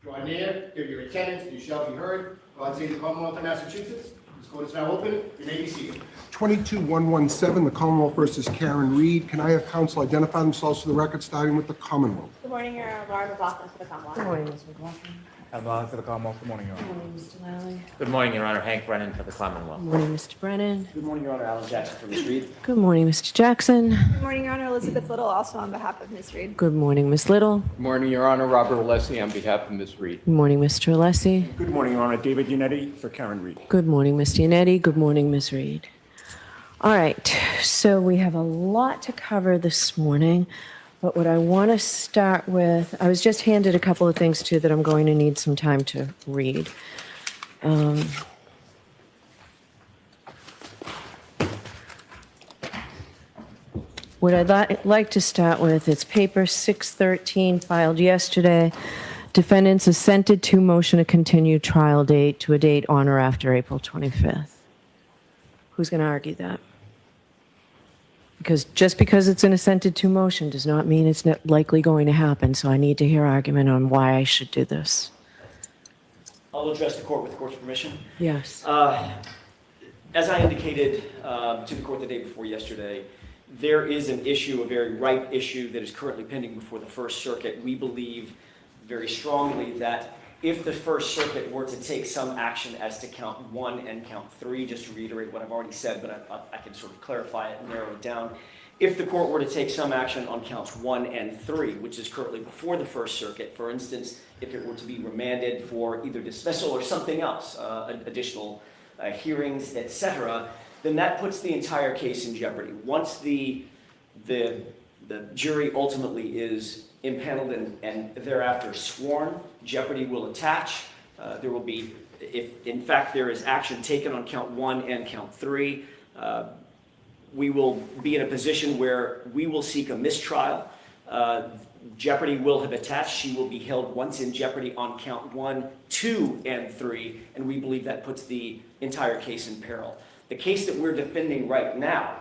Draw near, give your attendance, and you shall be heard. God save the Commonwealth of Massachusetts. This court is now open. You may be seated. 22117, the Commonwealth versus Karen Reed. Can I have counsel identify themselves for the record, starting with the Commonwealth? Good morning, Your Honor. Laura McLaughlin for the Commonwealth. Good morning, Ms. McLaughlin. Advocate for the Commonwealth. Good morning, Your Good Honor. morning, Mr. Lally. Good morning, Your Honor. Hank Brennan for the Commonwealth. Good morning, Mr. Brennan. Good morning, Your Honor. Alan Jackson for Ms. Reed. Good morning, Mr. Jackson. Good morning, Your Honor. Elizabeth Little, also on behalf of Ms. Reed. Good morning, Ms. Little. Good morning, Your Honor. Robert Alessi on behalf of Ms. Reed. Good morning, Mr. Alessi. Good morning, Your Honor. David Unetti for Karen Reed. Good morning, Mr. Yannetti. Good morning, Ms. Reed. All right, so we have a lot to cover this morning, but what I want to start with, I was just handed a couple of things too that I'm going to need some time to read. What I'd like to start with is paper 613 filed yesterday. Defendants assented to motion to continue trial date to a date on or after April 25th. Who's going to argue that? Because just because it's an assented to motion does not mean it's not likely going to happen, so I need to hear argument on why I should do this. I'll address the court with the court's permission. Yes. As I indicated to the court the day before yesterday, there is an issue, a very ripe issue that is currently pending before the First Circuit. We believe very strongly that if the First Circuit were to take some action as to count 1 and count 3, just to reiterate what I've already said, but I can sort of clarify it and narrow it down. If the court were to take some action on counts 1 and 3, which is currently before the First Circuit, for instance, if it were to be remanded for either dismissal or something else, additional hearings, etc., then that puts the entire case in jeopardy. Once the jury ultimately is impaneled and thereafter sworn, jeopardy will attach. There will be, if in fact there is action taken on count 1 and count 3, we will be in a position where we will seek a mistrial. Jeopardy will have attached. She will be held once in jeopardy on count 1, 2, and 3, and we believe that puts the entire case in peril. The case that we're defending right now,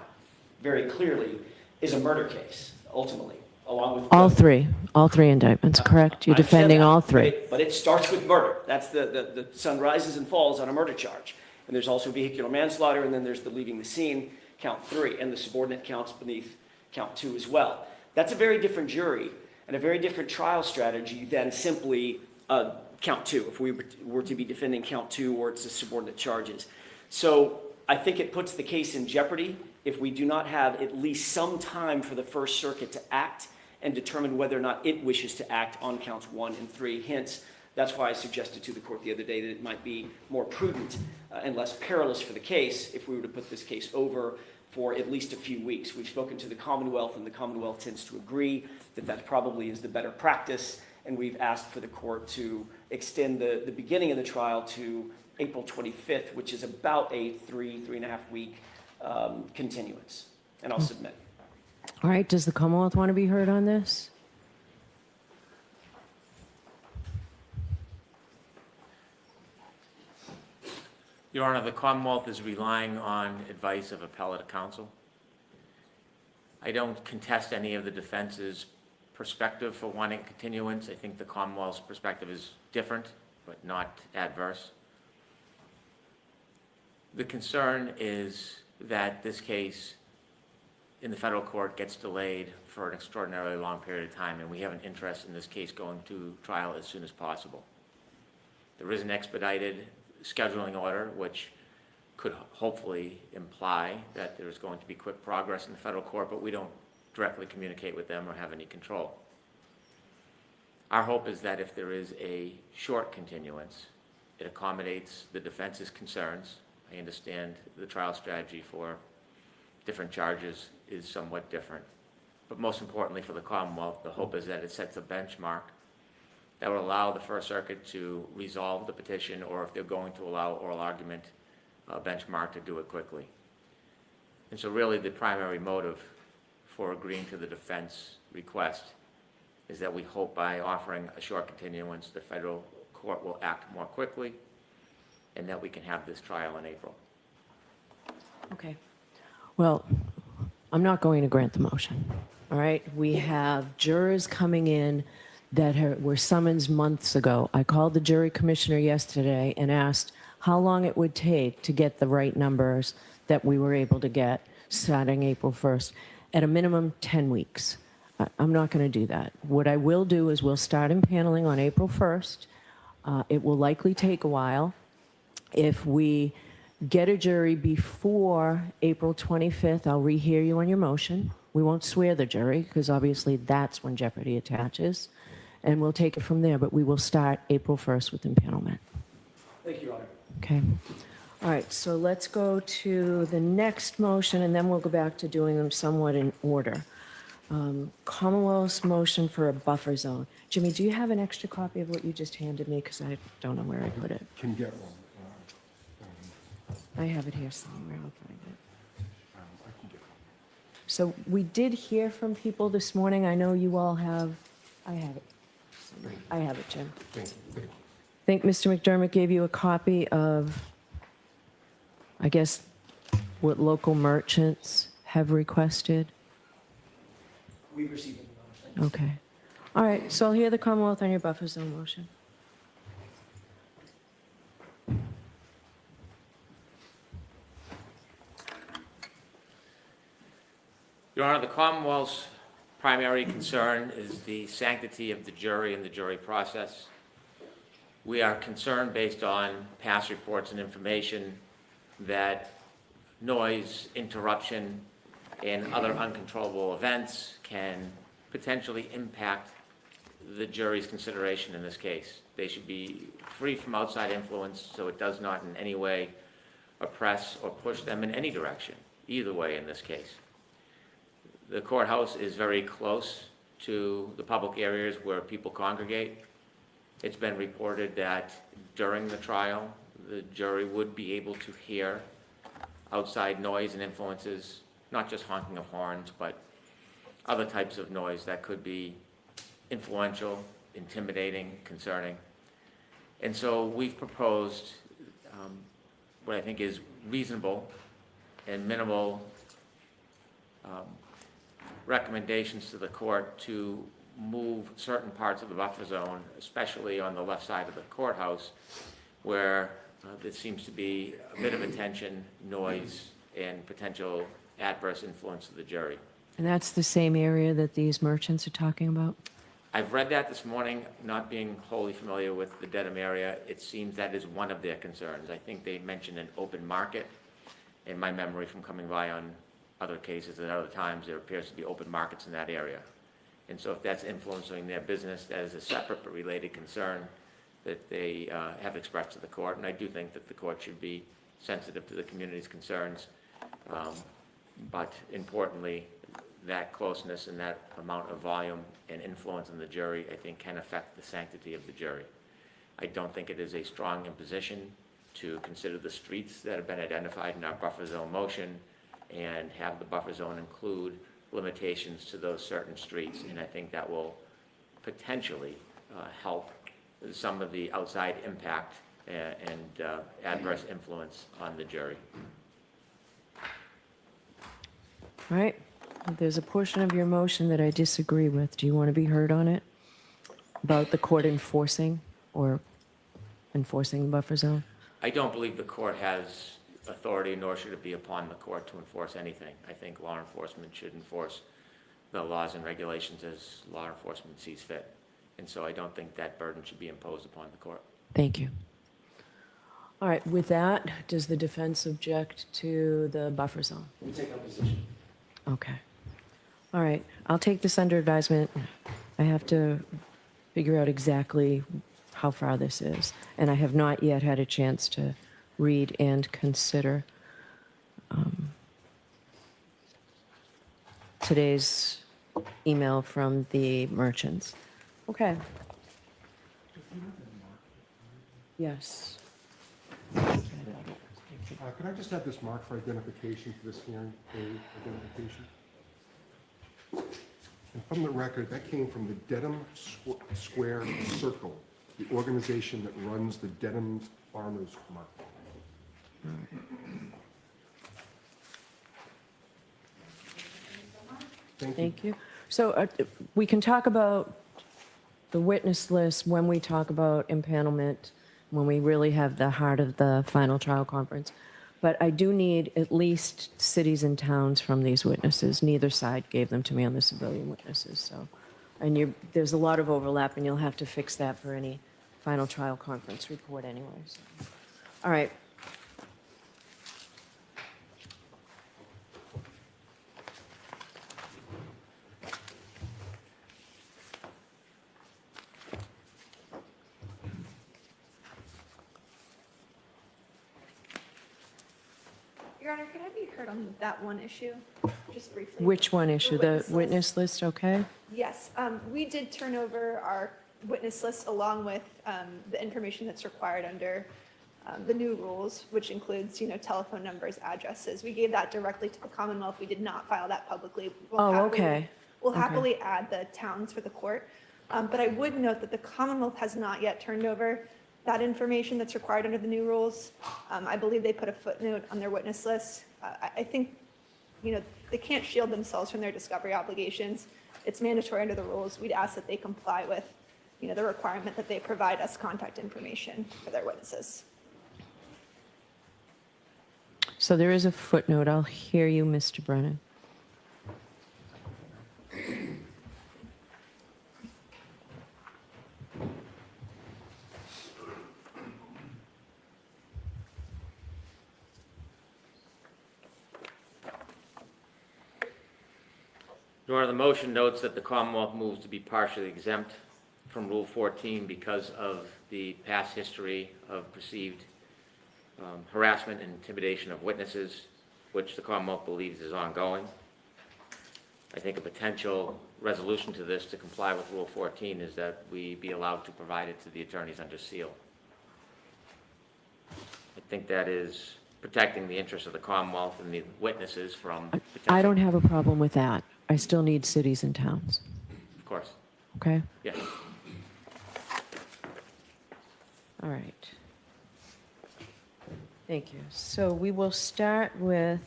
very clearly, is a murder case, ultimately, along with... All three indictments, correct? You're defending all three. But it starts with murder. That's the sun rises and falls on a murder charge. And there's also vehicular manslaughter, and then there's the leaving the scene, count 3, and the subordinate counts beneath count 2 as well. That's a very different jury and a very different trial strategy than simply count 2, if we were to be defending count 2 or it's the subordinate charges. So I think it puts the case in jeopardy if we do not have at least some time for the First Circuit to act and determine whether or not it wishes to act on counts 1 and 3. Hence, that's why I suggested to the court the other day that it might be more prudent and less perilous for the case if we were to put this case over for at least a few weeks. We've spoken to the Commonwealth, and the Commonwealth tends to agree that that probably is the better practice, and we've asked for the court to extend the beginning of the trial to April 25th, which is about a 3.5 week continuance, and I'll submit. All right, does the Commonwealth want to be heard on this? Your Honor, the Commonwealth is relying on advice of appellate counsel. I don't contest any of the defense's perspective for wanting continuance. I think the Commonwealth's perspective is different, but not adverse. The concern is that this case in the federal court gets delayed for an extraordinarily long period of time, and we have an interest in this case going to trial as soon as possible. There is an expedited scheduling order, which could hopefully imply that there is going to be quick progress in the federal court, but we don't directly communicate with them or have any control. Our hope is that if there is a short continuance, it accommodates the defense's concerns. I understand the trial strategy for different charges is somewhat different. But most importantly for the Commonwealth, the hope is that it sets a benchmark that would allow the First Circuit to resolve the petition, or if they're going to allow oral argument, a benchmark to do it quickly. And so really the primary motive for agreeing to the defense request is that we hope by offering a short continuance, the federal court will act more quickly and that we can have this trial in April. Okay. Well, I'm not going to grant the motion. All right. We have jurors coming in that were summoned months ago. I called the jury commissioner yesterday and asked how long it would take to get the right numbers that we were able to get starting April 1st. At a minimum, 10 weeks. I'm not going to do that. What I will do is we'll start impaneling on April 1st. It will likely take a while. If we get a jury before April 25th, I'll rehear you on your motion. We won't swear the jury because obviously that's when jeopardy attaches. And we'll take it from there, but we will start April 1st with impanelment. Thank you, Your Honor. Okay. All right, so let's go to the next motion, and then we'll go back to doing them somewhat in order. Commonwealth's motion for a buffer zone. Jimmy, do you have an extra copy of what you just handed me? Because I don't know where I put it. Can get one. I have it here somewhere. I'll find it. I can get one. So we did hear from people this morning. I know you all have, I have it. I have it, Jim. Thank you. Thank you. I think Mr. McDermott gave you a copy of, I guess, what local merchants have requested. We received it, Your Honor. Thank you. Okay. All right, so I'll hear the Commonwealth on your buffer zone motion. Your Honor, the Commonwealth's primary concern is the sanctity of the jury and the jury process. We are concerned, based on past reports and information, that noise, interruption, and other uncontrollable events can potentially impact the jury's consideration in this case. They should be free from outside influence, so it does not in any way oppress or push them in any direction, either way in this case. The courthouse is very close to the public areas where people congregate. It's been reported that during the trial, the jury would be able to hear outside noise and influences, not just honking of horns, but other types of noise that could be influential, intimidating, concerning. And so we've proposed what I think is reasonable and minimal recommendations to the court to move certain parts of the buffer zone, especially on the left side of the courthouse, where there seems to be a bit of attention, noise, and potential adverse influence of the jury. And that's the same area that these merchants are talking about? I've read that this morning, not being wholly familiar with the Dedham area. It seems that is one of their concerns. I think they mentioned an open market. In my memory from coming by on other cases at other times, there appears to be open markets in that area. And so if that's influencing their business, that is a separate but related concern that they have expressed to the court. And I do think that the court should be sensitive to the community's concerns. But importantly, that closeness and that amount of volume and influence on the jury, I think, can affect the sanctity of the jury. I don't think it is a strong imposition to consider the streets that have been identified in our buffer zone motion and have the buffer zone include limitations to those certain streets. And I think that will potentially help some of the outside impact and adverse influence on the jury. All right. There's a portion of your motion that I disagree with. Do you want to be heard on it? About the court enforcing the buffer zone? I don't believe the court has authority, nor should it be upon the court to enforce anything. I think law enforcement should enforce the laws and regulations as law enforcement sees fit. And so I don't think that burden should be imposed upon the court. Thank you. All right, with that, does the defense object to the buffer zone? We take our position. Okay. All right, I'll take this under advisement. I have to figure out exactly how far this is, and I have not yet had a chance to read and consider today's email from the merchants. Okay. Yes. Could I just have this marked for identification for this hearing, identification? And from the record, that came from the Dedham Square Circle, the organization that runs the Dedham Farmers Market. Thank you. So we can talk about the witness list, when we talk about impanelment, when we really have the heart of the final trial conference. But I do need at least cities and towns from these witnesses. Neither side gave them to me on the civilian witnesses, so. And there's a lot of overlap, and you'll have to fix that for any final trial conference report anyway, so. All right. Your Honor, could I be heard on that one issue, just briefly? Which one issue? The witness witness list, okay? Yes, we did turn over our witness list along with the information that's required under the new rules, which includes, telephone numbers, addresses. We gave that directly to the Commonwealth. We did not file that publicly. Oh, okay. We'll Okay. happily add the towns for the court. But I would note that the Commonwealth has not yet turned over that information that's required under the new rules. I believe they put a footnote on their witness list. I think, they can't shield themselves from their discovery obligations. It's mandatory under the rules. We'd ask that they comply with, the requirement that they provide us contact information for their witnesses. So there is a footnote. I'll hear you, Mr. Brennan. Your Honor, the motion notes that the Commonwealth moves to be partially exempt from Rule 14 because of the past history of perceived harassment and intimidation of witnesses, which the Commonwealth believes is ongoing. I think a potential resolution to this to comply with Rule 14 is that we be allowed to provide it to the attorneys under seal. I think that is protecting the interests of the Commonwealth and the witnesses from I potential. don't have a problem with that. I still need cities and towns, Of course, okay? yes. All right. Thank you. So we will start with,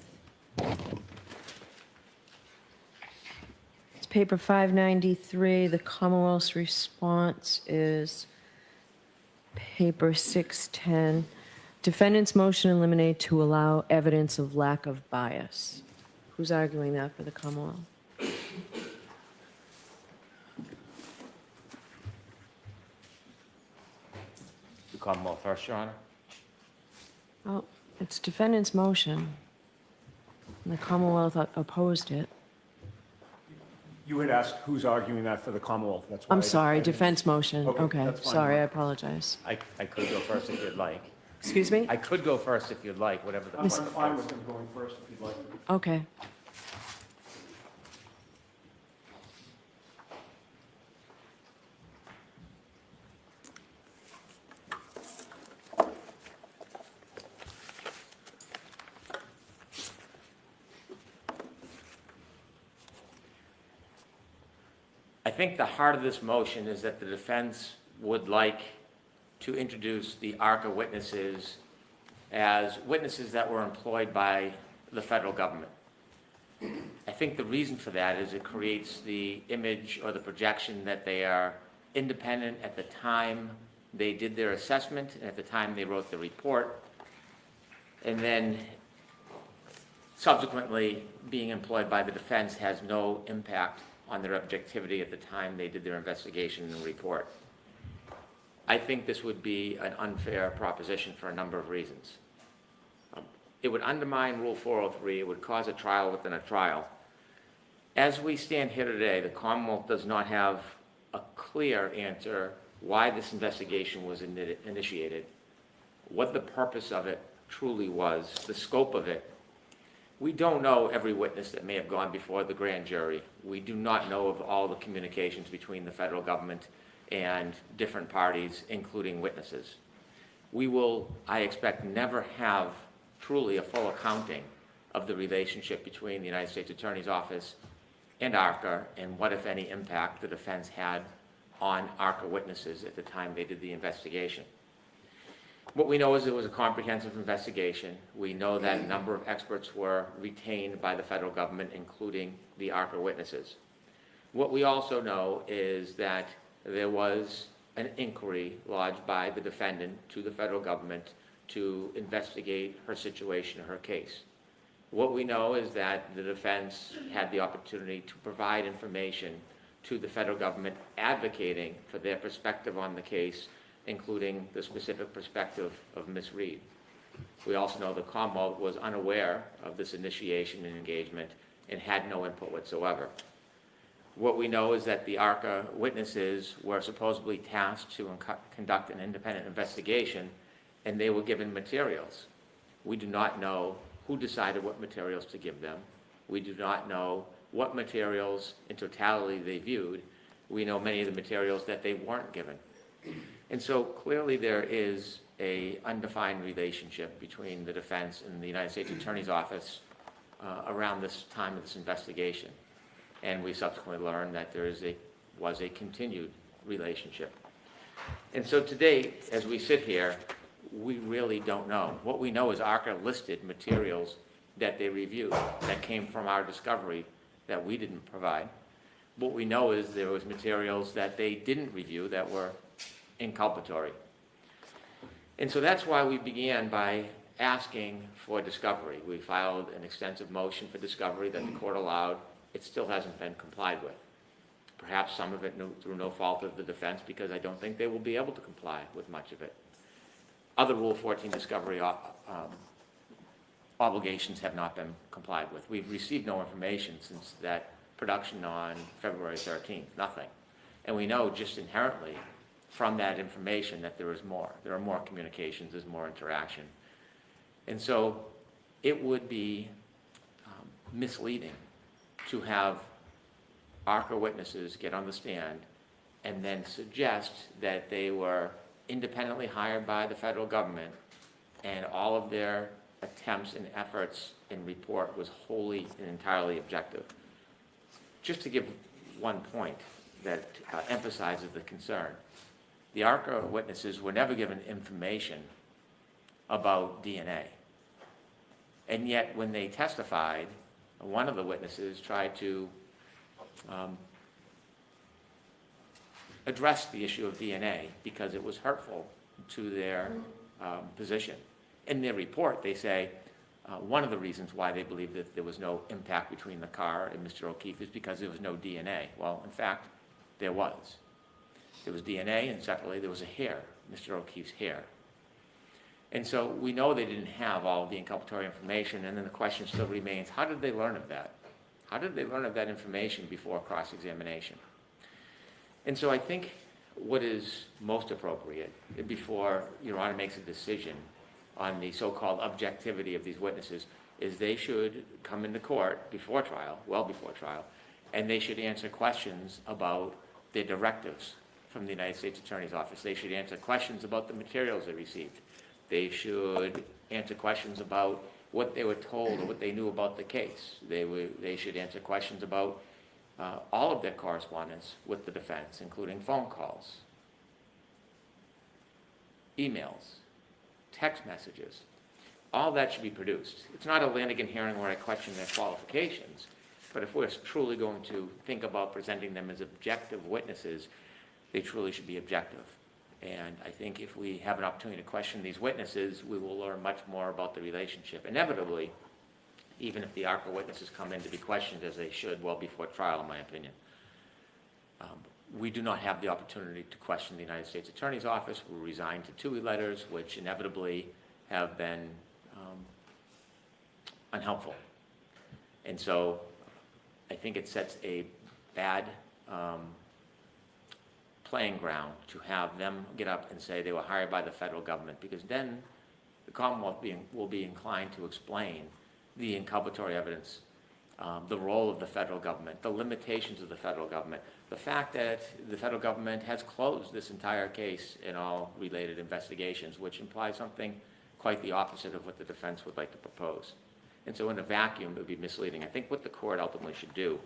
it's paper 593. The Commonwealth's response is paper 610. Defendant's motion eliminate to allow evidence of lack of bias. Who's arguing that for the Commonwealth? The Commonwealth first, Your Honor. Well, it's defendant's motion. And the Commonwealth opposed it. You had asked who's arguing that for the Commonwealth, that's why. I'm sorry, defense motion. Okay, Okay, that's fine. sorry, I apologize. I could go first if you'd like. Excuse me? I could go first if you'd like, whatever the. I'm fine with him going first if you'd like. Okay. I think the heart of this motion is that the defense would like to introduce the ARCA witnesses as witnesses that were employed by the federal government. I think the reason for that is it creates the image or the projection that they are independent at the time they did their assessment and at the time they wrote the report, and then subsequently being employed by the defense has no impact on their objectivity at the time they did their investigation and report. I think this would be an unfair proposition for a number of reasons. It would undermine Rule 403, it would cause a trial within a trial. As we stand here today, the Commonwealth does not have a clear answer why this investigation was initiated, what the purpose of it truly was, the scope of it. We don't know every witness that may have gone before the grand jury. We do not know of all the communications between the federal government and different parties, including witnesses. We will, I expect, never have truly a full accounting of the relationship between the United States Attorney's Office and ARCA and what, if any, impact the defense had on ARCA witnesses at the time they did the investigation. What we know is it was a comprehensive investigation. We know that a number of experts were retained by the federal government, including the ARCA witnesses. What we also know is that there was an inquiry lodged by the defendant to the federal government to investigate her situation, her case. What we know is that the defense had the opportunity to provide information to the federal government advocating for their perspective on the case, including the specific perspective of Ms. Reed. We also know the Commonwealth was unaware of this initiation and engagement and had no input whatsoever. What we know is that the ARCA witnesses were supposedly tasked to conduct an independent investigation, and they were given materials. We do not know who decided what materials to give them. We do not know what materials in totality they viewed. We know many of the materials that they weren't given. And so clearly there is an undefined relationship between the defense and the United States Attorney's Office around this time of this investigation. And we subsequently learned that there was a continued relationship. And so today, as we sit here, we really don't know. What we know is ARCA listed materials that they reviewed that came from our discovery that we didn't provide. What we know is there was materials that they didn't review that were inculpatory. And so that's why we began by asking for discovery. We filed an extensive motion for discovery that the court allowed. It still hasn't been complied with. Perhaps some of it through no fault of the defense, because I don't think they will be able to comply with much of it. Other Rule 14 discovery obligations have not been complied with. We've received no information since that production on February 13th, nothing. And we know just inherently from that information that there is more. There are more communications, there's more interaction. And so it would be misleading to have ARCA witnesses get on the stand and then suggest that they were independently hired by the federal government and all of their attempts and efforts and report was wholly and entirely objective. Just to give one point that emphasizes the concern, the ARCA witnesses were never given information about DNA. And yet when they testified, one of the witnesses tried to address the issue of DNA because it was hurtful to their position. In their report, they say one of the reasons why they believe that there was no impact between the car and Mr. O'Keefe is because there was no DNA. Well, in fact, there was. There was DNA, and separately there was a hair, Mr. O'Keefe's hair. And so we know they didn't have all of the inculpatory information, and then the question still remains, how did they learn of that? How did they learn of that information before cross-examination? And so I think what is most appropriate before Your Honor makes a decision on the so-called objectivity of these witnesses is they should come into court before trial, well before trial, and they should answer questions about their directives from the United States Attorney's Office. They should answer questions about the materials they received. They should answer questions about what they were told or what they knew about the case. They should answer questions about all of their correspondence with the defense, including phone calls, emails, text messages. All that should be produced. It's not a Lanigan hearing where I question their qualifications, but if we're truly going to think about presenting them as objective witnesses, they truly should be objective. And I think if we have an opportunity to question these witnesses, we will learn much more about the relationship. Inevitably, even if the ARCA witnesses come in to be questioned as they should well before trial, in my opinion, we do not have the opportunity to question the United States Attorney's Office. We're resigned to TUI letters, which inevitably have been unhelpful. And so I think it sets a bad playing ground to have them get up and say they were hired by the federal government, because then the Commonwealth will be inclined to explain the inculpatory evidence, the role of the federal government, the limitations of the federal government, the fact that the federal government has closed this entire case in all related investigations, which implies something quite the opposite of what the defense would like to propose. And so in a vacuum, it would be misleading. I think what the court ultimately should do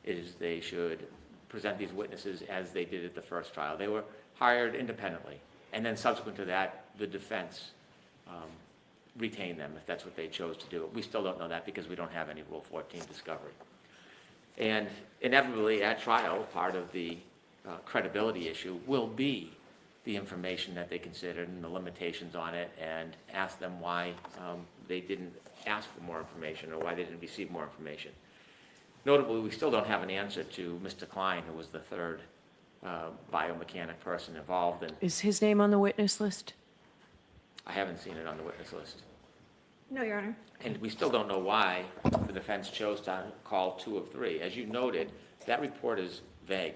is they should present these witnesses as they did at the first trial. They were hired independently, and then subsequent to that, the defense retained them if that's what they chose to do. We still don't know that because we don't have any Rule 14 discovery. And inevitably at trial, part of the credibility issue will be the information that they considered and the limitations on it, and ask them why they didn't ask for more information or why they didn't receive more information. Notably, we still don't have an answer to Mr. Klein, who was the third biomechanic person involved, and Is his name on the witness list? I haven't seen it on the witness list. No, Your Honor. And we still don't know why the defense chose to call 2 of 3. As you noted, that report is vague.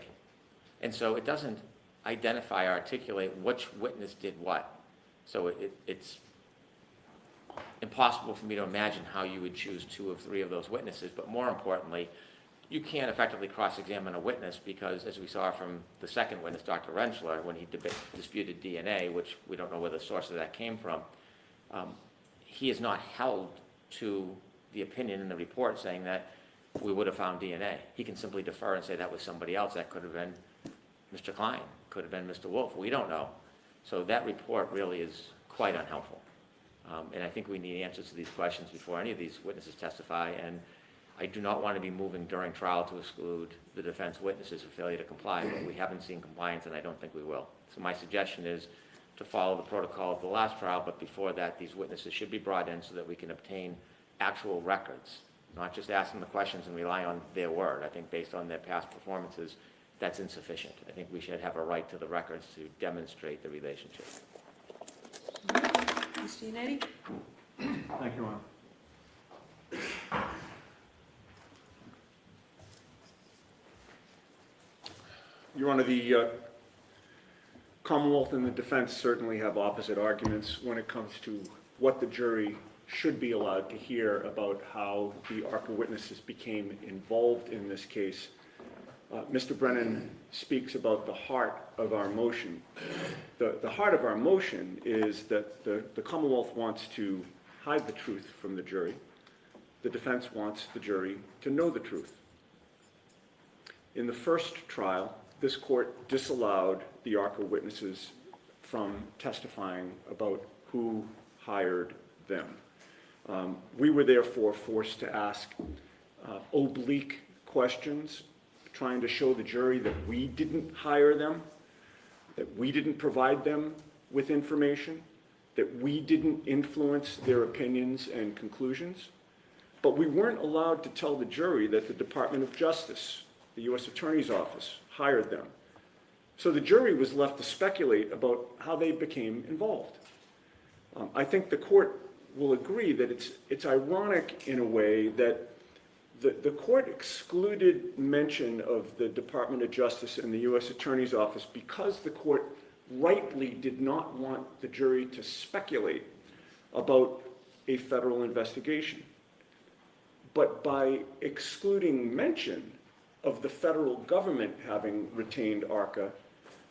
And so it doesn't identify or articulate which witness did what. So it's impossible for me to imagine how you would choose 2 of 3 of those witnesses. But more importantly, you can't effectively cross-examine a witness because, as we saw from the second witness, Dr. Rentschler, when he disputed DNA, which we don't know where the source of that came from, he is not held to the opinion in the report saying that we would have found DNA. He can simply defer and say that was somebody else. That could have been Mr. Klein, could have been Mr. Wolf. We don't know. So that report really is quite unhelpful. And I think we need answers to these questions before any of these witnesses testify. And I do not want to be moving during trial to exclude the defense witnesses for failure to comply, but we haven't seen compliance, and I don't think we will. So my suggestion is to follow the protocol of the last trial, but before that, these witnesses should be brought in so that we can obtain actual records, not just ask them the questions and rely on their word. I think based on their past performances, that's insufficient. I think we should have a right to the records to demonstrate the relationship. Mr. Yannetti? Thank you, Your Honor. Your Honor, the Commonwealth and the defense certainly have opposite arguments when it comes to what the jury should be allowed to hear about how the ARCA witnesses became involved in this case. Mr. Brennan speaks about the heart of our motion. The heart of our motion is that the Commonwealth wants to hide the truth from the jury. The defense wants the jury to know the truth. In the first trial, this court disallowed the ARCA witnesses from testifying about who hired them. We were therefore forced to ask oblique questions, trying to show the jury that we didn't hire them, that we didn't provide them with information, that we didn't influence their opinions and conclusions. But we weren't allowed to tell the jury that the Department of Justice, the U.S. Attorney's Office, hired them. So the jury was left to speculate about how they became involved. I think the court will agree that it's ironic in a way that the court excluded mention of the Department of Justice and the U.S. Attorney's Office because the court rightly did not want the jury to speculate about a federal investigation. But by excluding mention of the federal government having retained ARCA,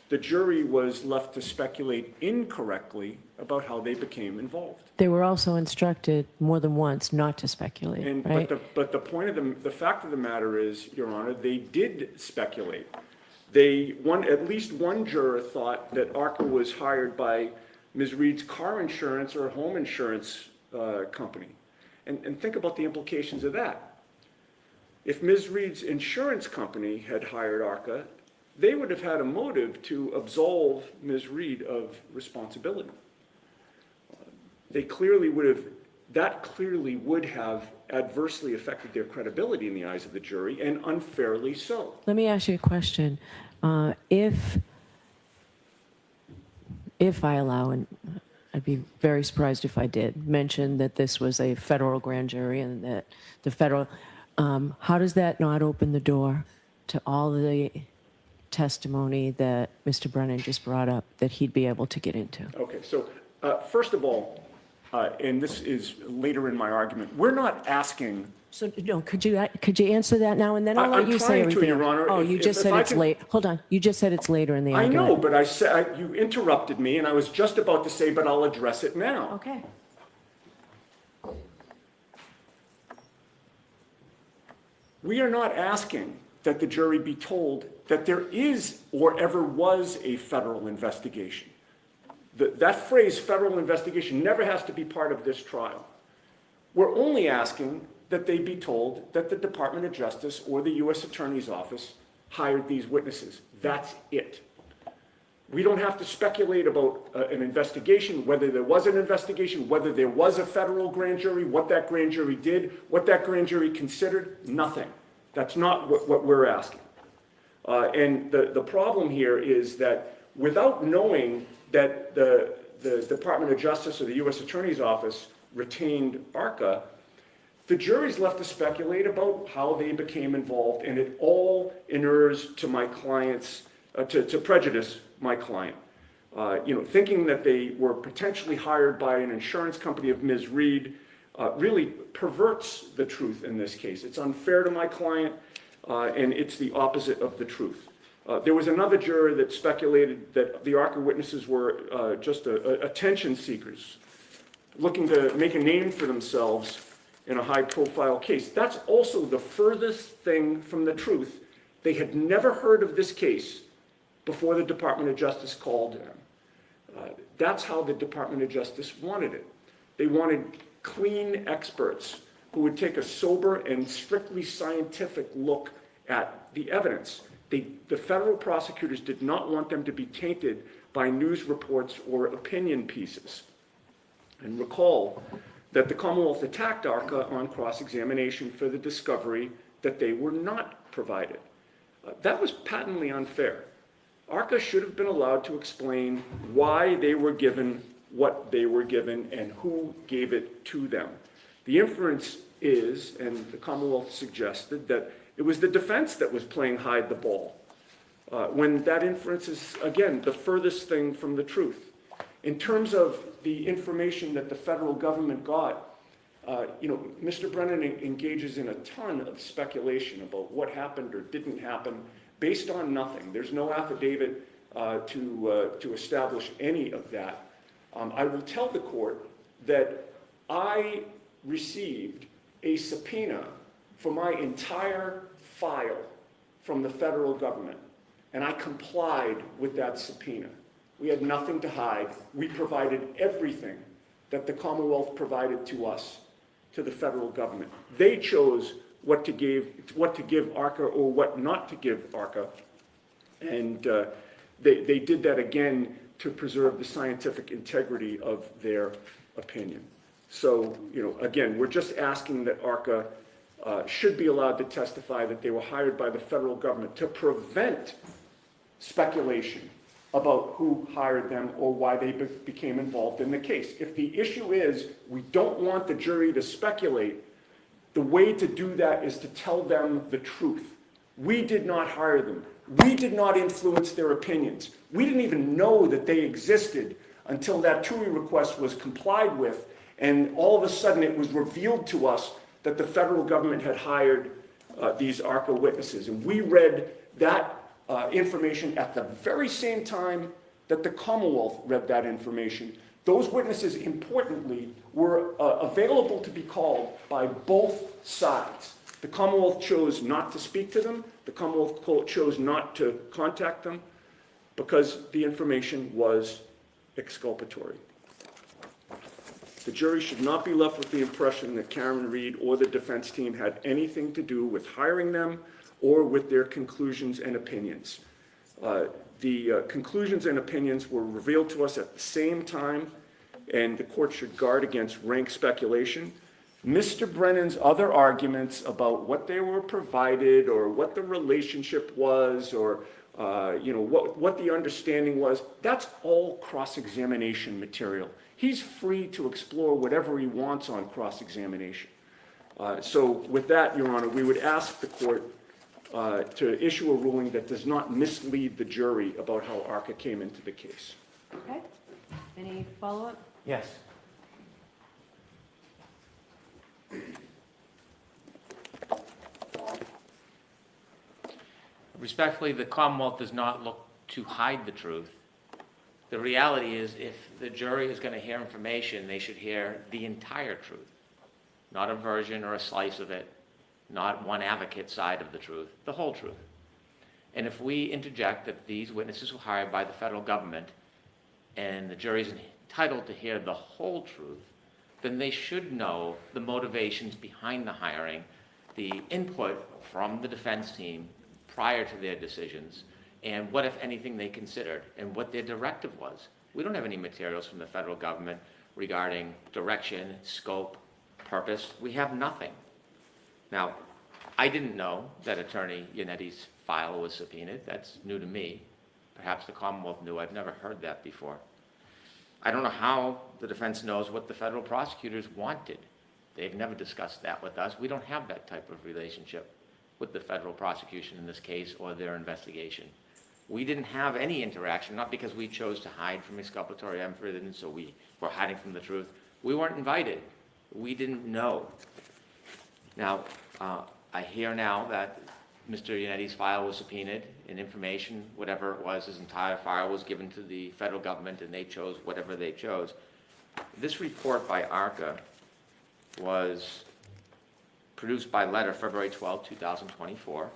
the jury was left to speculate incorrectly about how they became involved. They were also instructed more than once not to speculate, And, right? but the point of the fact of the matter is, Your Honor, they did speculate. At least one juror thought that ARCA was hired by Ms. Reed's car insurance or home insurance company. And think about the implications of that. If Ms. Reed's insurance company had hired ARCA, they would have had a motive to absolve Ms. Reed of responsibility. That clearly would have adversely affected their credibility in the eyes of the jury, and unfairly so. Let me ask you a question. If I allow, and I'd be very surprised if I did, mention that this was a federal grand jury and that the federal, how does that not open the door to all the testimony that Mr. Brennan just brought up that he'd be able to get into? Okay, so first of all, and this is later in my argument, we're not asking. So, no, could you answer that now, and then I'll let I'm you say trying to, everything. Your Honor. Oh, you just said it's late. Hold on. You just said it's later in the I argument. know, but I said, you interrupted me, and I was just about to say, but I'll address it now. Okay. We are not asking that the jury be told that there is or ever was a federal investigation. That phrase, federal investigation, never has to be part of this trial. We're only asking that they be told that the Department of Justice or the U.S. Attorney's Office hired these witnesses. That's it. We don't have to speculate about an investigation, whether there was an investigation, whether there was a federal grand jury, what that grand jury did, what that grand jury considered, nothing. That's not what we're asking. And the problem here is that without knowing that the Department of Justice or the U.S. Attorney's Office retained ARCA, the jury's left to speculate about how they became involved, and it all inures to my clients, to prejudice my client. Thinking that they were potentially hired by an insurance company of Ms. Reed really perverts the truth in this case. It's unfair to my client, and it's the opposite of the truth. There was another juror that speculated that the ARCA witnesses were just attention seekers, looking to make a name for themselves in a high-profile case. That's also the furthest thing from the truth. They had never heard of this case before the Department of Justice called them. That's how the Department of Justice wanted it. They wanted clean experts who would take a sober and strictly scientific look at the evidence. The federal prosecutors did not want them to be tainted by news reports or opinion pieces. And recall that the Commonwealth attacked ARCA on cross-examination for the discovery that they were not provided. That was patently unfair. ARCA should have been allowed to explain why they were given what they were given and who gave it to them. The inference is, and the Commonwealth suggested, that it was the defense that was playing hide the ball, when that inference is, again, the furthest thing from the truth. In terms of the information that the federal government got, Mr. Brennan engages in a ton of speculation about what happened or didn't happen based on nothing. There's no affidavit to establish any of that. I will tell the court that I received a subpoena for my entire file from the federal government, and I complied with that subpoena. We had nothing to hide. We provided everything that the Commonwealth provided to us, to the federal government. They chose what to give ARCA or what not to give ARCA, and they did that again to preserve the scientific integrity of their opinion. So, again, we're just asking that ARCA should be allowed to testify that they were hired by the federal government to prevent speculation about who hired them or why they became involved in the case. If the issue is we don't want the jury to speculate, the way to do that is to tell them the truth. We did not hire them. We did not influence their opinions. We didn't even know that they existed until that TUI request was complied with, and all of a sudden it was revealed to us that the federal government had hired these ARCA witnesses. And we read that information at the very same time that the Commonwealth read that information. Those witnesses, importantly, were available to be called by both sides. The Commonwealth chose not to speak to them. The Commonwealth chose not to contact them because the information was exculpatory. The jury should not be left with the impression that Karen Reed or the defense team had anything to do with hiring them or with their conclusions and opinions. The conclusions and opinions were revealed to us at the same time, and the court should guard against rank speculation. Mr. Brennan's other arguments about what they were provided or what the relationship was or what the understanding was, that's all cross-examination material. He's free to explore whatever he wants on cross-examination. So with that, Your Honor, we would ask the court to issue a ruling that does not mislead the jury about how ARCA came into the case. Okay. Any follow-up? Yes. Respectfully, the Commonwealth does not look to hide the truth. The reality is, if the jury is going to hear information, they should hear the entire truth, not a version or a slice of it, not one advocate's side of the truth, the whole truth. And if we interject that these witnesses were hired by the federal government and the jury is entitled to hear the whole truth, then they should know the motivations behind the hiring, the input from the defense team, prior to their decisions, and what, if anything, they considered, and what their directive was. We don't have any materials from the federal government regarding direction, scope, purpose. We have nothing. Now, I didn't know that Attorney Yannetti's file was subpoenaed. That's new to me. Perhaps the Commonwealth knew. I've never heard that before. I don't know how the defense knows what the federal prosecutors wanted. They've never discussed that with us. We don't have that type of relationship with the federal prosecution in this case or their investigation. We didn't have any interaction, not because we chose to hide from exculpatory evidence or we were hiding from the truth. We weren't invited. We didn't know. Now, I hear now that Mr. Yannetti's file was subpoenaed and information, whatever it was, his entire file was given to the federal government and they chose whatever they chose. This report by ARCA was produced by letter February 12, 2024.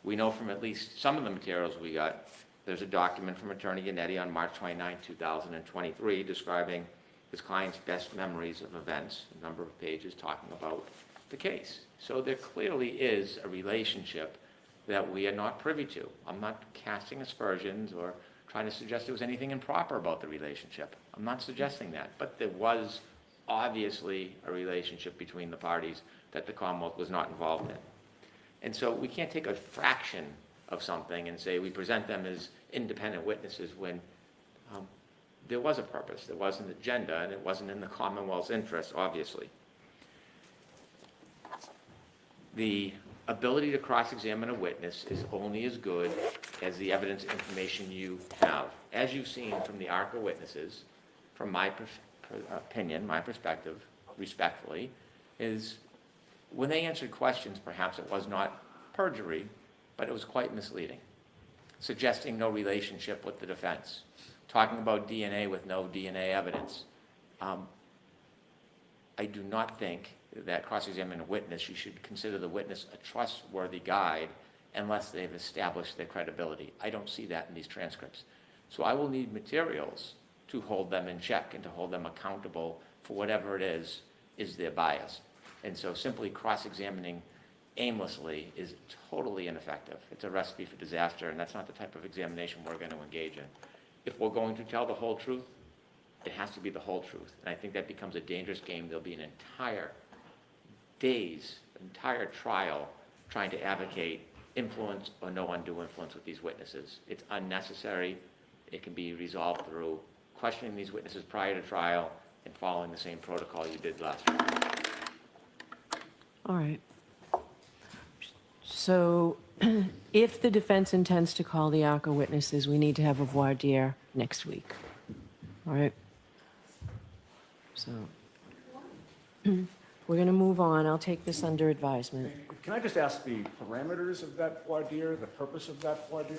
We know from at least some of the materials we got, there's a document from Attorney Yannetti on March 29, 2023 describing his client's best memories of events, a number of pages talking about the case. So there clearly is a relationship that we are not privy to. I'm not casting aspersions or trying to suggest there was anything improper about the relationship. I'm not suggesting that, but there was obviously a relationship between the parties that the Commonwealth was not involved in. And so we can't take a fraction of something and say we present them as independent witnesses when there was a purpose, there was an agenda, and it wasn't in the Commonwealth's interest, obviously. The ability to cross-examine a witness is only as good as the evidence information you have. As you've seen from the ARCA witnesses, from my opinion, my perspective, respectfully, is when they answered questions, perhaps it was not perjury, but it was quite misleading, suggesting no relationship with the defense, talking about DNA with no DNA evidence. I do not think that cross-examining a witness, you should consider the witness a trustworthy guide unless they've established their credibility. I don't see that in these transcripts. So I will need materials to hold them in check and to hold them accountable for whatever it is their bias. And so simply cross-examining aimlessly is totally ineffective. It's a recipe for disaster, and that's not the type of examination we're going to engage in. If we're going to tell the whole truth, it has to be the whole truth. And I think that becomes a dangerous game. There'll be an entire trial trying to advocate influence or no undue influence with these witnesses. It's unnecessary. It can be resolved through questioning these witnesses prior to trial and following the same protocol you did last time. All right. So if the defense intends to call the ARCA witnesses, we need to have a voir dire next week. All right? So we're going to move on. I'll take this under advisement. Can I just ask the parameters of that voir dire, the purpose of that voir dire?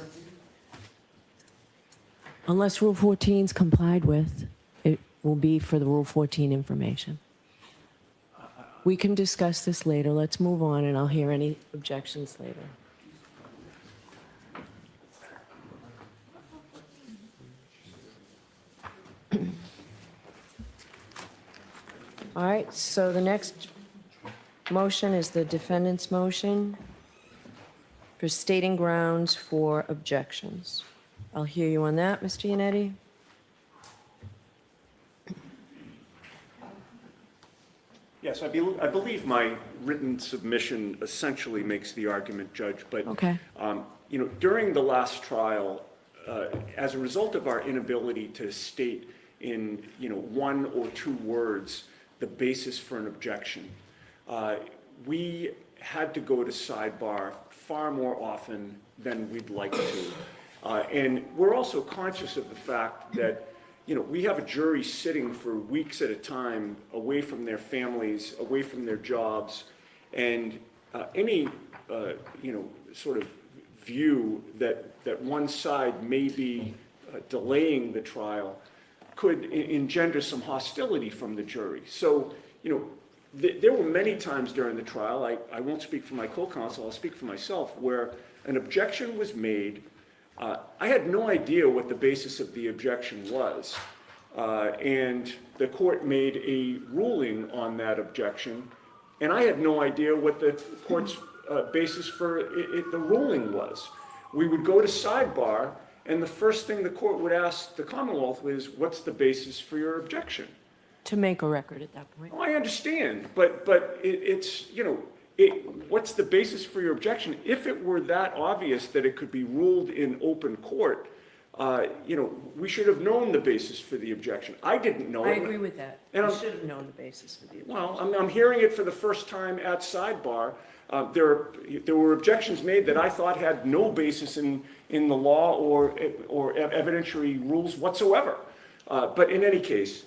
Unless Rule 14 is complied with, it will be for the Rule 14 information. We can discuss this later. Let's move on, and I'll hear any objections later. All right, so the next motion is the defendant's motion for stating grounds for objections. I'll hear you on that, Mr. Yannetti. Yes, I believe my written submission essentially makes the argument, Judge, but Okay. During the last trial, as a result of our inability to state in one or two words the basis for an objection, we had to go to sidebar far more often than we'd like to. And we're also conscious of the fact that we have a jury sitting for weeks at a time away from their families, away from their jobs, and any sort of view that one side may be delaying the trial could engender some hostility from the jury. So, there were many times during the trial, I won't speak for my co-counsel, I'll speak for myself, where an objection was made. I had no idea what the basis of the objection was, and the court made a ruling on that objection, and I had no idea what the court's basis for the ruling was. We would go to sidebar, and the first thing the court would ask the Commonwealth was, what's the basis for your objection? To make a record at that point. Well, I understand, but it's, you know, what's the basis for your objection? If it were that obvious that it could be ruled in open court, you know, we should have known the basis for the objection. I didn't know I it. agree with that. And You I'm- should have known the basis for the objection. Well, I'm hearing it for the first time at sidebar. There were objections made that I thought had no basis in the law or evidentiary rules whatsoever. But in any case,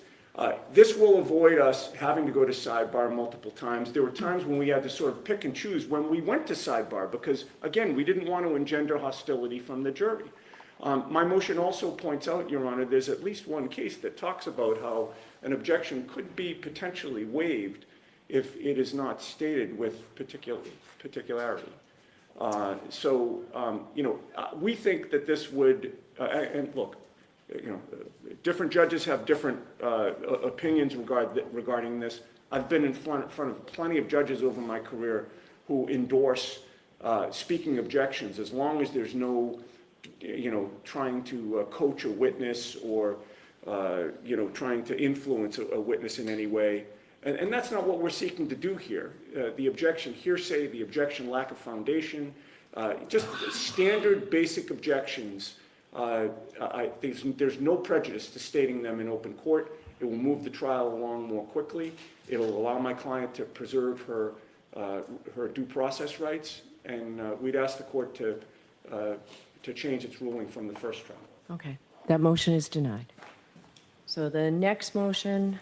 this will avoid us having to go to sidebar multiple times. There were times when we had to sort of pick and choose when we went to sidebar because, again, we didn't want to engender hostility from the jury. My motion also points out, Your Honor, there's at least one case that talks about how an objection could be potentially waived if it is not stated with particularity. You know, we think that this would, and look, you know, different judges have different opinions regarding this. I've been in front of plenty of judges over my career who endorse speaking objections as long as there's no, you know, trying to coach a witness or, you know, trying to influence a witness in any way. And that's not what we're seeking to do here. The objection hearsay, the objection lack of foundation, just standard basic objections. There's no prejudice to stating them in open court. It will move the trial along more quickly. It'll allow my client to preserve her due process rights, and we'd ask the court to change its ruling from the first trial. Okay, that motion is denied. So the next motion,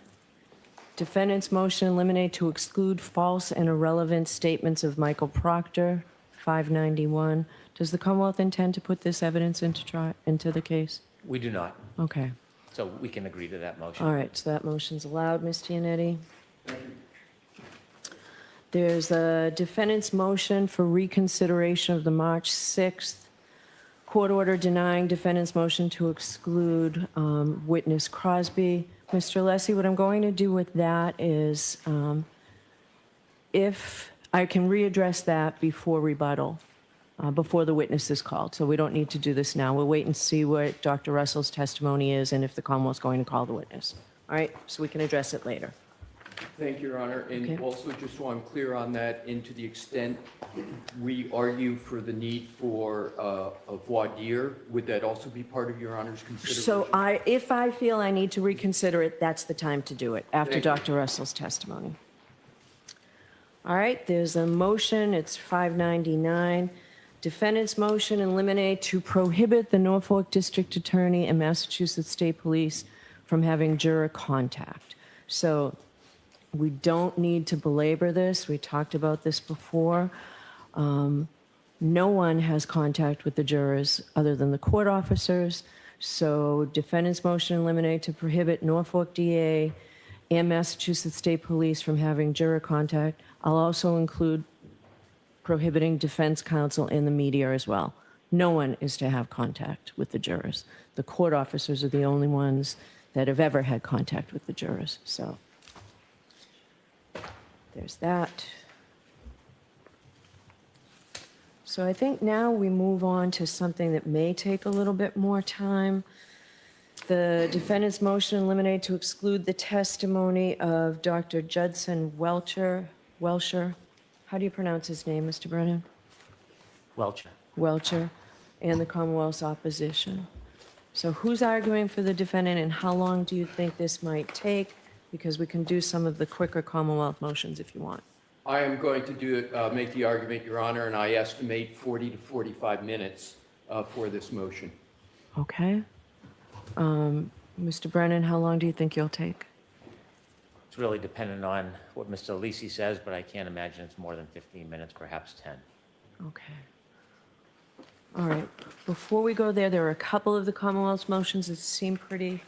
defendant's motion, eliminate to exclude false and irrelevant statements of Michael Proctor, 591. Does the Commonwealth intend to put this evidence into the case? We do not, Okay, so we can agree to that motion. all right, so that motion's allowed, Ms. Giannetti. There's a defendant's motion for reconsideration of the March 6th court order denying defendant's motion to exclude witness Crosby. Mr. Alessi, what I'm going to do with that is, if I can readdress that before rebuttal, before the witness is called. So we don't need to do this now. We'll wait and see what Dr. Russell's testimony is and if the Commonwealth's going to call the witness. All right, so we can address it later. Thank you, Your Honor. Okay. And also, just so I'm clear on that, and to the extent we argue for the need for a voir dire, would that also be part of Your Honor's consideration? So if I feel I need to reconsider it, that's the time to do it, after Thank you. Dr. Russell's testimony. All right, there's a motion, it's 599. Defendant's motion, eliminate to prohibit the Norfolk District Attorney and Massachusetts State Police from having juror contact. So we don't need to belabor this. We talked about this before. No one has contact with the jurors other than the court officers. So defendant's motion, eliminate to prohibit Norfolk DA and Massachusetts State Police from having juror contact. I'll also include prohibiting defense counsel and the media as well. No one is to have contact with the jurors. The court officers are the only ones that have ever had contact with the jurors. So there's that. So I think now we move on to something that may take a little bit more time. The defendant's motion, eliminate to exclude the testimony of Dr. Judson Welcher. How do you pronounce his name, Mr. Brennan? Welcher, and the Commonwealth's opposition. So who's arguing for the defendant, and how long do you think this might take? Because we can do some of the quicker Commonwealth motions if you want. I am going to make the argument, Your Honor, and I estimate 40 to 45 minutes for this motion. Okay. Mr. Brennan, how long do you think you'll take? It's really dependent on what Mr. Alessi says, but I can't imagine it's more than 15 minutes, perhaps 10. Okay. All right. Before we go there, there are a couple of the Commonwealth's motions that seem pretty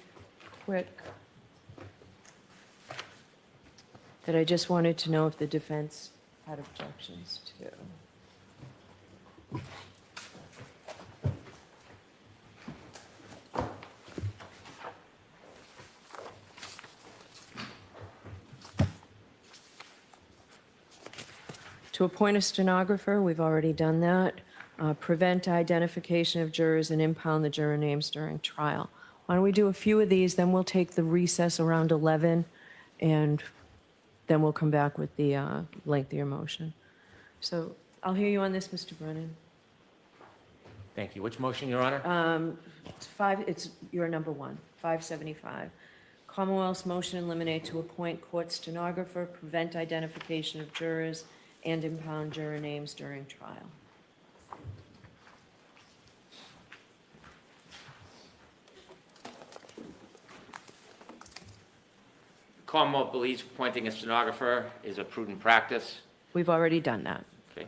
quick, that I just wanted to know if the defense had objections to. To appoint a stenographer, we've already done that. Prevent identification of jurors and impound the juror names during trial. Why don't we do a few of these, then we'll take the recess around 11, and then we'll come back with the lengthier motion. So I'll hear you on this, Mr. Brennan. Thank you. Which motion, Your Honor? It's your number 1, 575. Commonwealth's motion eliminate to appoint court stenographer, prevent identification of jurors, and impound juror names during trial. Commonwealth believes appointing a stenographer is a prudent practice. We've already done that. Okay.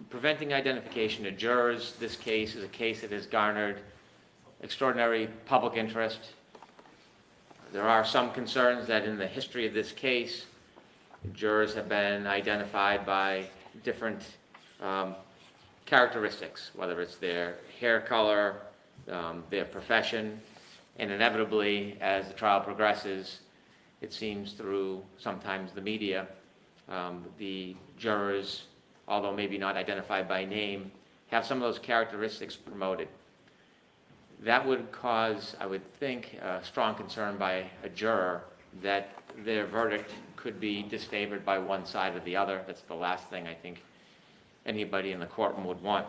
Preventing identification of jurors, this case is a case that has garnered extraordinary public interest. There are some concerns that in the history of this case, jurors have been identified by different characteristics, whether it's their hair color, their profession, and inevitably, as the trial progresses, it seems through sometimes the media, the jurors, although maybe not identified by name, have some of those characteristics promoted. That would cause, I would think, a strong concern by a juror that their verdict could be disfavored by one side or the other. That's the last thing I think anybody in the courtroom would want.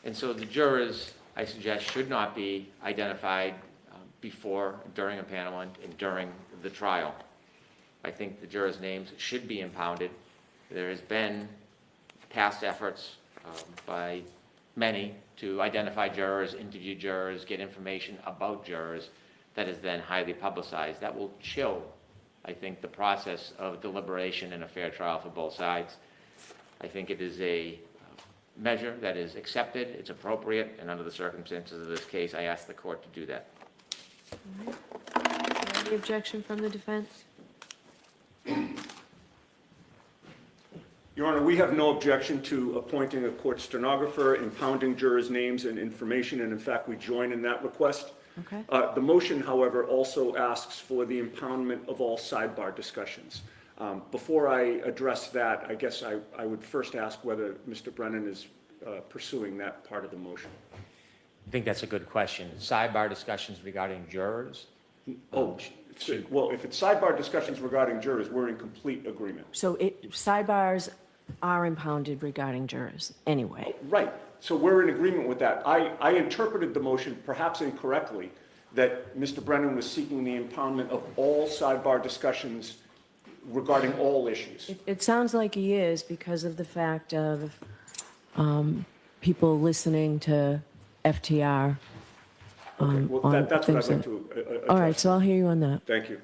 And so the jurors, I suggest, should not be identified before, during a panel, and during the trial. I think the jurors' names should be impounded. There has been past efforts by many to identify jurors, interview jurors, get information about jurors that is then highly publicized. That will chill, I think, the process of deliberation in a fair trial for both sides. I think it is a measure that is accepted, it's appropriate, and under the circumstances of this case, I ask the court to do that. Any objection from the defense? Your Honor, we have no objection to appointing a court stenographer, impounding jurors' names and information, and in fact, we join in that request. Okay. The motion, however, also asks for the impoundment of all sidebar discussions. Before I address that, I guess I would first ask whether Mr. Brennan is pursuing that part of the motion. I think that's a good question. Sidebar discussions regarding jurors? Well, if it's sidebar discussions regarding jurors, we're in complete agreement. So sidebars are impounded regarding jurors anyway. Right, so we're in agreement with that. I interpreted the motion, perhaps incorrectly, that Mr. Brennan was seeking the impoundment of all sidebar discussions regarding all issues. It sounds like he is because of the fact of people listening to FTR. Okay, well, on that's what I'd things like that- to address. All right, so I'll hear you on that. Thank you.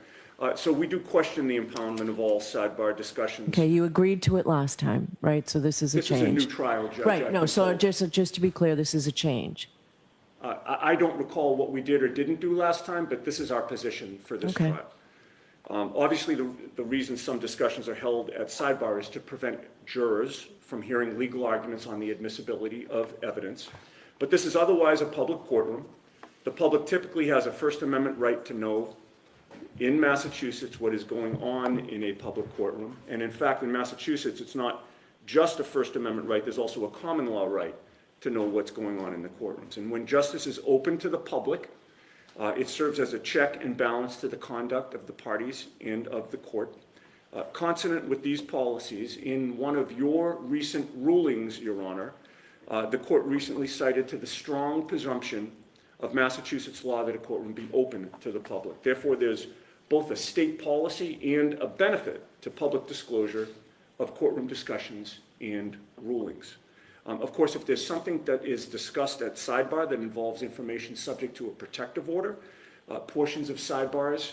So we do question the impoundment of all sidebar discussions. Okay, you agreed to it last time, right? So this is a This is a change. new trial, Judge. Right, I've no, been so told. just to be clear, this is a change. I don't recall what we did or didn't do last time, but this is our position for this Okay. trial. Obviously, the reason some discussions are held at sidebar is to prevent jurors from hearing legal arguments on the admissibility of evidence. But this is otherwise a public courtroom. The public typically has a First Amendment right to know in Massachusetts what is going on in a public courtroom. And in fact, in Massachusetts, it's not just a First Amendment right, there's also a common law right to know what's going on in the courtrooms. And when justice is open to the public, it serves as a check and balance to the conduct of the parties and of the court. Consonant with these policies, in one of your recent rulings, Your Honor, the court recently cited to the strong presumption of Massachusetts law that a courtroom be open to the public. Therefore, there's both a state policy and a benefit to public disclosure of courtroom discussions and rulings. Of course, if there's something that is discussed at sidebar that involves information subject to a protective order, portions of sidebars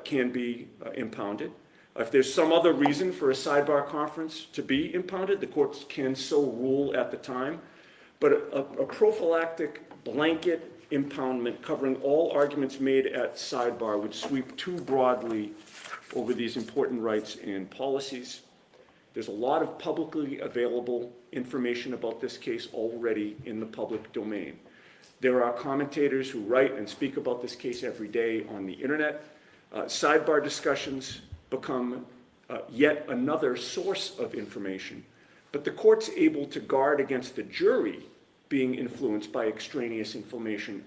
can be impounded. If there's some other reason for a sidebar conference to be impounded, the courts can so rule at the time. But a prophylactic blanket impoundment covering all arguments made at sidebar would sweep too broadly over these important rights and policies. There's a lot of publicly available information about this case already in the public domain. There are commentators who write and speak about this case every day on the internet. Sidebar discussions become yet another source of information But the court's able to guard against the jury being influenced by extraneous information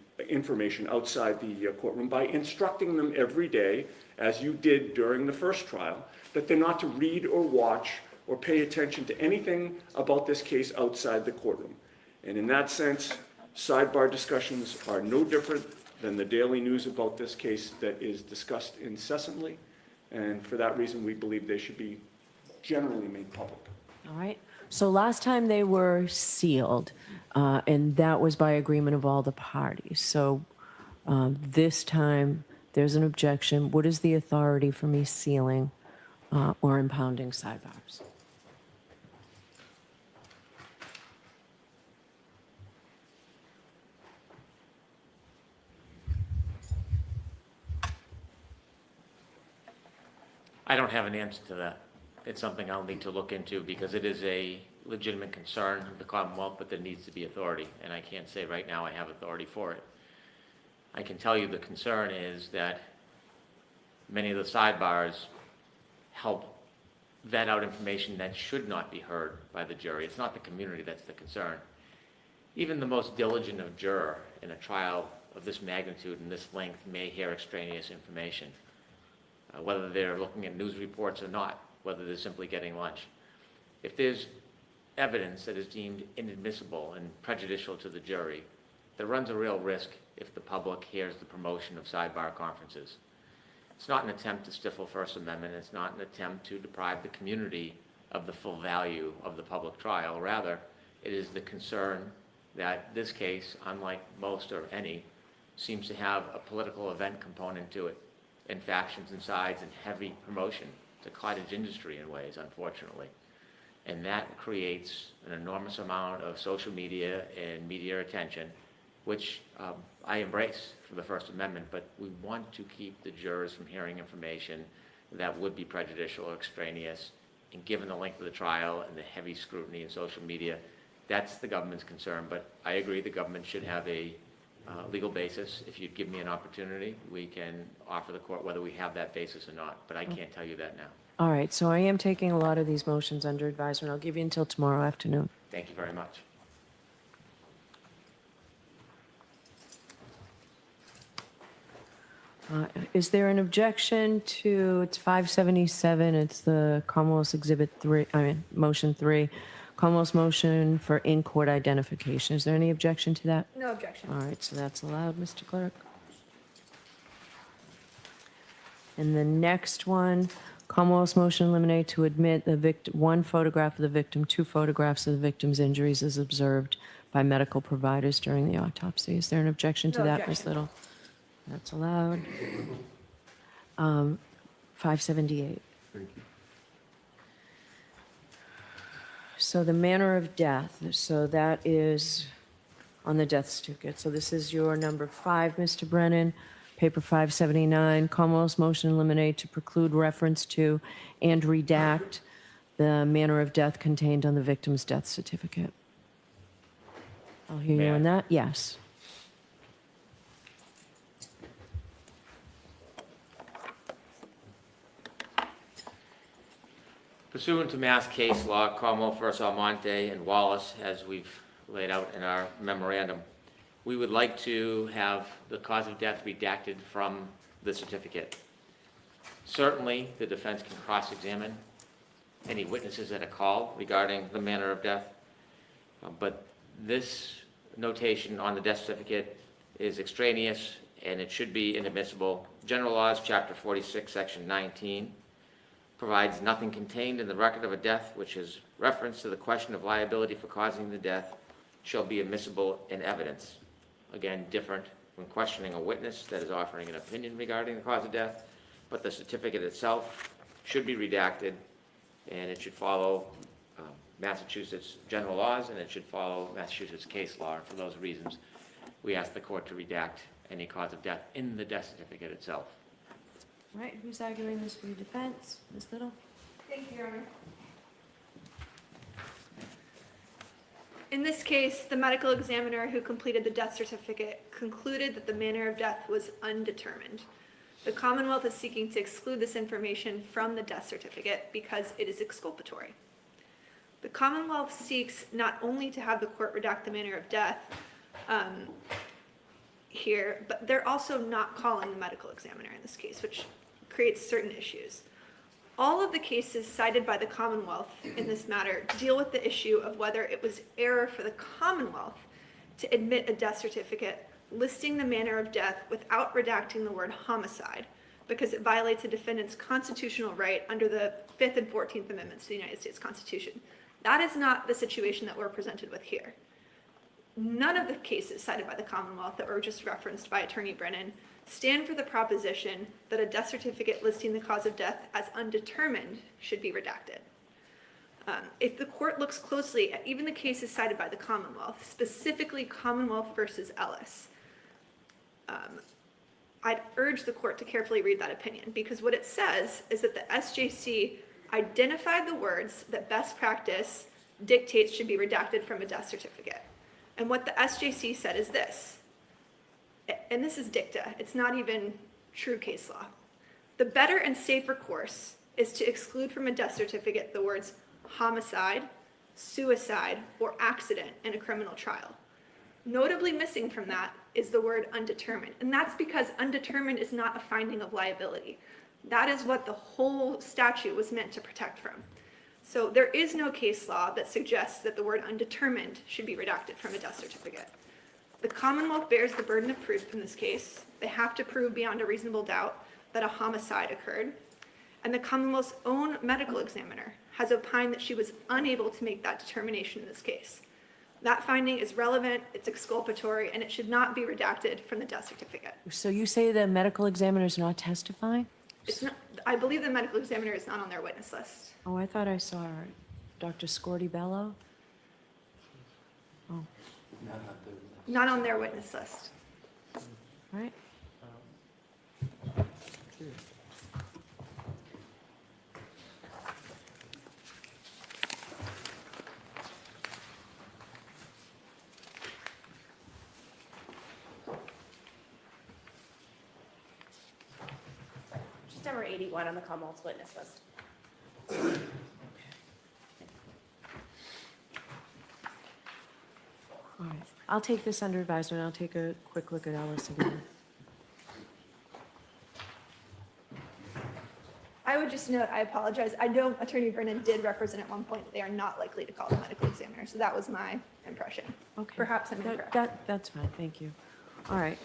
outside the courtroom by instructing them every day, as you did during the first trial, that they're not to read or watch or pay attention to anything about this case outside the courtroom. And in that sense, sidebar discussions are no different than the daily news about this case that is discussed incessantly. And for that reason, we believe they should be generally made public. All right. So last time they were sealed, and that was by agreement of all the parties. So this time, there's an objection. What is the authority for me sealing or impounding sidebars? I don't have an answer to that. It's something I'll need to look into because it is a legitimate concern of the Commonwealth, but there needs to be authority, and I can't say right now I have authority for it. I can tell you the concern is that many of the sidebars help vet out information that should not be heard by the jury. It's not the community that's the concern. Even the most diligent of juror in a trial of this magnitude and this length may hear extraneous information, whether they're looking at news reports or not, whether they're simply getting lunch. If there's evidence that is deemed inadmissible and prejudicial to the jury, that runs a real risk if the public hears the promotion of sidebar conferences. It's not an attempt to stifle First Amendment. It's not an attempt to deprive the community of the full value of the public trial. Rather, it is the concern that this case, unlike most or any, seems to have a political event component to it, and factions and sides and heavy promotion. It's a cottage industry in ways, unfortunately. And that creates an enormous amount of social media and media attention, which I embrace for the First Amendment, but we want to keep the jurors from hearing information that would be prejudicial or extraneous. And given the length of the trial and the heavy scrutiny in social media, that's the government's concern. But I agree the government should have a legal basis. If you'd give me an opportunity, we can offer the court whether we have that basis or not, but I can't tell you that now. All right, so I am taking a lot of these motions under advisement. I'll give you until tomorrow afternoon. Thank you very much. Is there an objection to, it's 577, it's the Commonwealth's Exhibit 3, Motion 3, Commonwealth's motion for in-court identification. Is there any objection to that? No objection. All right, so that's allowed, Mr. Clerk. And the next one, Commonwealth's motion to eliminate to admit the victim, one photograph of the victim, 2 photographs of the victim's injuries as observed by medical providers during the autopsy. Is there an objection to No that, Ms. objection. Little? That's allowed. 578. Thank you. So the manner of death, so that is on the death certificate. So this is your number 5, Mr. Brennan, paper 579. Commonwealth's motion to eliminate to preclude reference to and redact the manner of death contained on the victim's death certificate. I'll hear you May I? on that. Yes. Pursuant to Mass case law, Commonwealth v. Almonte and Wallace, as we've laid out in our memorandum, we would like to have the cause of death redacted from the certificate. Certainly, the defense can cross-examine any witnesses that are called regarding the manner of death, but this notation on the death certificate is extraneous and it should be inadmissible. General Laws, Chapter 46, Section 19, provides nothing contained in the record of a death which is reference to the question of liability for causing the death shall be admissible in evidence. Again, different when questioning a witness that is offering an opinion regarding the cause of death, but the certificate itself should be redacted, and it should follow Massachusetts general laws, and it should follow Massachusetts case law. And for those reasons, we ask the court to redact any cause of death in the death certificate itself. All right, who's arguing this for your defense? Ms. Little? Thank you, Your Honor. In this case, the medical examiner who completed the death certificate concluded that the manner of death was undetermined. The Commonwealth is seeking to exclude this information from the death certificate because it is exculpatory. The Commonwealth seeks not only to have the court redact the manner of death here, but they're also not calling the medical examiner in this case, which creates certain issues. All of the cases cited by the Commonwealth in this matter deal with the issue of whether it was error for the Commonwealth to admit a death certificate listing the manner of death without redacting the word homicide, because it violates a defendant's constitutional right under the 5th and 14th Amendments to the United States Constitution. That is not the situation that we're presented with here. None of the cases cited by the Commonwealth that were just referenced by Attorney Brennan stand for the proposition that a death certificate listing the cause of death as undetermined should be redacted. If the court looks closely at even the cases cited by the Commonwealth, specifically Commonwealth versus Ellis, I'd urge the court to carefully read that opinion, because what it says is that the SJC identified the words that best practice dictates should be redacted from a death certificate. And what the SJC said is this, and this is dicta, it's not even true case law. The better and safer course is to exclude from a death certificate the words homicide, suicide, or accident in a criminal trial. Notably missing from that is the word undetermined, and that's because undetermined is not a finding of liability. That is what the whole statute was meant to protect from. So there is no case law that suggests that the word undetermined should be redacted from a death certificate. The Commonwealth bears the burden of proof in this case. They have to prove beyond a reasonable doubt that a homicide occurred. And the Commonwealth's own medical examiner has opined that she was unable to make that determination in this case. That finding is relevant, it's exculpatory, and it should not be redacted from the death certificate. So you say the medical examiner is not testifying? It's not, I believe the medical examiner is not on their witness list. Oh, I thought I saw her. Dr. Scorti-Bello? Oh, Not on their witness list. all right. Just number 81 on the Commonwealth's witness list. All right. I'll take this under advisement. I'll take a quick look at Ellis again. I would just note, I apologize, I know Attorney Brennan did represent at one point that they are not likely to call the medical examiner, so that was my impression. Okay. Perhaps I'm That- incorrect. That's fine, thank you. All right.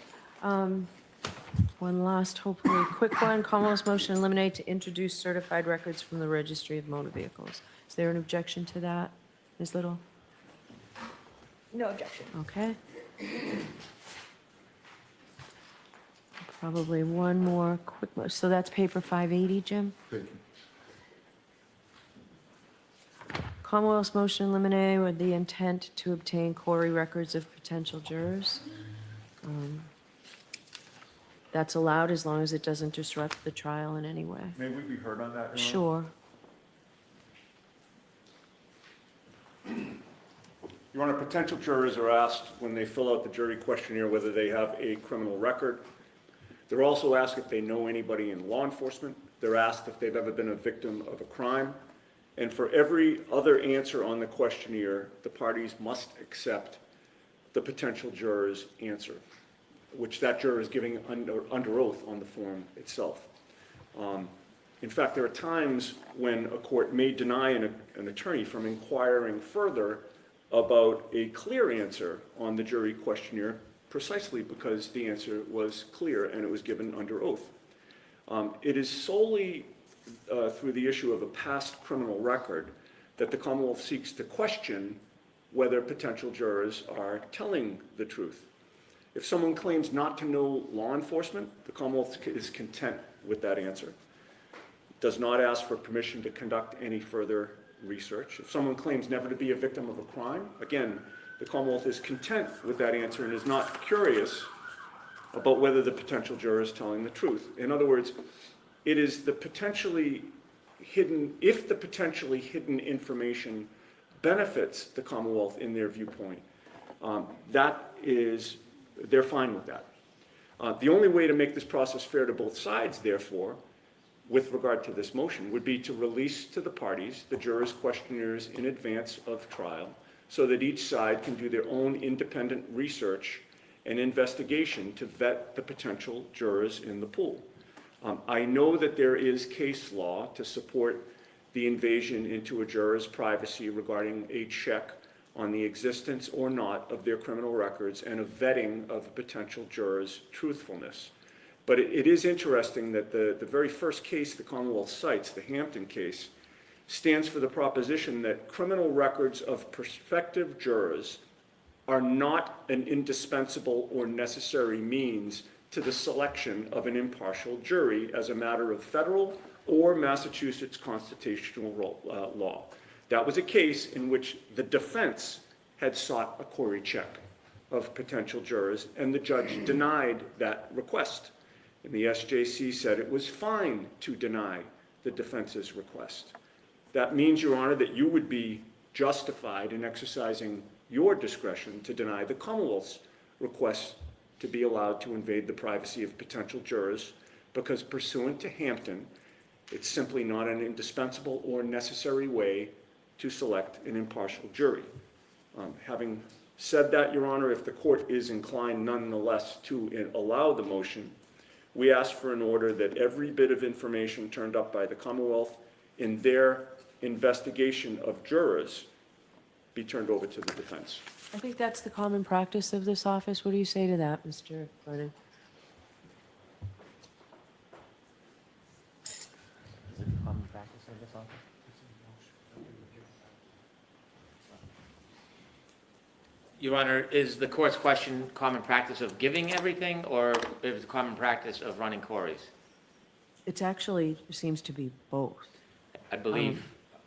One last, hopefully quick one. Commonwealth's motion to eliminate to introduce certified records from the Registry of Motor Vehicles. Is there an objection to that, Ms. Little? No objection. Okay. Probably one more quick, so that's paper 580, Jim? Thank you. Commonwealth's motion to eliminate with the intent to obtain Corey records of potential jurors. That's allowed as long as it doesn't disrupt the trial in any way. May we be heard on that, Your Honor? Sure. Your Honor, potential jurors are asked when they fill out the jury questionnaire whether they have a criminal record. They're also asked if they know anybody in law enforcement. They're asked if they've ever been a victim of a crime. And for every other answer on the questionnaire, the parties must accept the potential juror's answer, which that juror is giving under oath on the form itself. In fact, there are times when a court may deny an attorney from inquiring further about a clear answer on the jury questionnaire precisely because the answer was clear and it was given under oath. It is solely through the issue of a past criminal record that the Commonwealth seeks to question whether potential jurors are telling the truth. If someone claims not to know law enforcement, the Commonwealth is content with that answer. It does not ask for permission to conduct any further research. If someone claims never to be a victim of a crime, again, the Commonwealth is content with that answer and is not curious about whether the potential juror is telling the truth. In other words, it is the potentially hidden, if the potentially hidden information benefits the Commonwealth in their viewpoint, they're fine with that. The only way to make this process fair to both sides, therefore, with regard to this motion would be to release to the parties the jurors' questionnaires in advance of trial so that each side can do their own independent research and investigation to vet the potential jurors in the pool. I know that there is case law to support the invasion into a juror's privacy regarding a check on the existence or not of their criminal records and a vetting of a potential juror's truthfulness. But it is interesting that the very first case the Commonwealth cites, the Hampton case, stands for the proposition that criminal records of prospective jurors are not an indispensable or necessary means to the selection of an impartial jury as a matter of federal or Massachusetts constitutional law. That was a case in which the defense had sought a query check of potential jurors, and the judge denied that request. And the SJC said it was fine to deny the defense's request. That means, Your Honor, that you would be justified in exercising your discretion to deny the Commonwealth's request to be allowed to invade the privacy of potential jurors, because pursuant to Hampton, it's simply not an indispensable or necessary way to select an impartial jury. Having said that, Your Honor, if the court is inclined nonetheless to allow the motion, we ask for an order that every bit of information turned up by the Commonwealth in their investigation of jurors be turned over to the defense. I think that's the common practice of this office. What do you say to that, Mr. Bowden? Is it the common practice of this office? Your Honor, is the court's question common practice of giving everything, or is it common practice of running queries? It's actually, seems to be both. I believe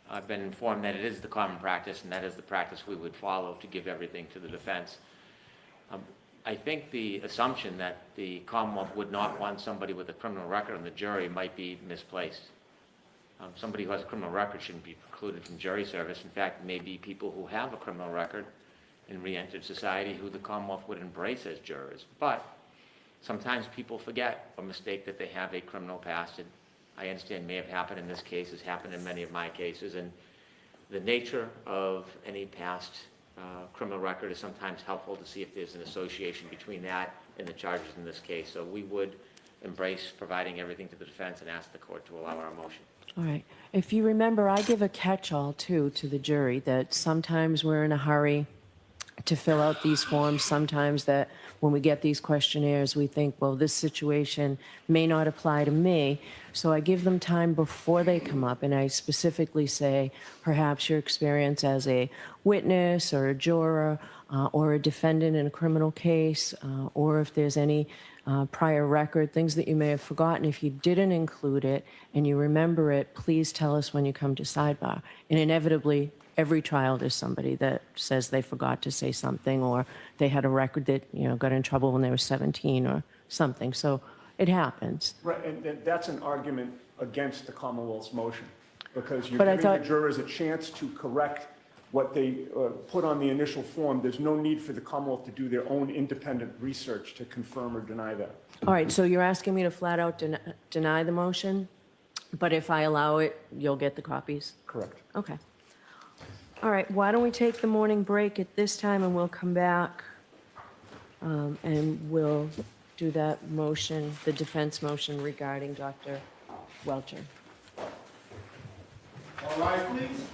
I've been informed that it is the common practice, and that is the practice we would follow to give everything to the defense. I think the assumption that the Commonwealth would not want somebody with a criminal record on the jury might be misplaced. Somebody who has a criminal record shouldn't be precluded from jury service. In fact, maybe people who have a criminal record in re-entered society who the Commonwealth would embrace as jurors. But sometimes people forget or mistake that they have a criminal past. It, I understand, may have happened in this case, has happened in many of my cases, and the nature of any past criminal record is sometimes helpful to see if there's an association between that and the charges in this case. So we would embrace providing everything to the defense and ask the court to allow our motion. All right. If you remember, I give a catch-all, too, to the jury, that sometimes we're in a hurry to fill out these forms. Sometimes that when we get these questionnaires, we think, well, this situation may not apply to me. So I give them time before they come up, and I specifically say, perhaps your experience as a witness or a juror or a defendant in a criminal case, or if there's any prior record, things that you may have forgotten. If you didn't include it and you remember it, please tell us when you come to sidebar. And inevitably, every trial there's somebody that says they forgot to say something, or they had a record that, you know, got in trouble when they were 17 or something. So it happens. Right, and that's an argument against the Commonwealth's motion, because you're But I giving the thought- jurors a chance to correct what they put on the initial form. There's no need for the Commonwealth to do their own independent research to confirm or deny that. All right, so you're asking me to flat out deny the motion, but if I allow it, you'll get the copies? Correct. Okay. All right, why don't we take the morning break at this time, and we'll come back and we'll do that motion, the defense motion regarding Dr. Welcher. All rise, please.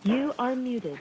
You are muted.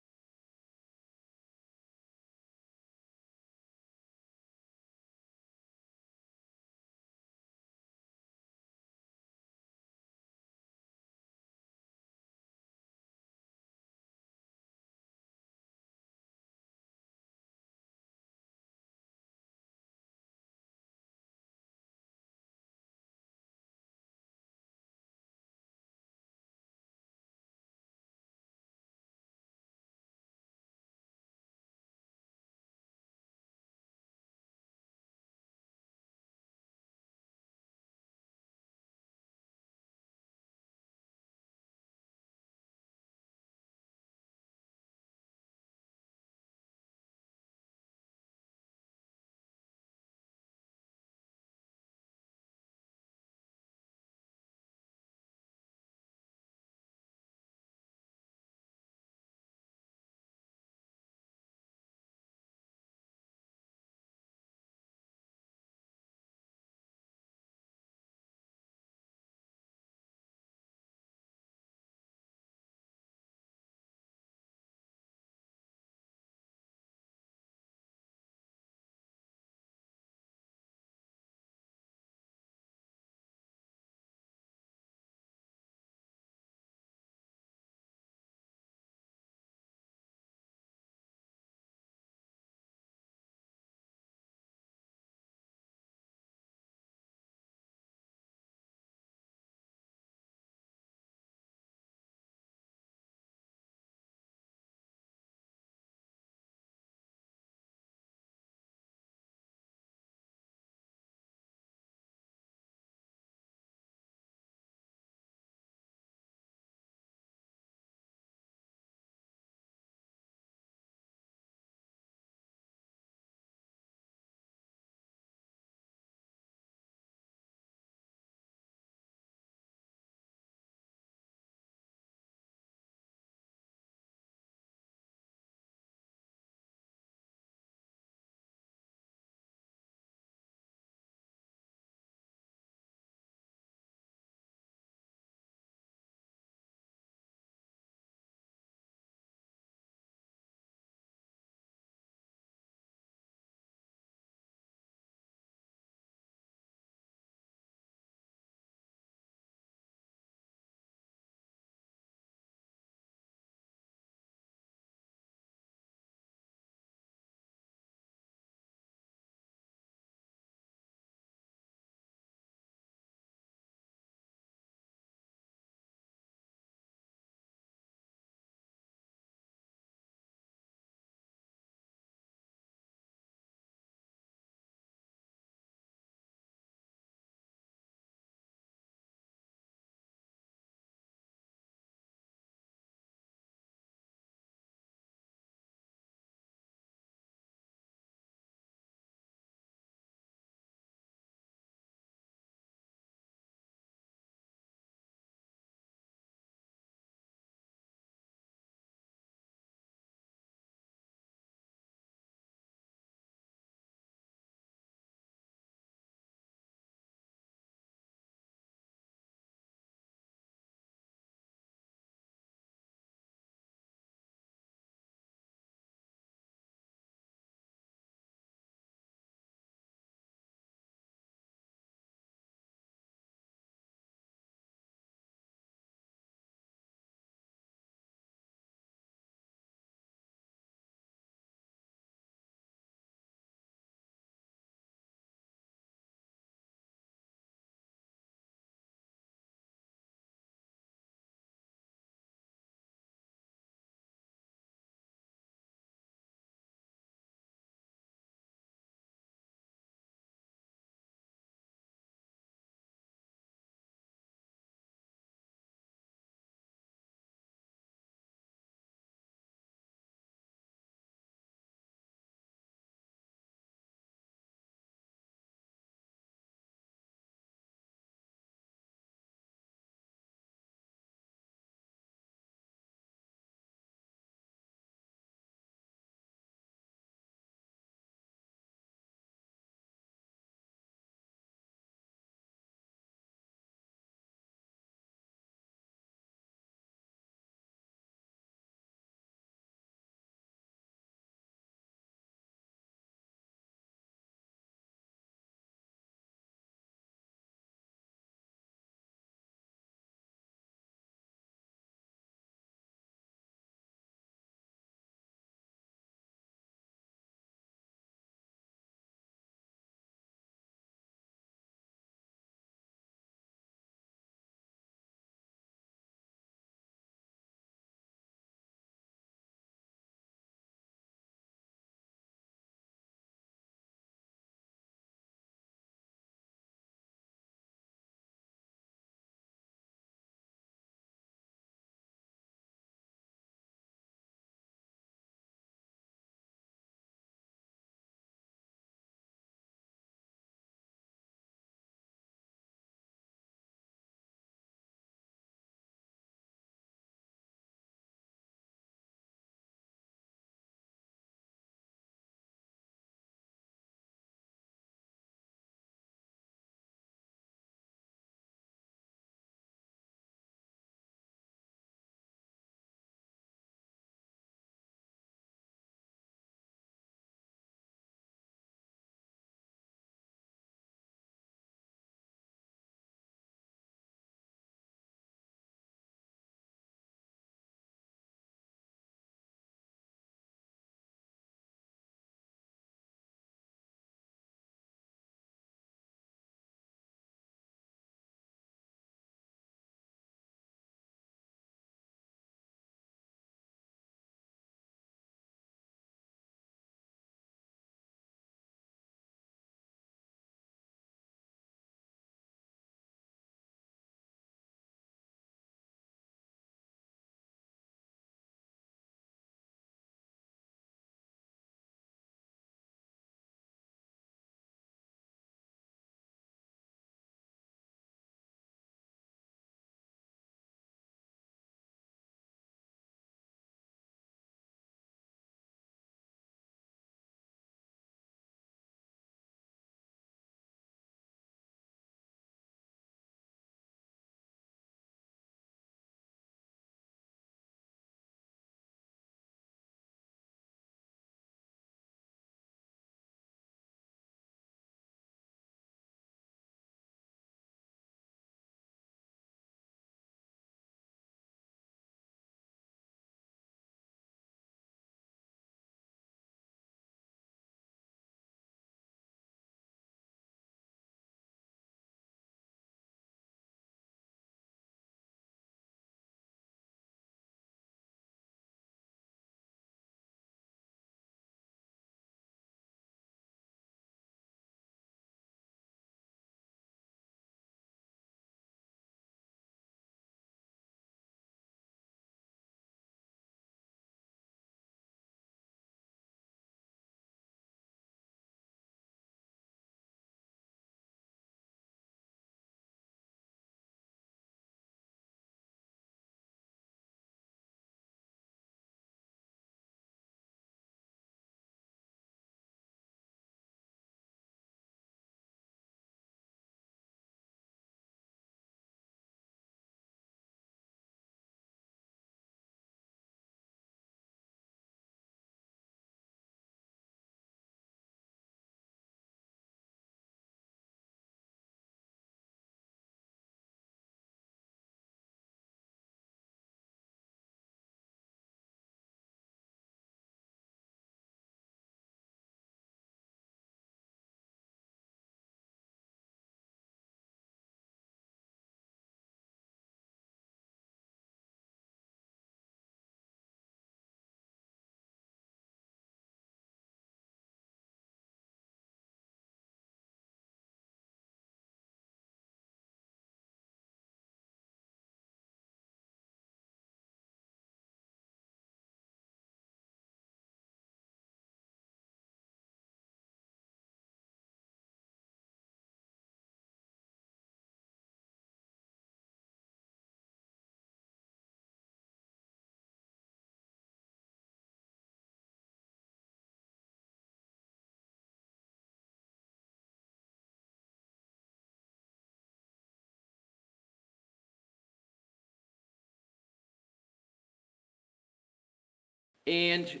And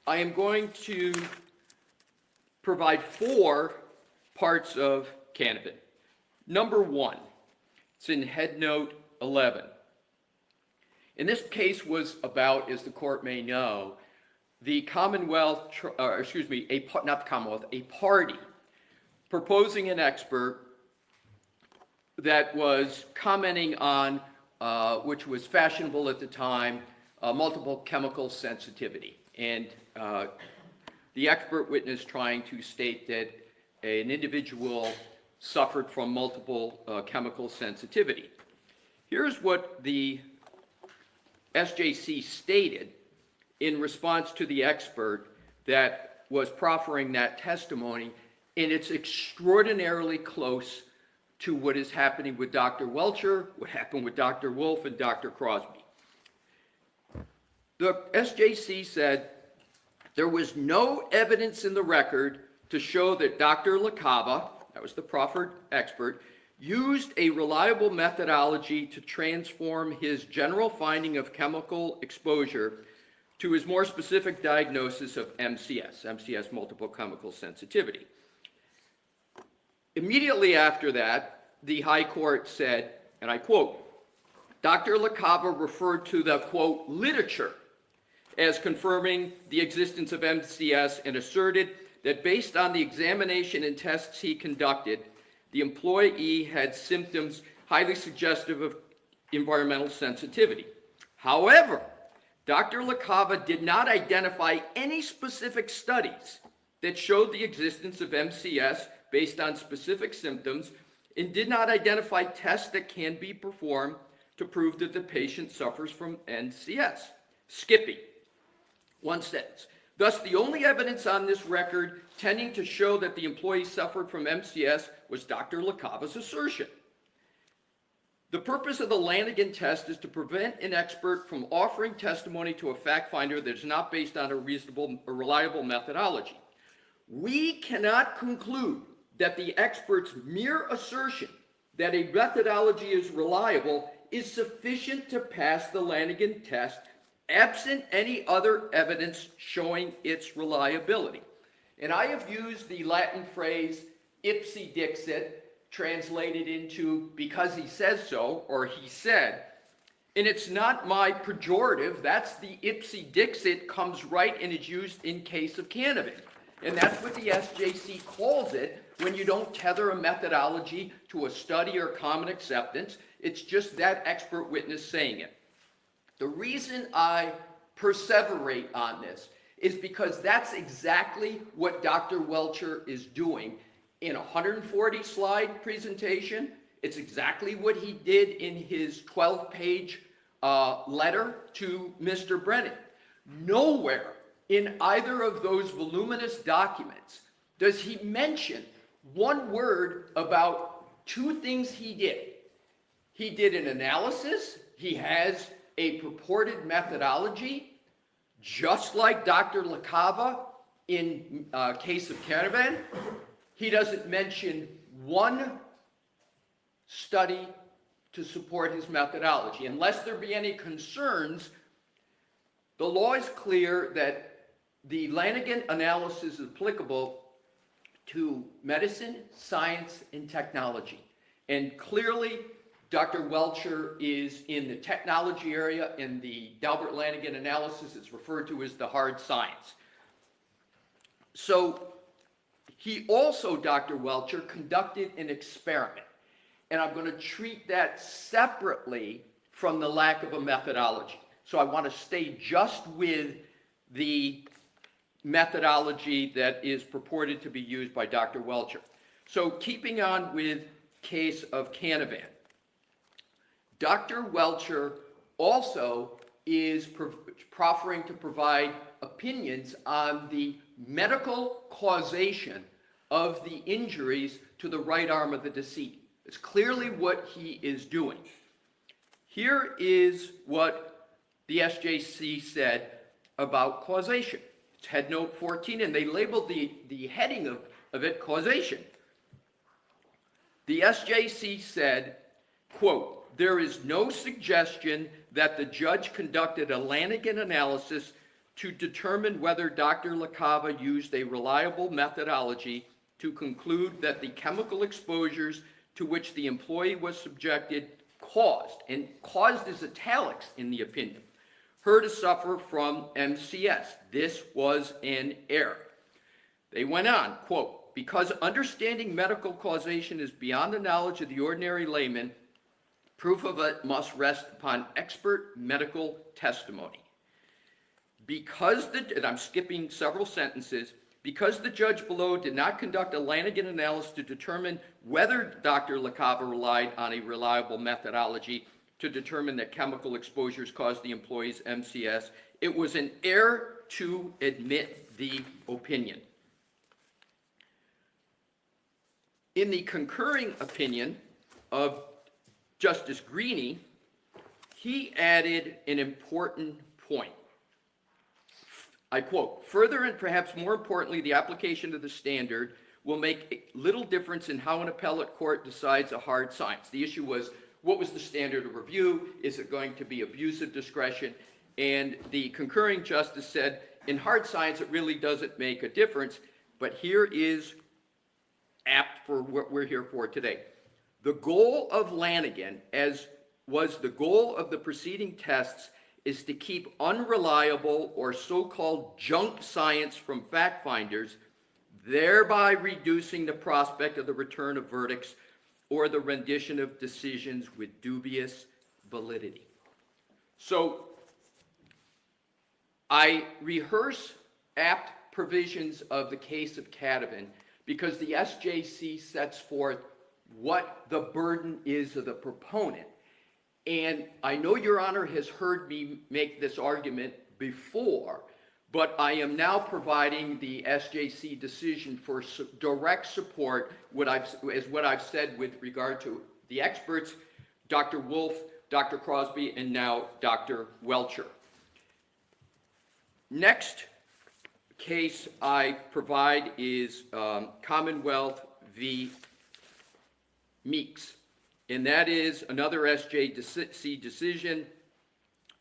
I am going to provide 4 parts of Canavan. Number 1, it's in head note 11. And this case was about, as the court may know, the Commonwealth, not the Commonwealth, a party proposing an expert that was commenting on, which was fashionable at the time, multiple chemical sensitivity. And the expert witness trying to state that an individual suffered from multiple chemical sensitivity. Here's what the SJC stated in response to the expert that was proffering that testimony, and it's extraordinarily close to what is happening with Dr. Welcher, what happened with Dr. Wolf, and Dr. Crosby. The SJC said there was no evidence in the record to show that Dr. LaCava, that was the proffered expert, used a reliable methodology to transform his general finding of chemical exposure to his more specific diagnosis of MCS, multiple chemical sensitivity. Immediately after that, the High Court said, and I quote, Dr. LaCava referred to the, quote, literature as confirming the existence of MCS and asserted that based on the examination and tests he conducted, the employee had symptoms highly suggestive of environmental sensitivity. However, Dr. LaCava did not identify any specific studies that showed the existence of MCS based on specific symptoms and did not identify tests that can be performed to prove that the patient suffers from MCS. Skippy, one sentence. Thus, the only evidence on this record tending to show that the employee suffered from MCS was Dr. LaCava's assertion. The purpose of the Lanigan test is to prevent an expert from offering testimony to a fact finder that is not based on a reasonable or reliable methodology. We cannot conclude that the expert's mere assertion that a methodology is reliable is sufficient to pass the Lanigan test absent any other evidence showing its reliability. And I have used the Latin phrase ipsi dixit, translated into because he says so, or he said, and it's not my pejorative, that's the ipsi dixit, comes right and is used in case of Canavan. And that's what the SJC calls it when you don't tether a methodology to a study or common acceptance. It's just that expert witness saying it. The reason I perseverate on this is because that's exactly what Dr. Welcher is doing in a 140-slide presentation. It's exactly what he did in his 12-page letter to Mr. Brennan. Nowhere in either of those voluminous documents does he mention one word about 2 things he did. He did an analysis. He has a purported methodology, just like Dr. LaCava in case of Canavan. He doesn't mention one study to support his methodology. Unless there be any concerns, the law is clear that the Lanigan analysis is applicable to medicine, science, and technology. And clearly, Dr. Welcher is in the technology area, and the Dalbert Lanigan analysis is referred to as the hard science. So he also, Dr. Welcher, conducted an experiment. And I'm going to treat that separately from the lack of a methodology. So I want to stay just with the methodology that is purported to be used by Dr. Welcher. So keeping on with case of Canavan, Dr. Welcher also is proffering to provide opinions on the medical causation of the injuries to the right arm of the decedent. It's clearly what he is doing. Here is what the SJC said about causation. It's head note 14, and they labeled the heading of it causation. The SJC said, quote, there is no suggestion that the judge conducted a Lanigan analysis to determine whether Dr. LaCava used a reliable methodology to conclude that the chemical exposures to which the employee was subjected caused, and caused is italics in the opinion, her to suffer from MCS. This was an error. They went on, quote, because understanding medical causation is beyond the knowledge of the ordinary layman, proof of it must rest upon expert medical testimony. Because and I'm skipping several sentences, because the judge below did not conduct a Lanigan analysis to determine whether Dr. LaCava relied on a reliable methodology to determine that chemical exposures caused the employee's MCS, it was an error to admit the opinion. In the concurring opinion of Justice Greene, he added an important point. I quote, further and perhaps more importantly, the application of the standard will make little difference in how an appellate court decides a hard science. The issue was, what was the standard of review? Is it going to be abuse of discretion? And the concurring justice said, in hard science, it really doesn't make a difference, but here is apt for what we're here for today. The goal of Lanigan, as was the goal of the preceding tests, is to keep unreliable or so-called junk science from fact finders, thereby reducing the prospect of the return of verdicts or the rendition of decisions with dubious validity. So I rehearse apt provisions of the case of Catavan because the SJC sets forth what the burden is of the proponent. And I know Your Honor has heard me make this argument before, but I am now providing the SJC decision for direct support what I've said with regard to the experts, Dr. Wolf, Dr. Crosby, and now Dr. Welcher. Next case I provide is Commonwealth v. Meeks. And that is another SJC decision.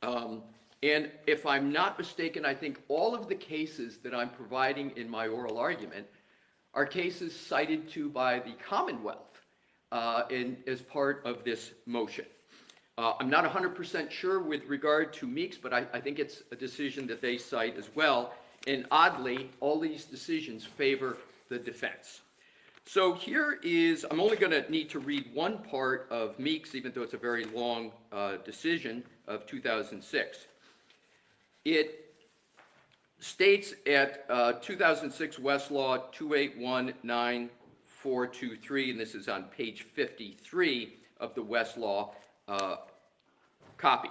And if I'm not mistaken, I think all of the cases that I'm providing in my oral argument are cases cited to by the Commonwealth as part of this motion. I'm not 100% sure with regard to Meeks, but I think it's a decision that they cite as well. And oddly, all these decisions favor the defense. So here is, I'm only going to need to read one part of Meeks, even though it's a very long decision of 2006. It states at 2006 Westlaw 2819423, and this is on page 53 of the Westlaw copy.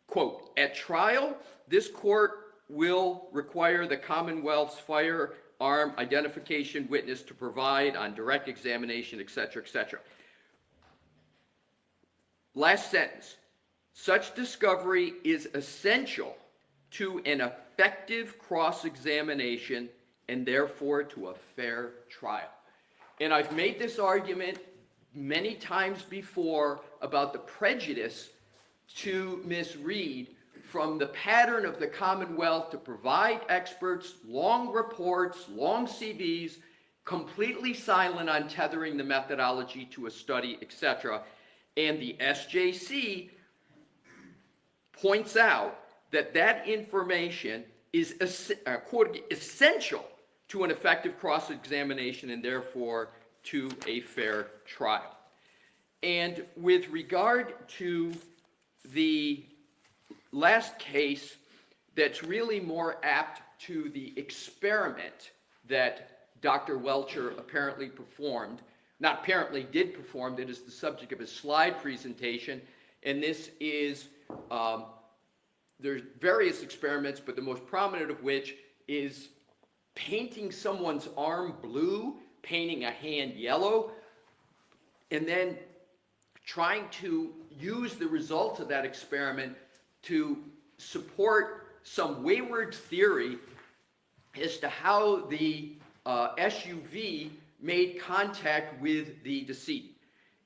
Quote, at trial, this court will require the Commonwealth's firearm identification witness to provide on direct examination, etc., etc. Last sentence. Such discovery is essential to an effective cross-examination and therefore to a fair trial. And I've made this argument many times before about the prejudice to Ms. Reed from the pattern of the Commonwealth to provide experts, long reports, long CVs, completely silent on tethering the methodology to a study, etc. And the SJC points out that that information is quote, essential to an effective cross-examination and therefore to a fair trial. And with regard to the last case that's really more apt to the experiment that Dr. Welcher apparently performed, not apparently did perform, that is the subject of his slide presentation, and this is, there's various experiments, but the most prominent of which is painting someone's arm blue, painting a hand yellow, and then trying to use the results of that experiment to support some wayward theory as to how the SUV made contact with the decedent.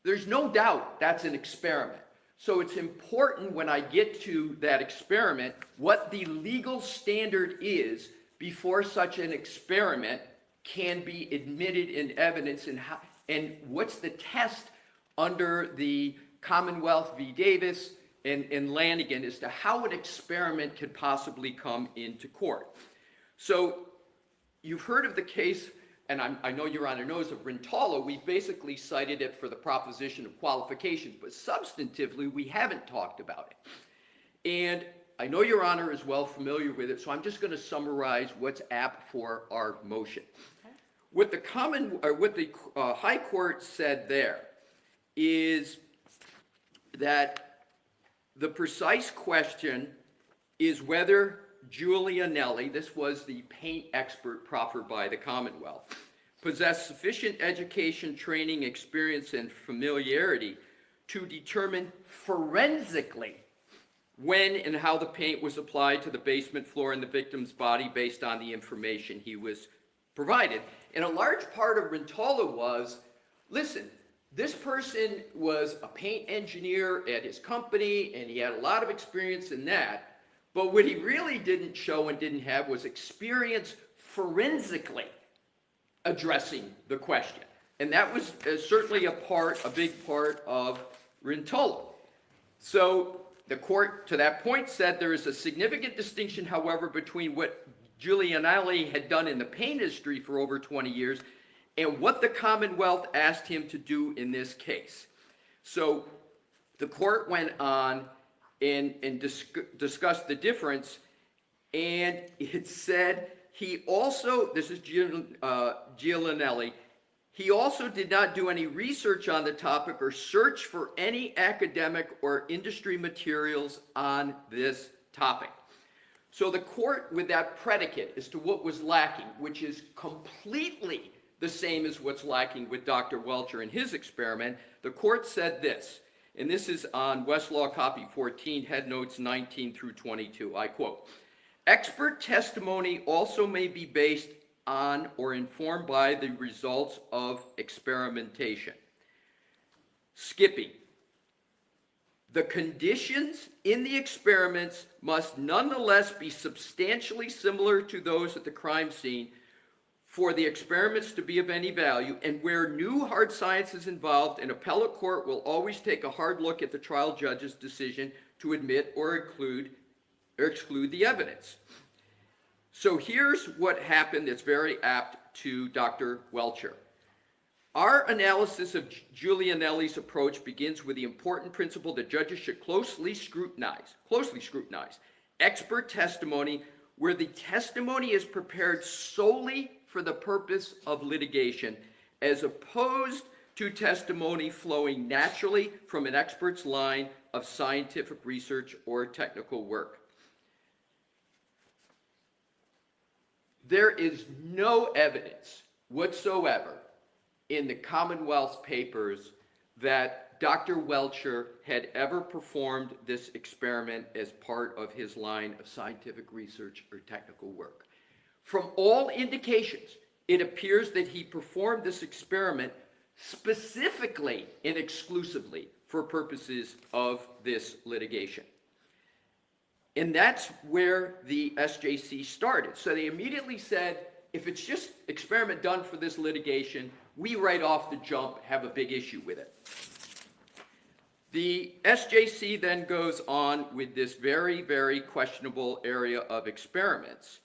There's no doubt that's an experiment. So it's important when I get to that experiment, what the legal standard is before such an experiment can be admitted in evidence, and what's the test under the Commonwealth v. Davis and Lanigan as to how an experiment could possibly come into court. So you've heard of the case, and I know Your Honor knows of Rintala. We basically cited it for the proposition of qualifications, but substantively, we haven't talked about it. And I know Your Honor is well familiar with it, so I'm just going to summarize what's apt for our motion. Okay. What the High Court said there is that the precise question is whether Giulianelli, this was the paint expert proffered by the Commonwealth, possessed sufficient education, training, experience, and familiarity to determine forensically when and how the paint was applied to the basement floor in the victim's body based on the information he was provided. And a large part of Rintala was, listen, this person was a paint engineer at his company, and he had a lot of experience in that. But what he really didn't show and didn't have was experience forensically addressing the question. And that was certainly a big part of Rintala. So the court, to that point, said there is a significant distinction, however, between what Giulianelli had done in the paint industry for over 20 years and what the Commonwealth asked him to do in this case. So the court went on and discussed the difference, and it said he also, this is Giulianelli, he also did not do any research on the topic or search for any academic or industry materials on this topic. So the court, with that predicate as to what was lacking, which is completely the same as what's lacking with Dr. Welcher in his experiment, the court said this, and this is on Westlaw copy 14, head notes 19 through 22. I quote, "Expert testimony also may be based on or informed by the results of experimentation." Skipping. The conditions in the experiments must nonetheless be substantially similar to those at the crime scene for the experiments to be of any value, and where new hard science is involved, an appellate court will always take a hard look at the trial judge's decision to admit or exclude the evidence. So here's what happened that's very apt to Dr. Welcher. Our analysis of Giulianelli's approach begins with the important principle that judges should closely scrutinize expert testimony where the testimony is prepared solely for the purpose of litigation, as opposed to testimony flowing naturally from an expert's line of scientific research or technical work. There is no evidence whatsoever in the Commonwealth's papers that Dr. Welcher had ever performed this experiment as part of his line of scientific research or technical work. From all indications, it appears that he performed this experiment specifically and exclusively for purposes of this litigation. And that's where the SJC started. So they immediately said, if it's just experiment done for this litigation, we right off the jump have a big issue with it. The SJC then goes on with this very, very questionable area of experiments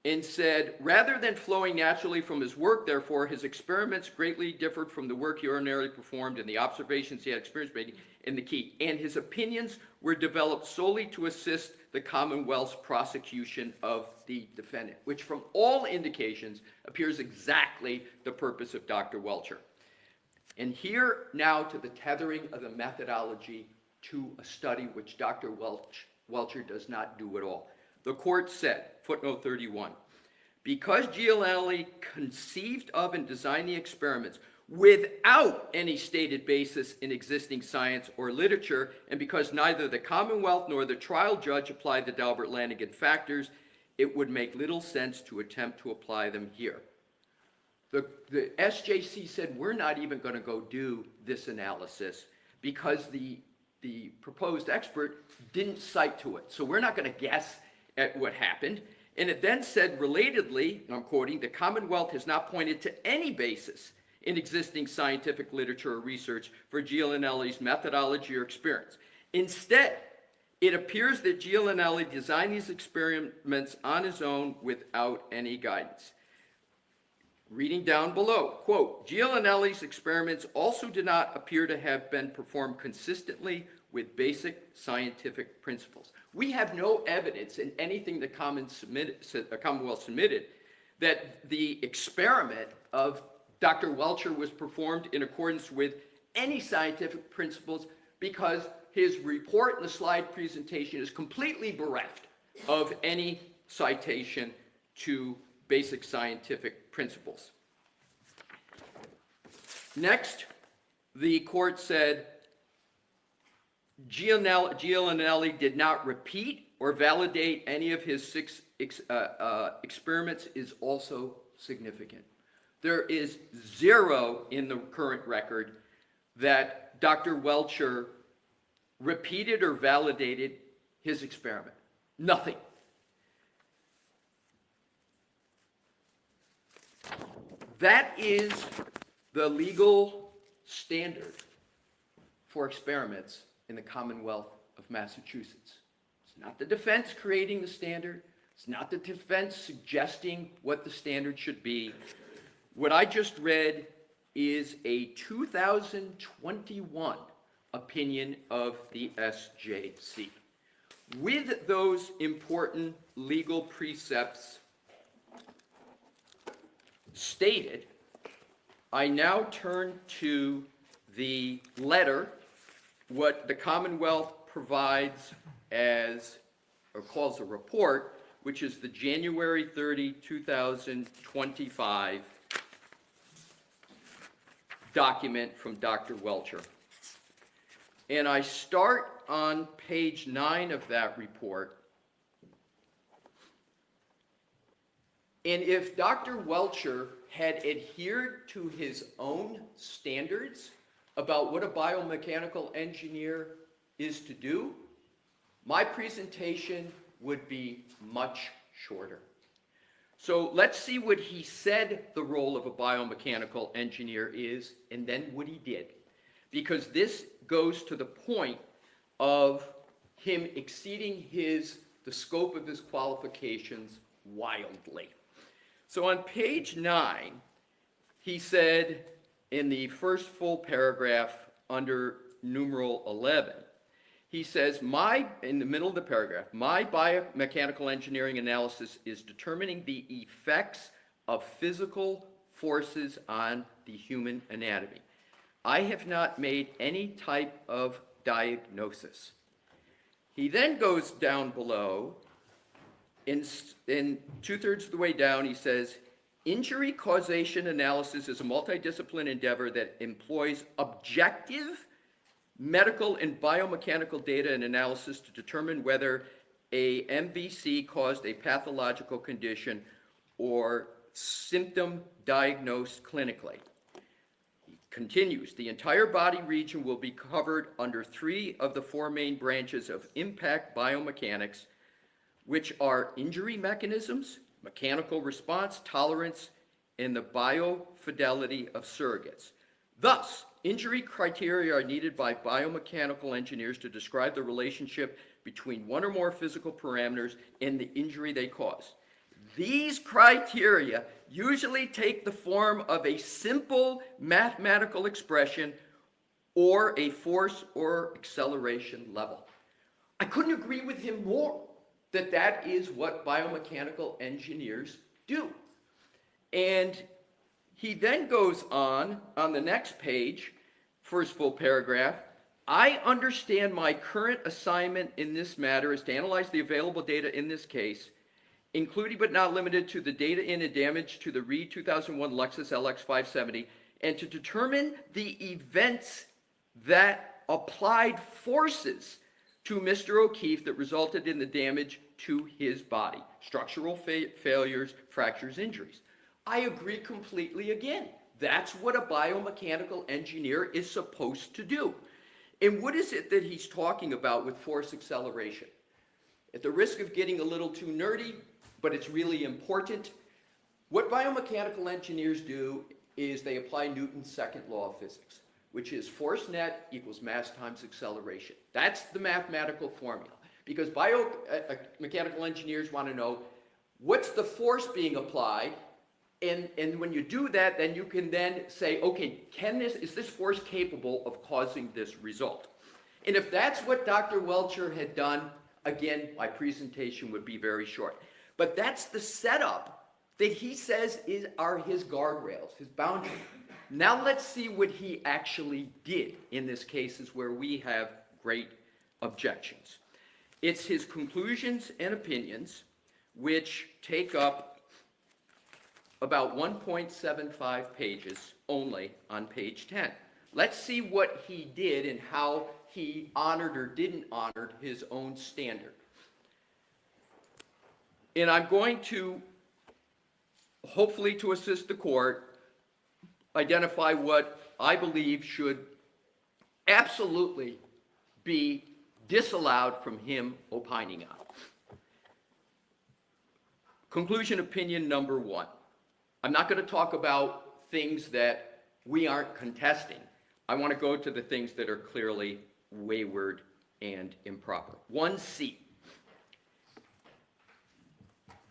and said, rather than flowing naturally from his work, therefore, his experiments greatly differed from the work he ordinarily performed and the observations he had experience making in the key. And his opinions were developed solely to assist the Commonwealth's prosecution of the defendant, which from all indications appears exactly the purpose of Dr. Welcher. And here now to the tethering of the methodology to a study which Dr. Welcher does not do at all. The court said, footnote 31, because Giulianelli conceived of and designed the experiments without any stated basis in existing science or literature, and because neither the Commonwealth nor the trial judge applied the Daubert-Lanigan factors, it would make little sense to attempt to apply them here. The SJC said, we're not even going to go do this analysis because the the proposed expert didn't cite to it. So we're not going to guess at what happened. And it then said, relatedly, and I'm quoting, the Commonwealth has not pointed to any basis in existing scientific literature or research for Giulianelli's methodology or experience. Instead, it appears that Giulianelli designed these experiments on his own without any guidance. Reading down below, quote, Giulianelli's experiments also did not appear to have been performed consistently with basic scientific principles. We have no evidence in anything the Commonwealth submitted that the experiment of Dr. Welcher was performed in accordance with any scientific principles, because his report and the slide presentation is completely bereft of any citation to basic scientific principles. Next, the court said Giulianelli did not repeat or validate any of his 6 experiments is also significant. There is 0 in the current record that Dr. Welcher repeated or validated his experiment. Nothing. That is the legal standard for experiments in the Commonwealth of Massachusetts. It's not the defense creating the standard. It's not the defense suggesting what the standard should be. What I just read is a 2021 opinion of the SJC. With those important legal precepts stated, I now turn to the letter, what the Commonwealth provides as, or calls a report, which is the January 30, 2025 document from Dr. Welcher. And I start on page 9 of that report. And if Dr. Welcher had adhered to his own standards about what a biomechanical engineer is to do, my presentation would be much shorter. So let's see what he said the role of a biomechanical engineer is, and then what he did. Because this goes to the point of him exceeding the scope of his qualifications wildly. So on page 9, he said in the first full paragraph under numeral 11, he says, in the middle of the paragraph, my biomechanical engineering analysis is determining the effects of physical forces on the human anatomy. I have not made any type of diagnosis. He then goes down below, in 2/3 of the way down, he says, injury causation analysis is a multidisciplinary endeavor that employs objective medical and biomechanical data and analysis to determine whether a MVC caused a pathological condition or symptom diagnosed clinically. He continues, the entire body region will be covered under 3 of the 4 main branches of impact biomechanics, which are injury mechanisms, mechanical response, tolerance, and the biofidelity of surrogates. Thus, injury criteria are needed by biomechanical engineers to describe the relationship between one or more physical parameters and the injury they cause. These criteria usually take the form of a simple mathematical expression or a force or acceleration level. I couldn't agree with him more that that is what biomechanical engineers do. And he then goes on the next page, first full paragraph, I understand my current assignment in this matter is to analyze the available data in this case, including but not limited to the data in and damage to the Reed 2001 Lexus LX 570, and to determine the events that applied forces to Mr. O'Keefe that resulted in the damage to his body, structural failures, fractures, injuries. I agree completely again. That's what a biomechanical engineer is supposed to do. And what is it that he's talking about with force acceleration? At the risk of getting a little too nerdy, but it's really important, what biomechanical engineers do is they apply Newton's second law of physics, which is force net equals mass times acceleration. That's the mathematical formula. Because biomechanical engineers want to know what's the force being applied, and when you do that, then you can then say, okay, is this force capable of causing this result? And if that's what Dr. Welcher had done, again, my presentation would be very short. But that's the setup that he says are his guardrails, his boundaries. Now let's see what he actually did in this cases where we have great objections. It's his conclusions and opinions, which take up about 1.75 pages only on page 10. Let's see what he did and how he honored or didn't honor his own standard. And I'm going to, hopefully to assist the court, identify what I believe should absolutely be disallowed from him opining on. Conclusion opinion number 1. I'm not going to talk about things that we aren't contesting. I want to go to the things that are clearly wayward and improper. 1C.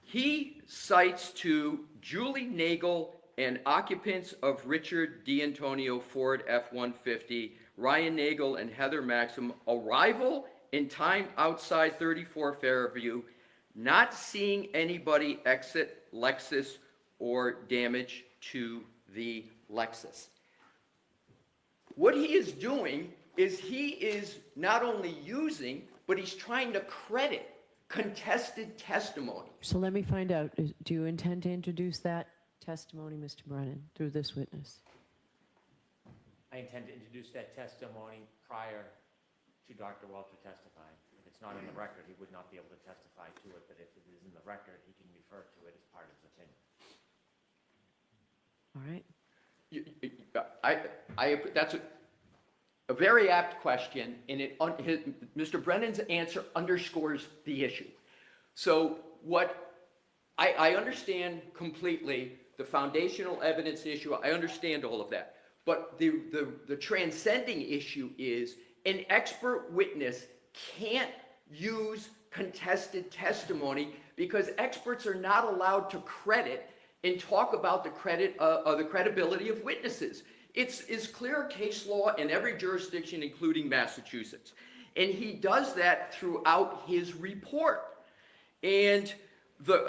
He cites to Julie Nagel and occupants of Richard D'Antonio Ford F-150, Ryan Nagel and Heather Maxim, arrival in time outside 34 Fairview, not seeing anybody exit Lexus or damage to the Lexus. What he is doing is he is not only using, but he's trying to credit contested testimony. So let me find out, do you intend to introduce that testimony, Mr. Brennan, through this witness? I intend to introduce that testimony prior to Dr. Welcher testifying. If it's not in the record, he would not be able to testify to it, but if it is in the record, he can refer to it as part of his opinion. All right. That's a very apt question, and Mr. Brennan's answer underscores the issue. So what I understand completely the foundational evidence issue. I understand all of that. But the transcending issue is an expert witness can't use contested testimony because experts are not allowed to credit and talk about the credibility of witnesses. It's clear case law in every jurisdiction, including Massachusetts. And he does that throughout his report. And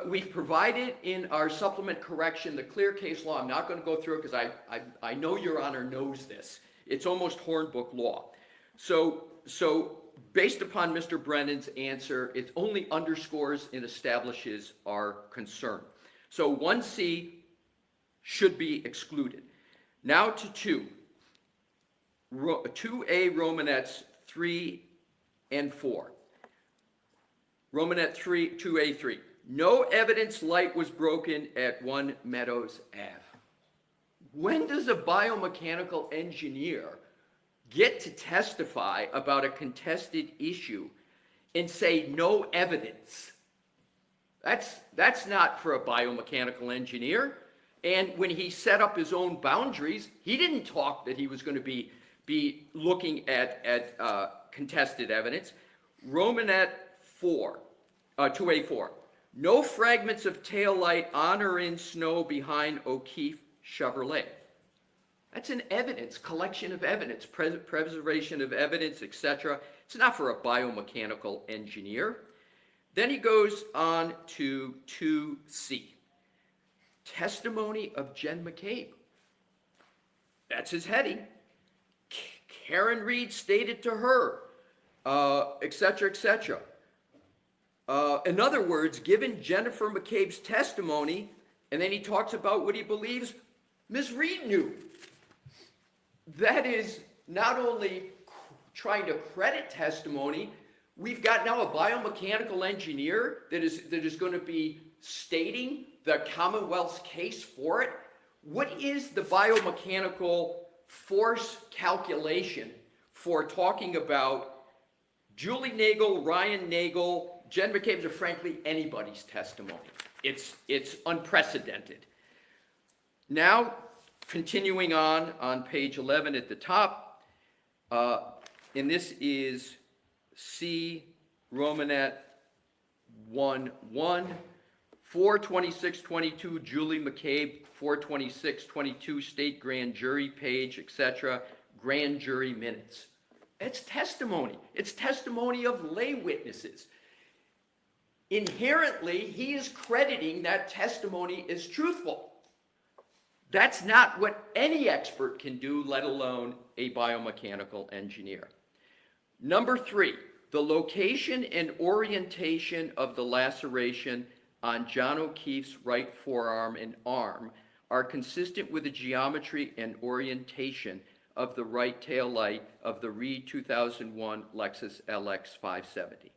we've provided in our supplement correction the clear case law. I'm not going to go through it because I know Your Honor knows this. It's almost Hornbook law. So based upon Mr. Brennan's answer, it only underscores and establishes our concern. So 1C should be excluded. Now to 2. 2A Romanettes 3 and 4. Romanet 3, 2A3. No evidence light was broken at 1 Meadows Ave. When does a biomechanical engineer get to testify about a contested issue and say no evidence? That's not for a biomechanical engineer. And when he set up his own boundaries, he didn't talk that he was going to be looking at contested evidence. Romanet 4, 2A4. No fragments of taillight on or in snow behind O'Keefe Chevrolet. That's an evidence, collection of evidence, preservation of evidence, etc. It's not for a biomechanical engineer. Then he goes on to 2C. Testimony of Jen McCabe. That's his heading. Karen Reed stated to her, etc., etc. In other words, given Jennifer McCabe's testimony, and then he talks about what he believes Ms. Reed knew. That is not only trying to credit testimony, we've got now a biomechanical engineer that is going to be stating the Commonwealth's case for it. What is the biomechanical force calculation for talking about Julie Nagel, Ryan Nagel, Jen McCabe's, or frankly, anybody's testimony. It's unprecedented. Now, continuing on page 11 at the top, and this is C Romanet 1:1, 42622, Julie McCabe, 42622, state grand jury page, etc., grand jury minutes. It's testimony. It's testimony of lay witnesses. Inherently, he is crediting that testimony as truthful. That's not what any expert can do, let alone a biomechanical engineer. Number 3, the location and orientation of the laceration on John O'Keefe's right forearm and arm are consistent with the geometry and orientation of the right tail light of the Reed 2001 Lexus LX 570.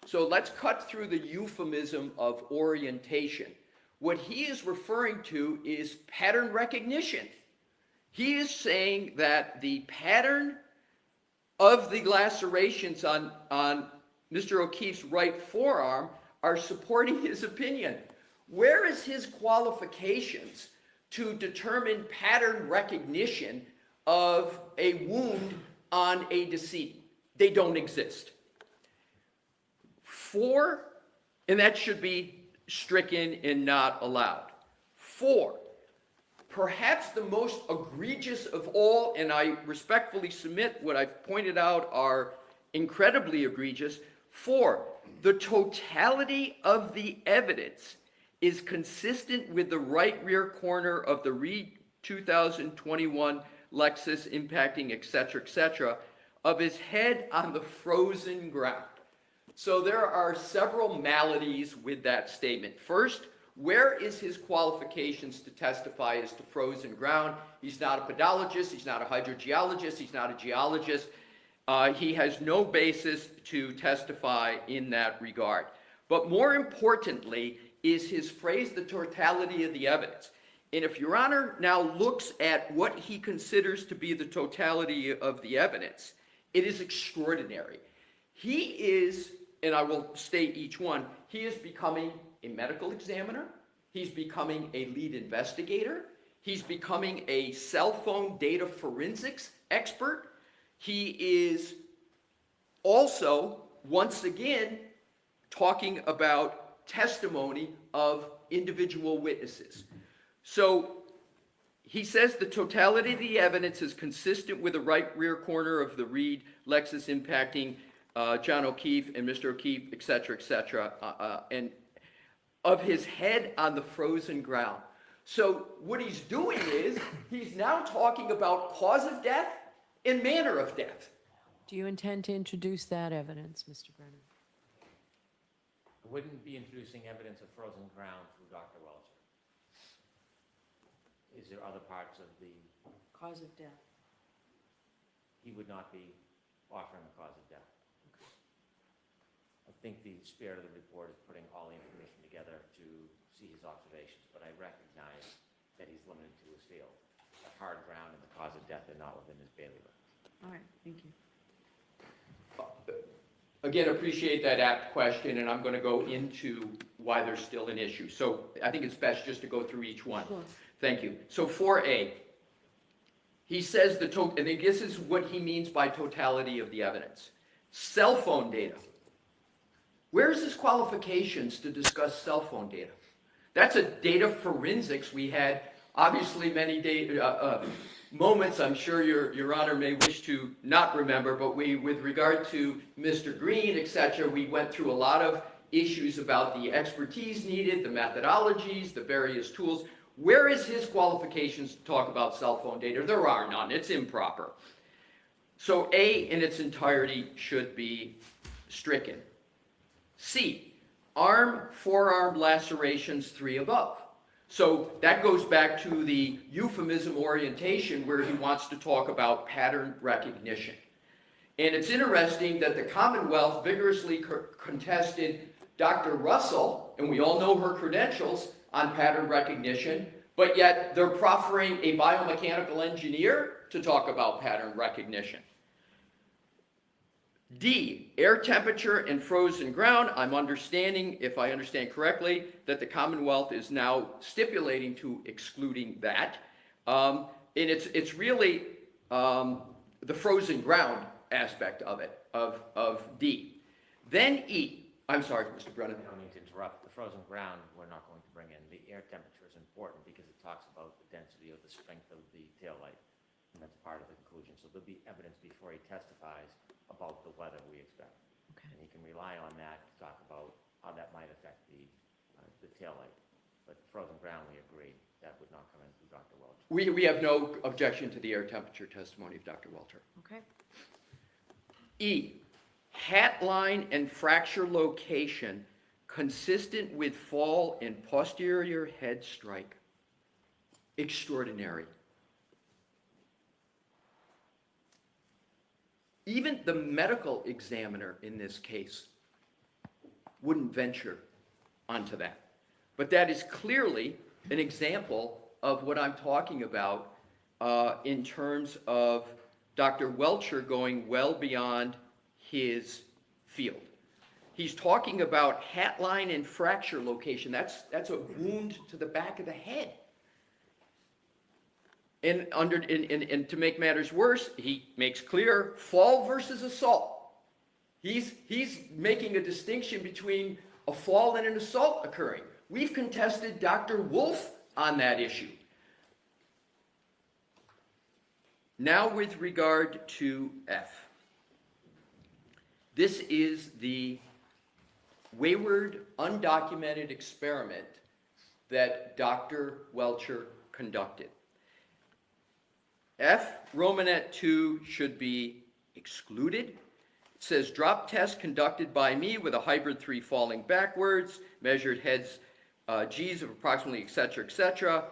So let's cut through the euphemism of orientation. What he is referring to is pattern recognition. He is saying that the pattern of the lacerations on Mr. O'Keefe's right forearm are supporting his opinion. Where is his qualifications to determine pattern recognition of a wound on a decedent? They don't exist. 4, and that should be stricken and not allowed. 4, perhaps the most egregious of all, and I respectfully submit what I've pointed out are incredibly egregious. 4, the totality of the evidence is consistent with the right rear corner of the Reed 2021 Lexus impacting, etc., of his head on the frozen ground. So there are several maladies with that statement. First, where is his qualifications to testify as to frozen ground? He's not a pedologist, he's not a hydrogeologist, he's not a geologist. He has no basis to testify in that regard. But more importantly is his phrase, the totality of the evidence. And if Your Honor now looks at what he considers to be the totality of the evidence, it is extraordinary. He is, and I will state each one, he is becoming a medical examiner, he's becoming a lead investigator, he's becoming a cell phone data forensics expert, he is also, once again, talking about testimony of individual witnesses. So he says the totality of the evidence is consistent with the right rear corner of the Reed Lexus impacting John O'Keefe and Mr. O'Keefe, etc., and of his head on the frozen ground. So what he's doing is he's now talking about cause of death and manner of death. Do you intend to introduce that evidence, Mr. Brennan? I wouldn't be introducing evidence of frozen ground through Dr. Welcher. Is there other parts of the... Cause of death. He would not be offering the cause of death. I think the spirit of the report is putting all the information together to see his observations, but I recognize that he's limited to his field. The hard ground and the cause of death are not within his bailiwick. All right, thank you. Again, appreciate that apt question, and I'm going to go into why there's still an issue. So I think it's best just to go through each one. Sure. Thank you. So 4A, he says and this is what he means by totality of the evidence. Cell phone data. Where's his qualifications to discuss cell phone data? That's a data forensics. We had obviously many moments I'm sure Your Honor may wish to not remember, but with regard to Mr. Green, etc., we went through a lot of issues about the expertise needed, the methodologies, the various tools. Where is his qualifications to talk about cell phone data? There are none. It's improper. So A in its entirety should be stricken. C, forearm lacerations 3 above. So that goes back to the euphemism orientation where he wants to talk about pattern recognition. And it's interesting that the Commonwealth vigorously contested Dr. Russell, and we all know her credentials on pattern recognition, but yet they're proffering a biomechanical engineer to talk about pattern recognition. D, air temperature and frozen ground. I'm understanding, if I understand correctly, that the Commonwealth is now stipulating to excluding that. And it's really the frozen ground aspect of it, of D. Then E. I'm sorry, Mr. Brennan. I don't mean to interrupt. The frozen ground, we're not going to bring in. The air temperature is important because it talks about the density of the strength of the taillight, and that's part of the conclusion. So there'll be evidence before he testifies about the weather we expect. Okay. And he can rely on that to talk about how that might affect the taillight. But frozen ground, we agree, that would not come in through Dr. Welch. We have no objection to the air temperature testimony of Dr. Welcher. Okay. E, hat line and fracture location consistent with fall and posterior head strike. Extraordinary. Even the medical examiner in this case wouldn't venture onto that. But that is clearly an example of what I'm talking about in terms of Dr. Welcher going well beyond his field. He's talking about hat line and fracture location. That's a wound to the back of the head. And to make matters worse, he makes clear fall versus assault. He's making a distinction between a fall and an assault occurring. We've contested Dr. Wolf on that issue. Now with regard to F. This is the wayward, undocumented experiment that Dr. Welcher conducted. F, Romanet 2 should be excluded. It says drop test conducted by me with a hybrid 3 falling backwards, measured heads, G's of approximately, et cetera, et cetera.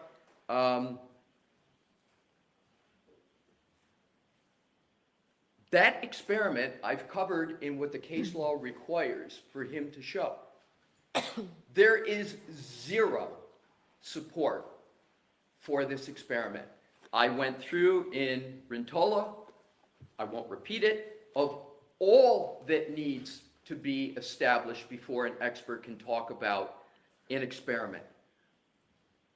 That experiment I've covered in what the case law requires for him to show. There is zero support for this experiment. I went through in Rintola, I won't repeat it, of all that needs to be established before an expert can talk about an experiment.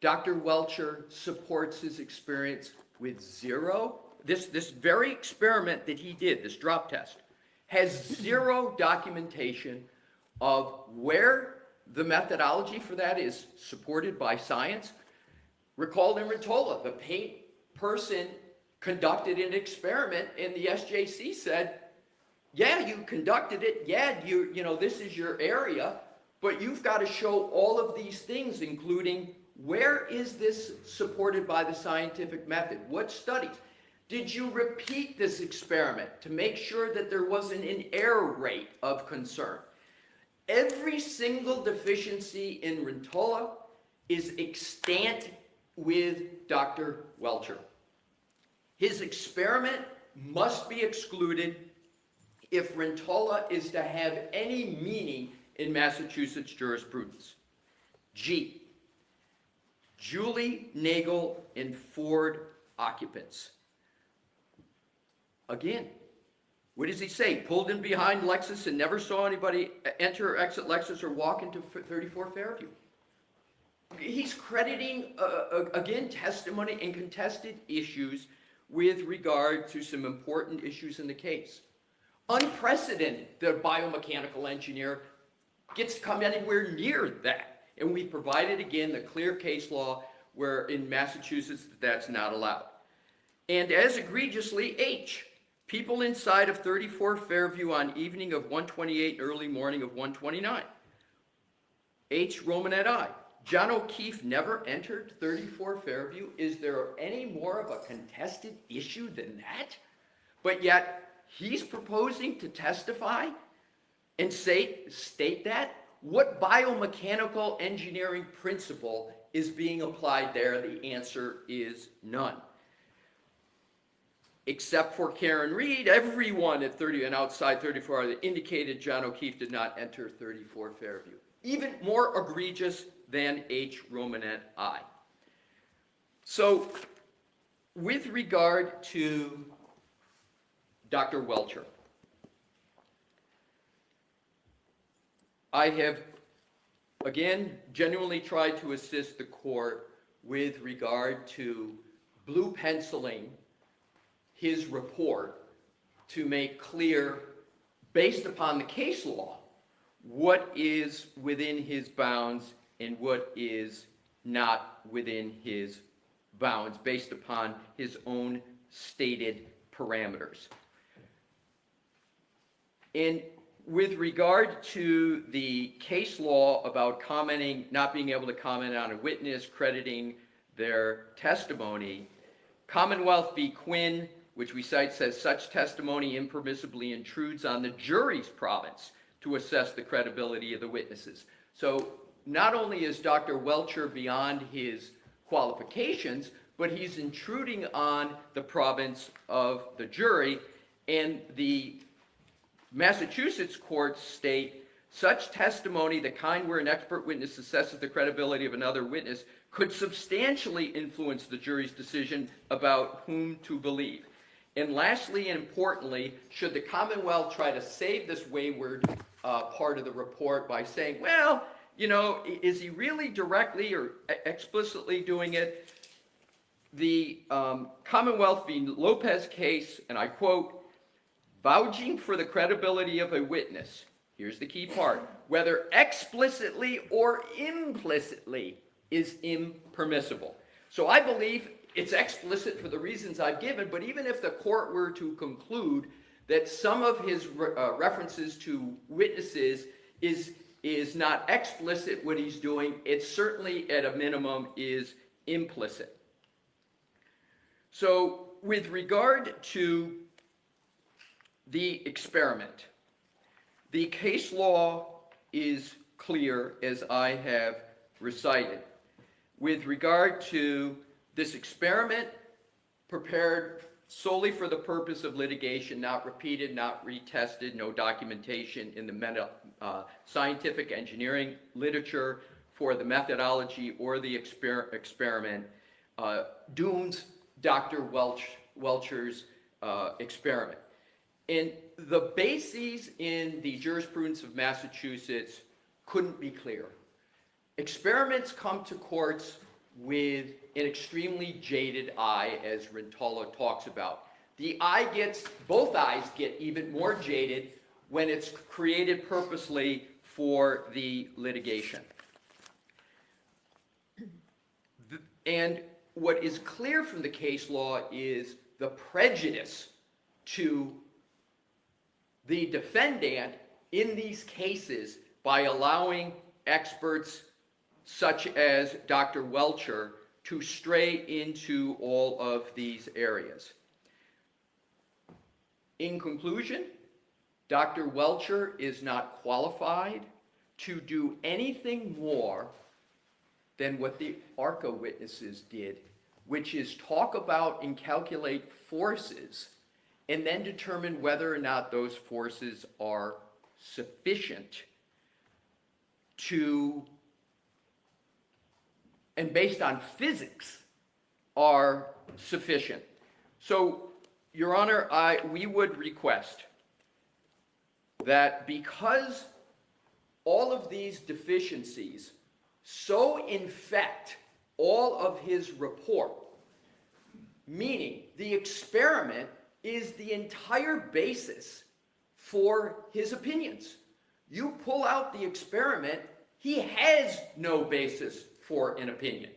Dr. Welcher supports his experience with zero. This very experiment that he did, this drop test, has zero documentation of where the methodology for that is supported by science. Recall in Rintola, the paint person conducted an experiment and the SJC said, yeah, you conducted it, yeah, you know, this is your area, but you've got to show all of these things, including where is this supported by the scientific method? What studies? Did you repeat this experiment to make sure that there wasn't an error rate of concern? Every single deficiency in Rintola is extant with Dr. Welcher. His experiment must be excluded if Rintola is to have any meaning in Massachusetts jurisprudence. G, Julie, Nagel, and Ford occupants. Again, what does he say? Pulled in behind Lexus and never saw anybody enter or exit Lexus or walk into 34 Fairview. He's crediting, again, testimony and contested issues with regard to some important issues in the case. Unprecedented, the biomechanical engineer gets to come anywhere near that. And we provided, again, the clear case law where in Massachusetts that's not allowed. And as egregiously, H, people inside of 34 Fairview on evening of 128, early morning of 129. H, Romanet I. John O'Keefe never entered 34 Fairview. Is there any more of a contested issue than that? But yet, he's proposing to testify and state that? What biomechanical engineering principle is being applied there? The answer is none. Except for Karen Reed, everyone at 30 and outside 34 indicated John O'Keefe did not enter 34 Fairview. Even more egregious than H. Romanet I. So, with regard to Dr. Welcher, I have, again, genuinely tried to assist the court with regard to blue penciling his report to make clear, based upon the case law, what is within his bounds and what is not within his bounds, based upon his own stated parameters. And with regard to the case law about commenting, not being able to comment on a witness, crediting their testimony, Commonwealth v. Quinn, which we cite, says such testimony impermissibly intrudes on the jury's province to assess the credibility of the witnesses. So not only is Dr. Welcher beyond his qualifications, but he's intruding on the province of the jury, and the Massachusetts courts state such testimony, the kind where an expert witness assesses the credibility of another witness, could substantially influence the jury's decision about whom to believe. And lastly and importantly, should the Commonwealth try to save this wayward part of the report by saying, well, you know, is he really directly or explicitly doing it? The Commonwealth v. Lopez case, and I quote, vouching for the credibility of a witness, here's the key part, whether explicitly or implicitly is impermissible. So I believe it's explicit for the reasons I've given, but even if the court were to conclude that some of his references to witnesses is not explicit what he's doing, it certainly at a minimum is implicit. So with regard to the experiment, the case law is clear, as I have recited. With regard to this experiment, prepared solely for the purpose of litigation, not repeated, not retested, no documentation in the scientific engineering literature for the methodology or the experiment, dooms Dr. Welcher's experiment. And the bases in the jurisprudence of Massachusetts couldn't be clearer. Experiments come to courts with an extremely jaded eye, as Rintala talks about. Both eyes get even more jaded when it's created purposely for the litigation. And what is clear from the case law is the prejudice to the defendant in these cases by allowing experts such as Dr. Welcher to stray into all of these areas. In conclusion, Dr. Welcher is not qualified to do anything more than what the ARCA witnesses did, which is talk about and calculate forces and then determine whether or not those forces are sufficient to, and based on physics, are sufficient. So, Your Honor, we would request that because all of these deficiencies so infect all of his report, meaning the experiment is the entire basis for his opinions. You pull out the experiment, he has no basis for an opinion.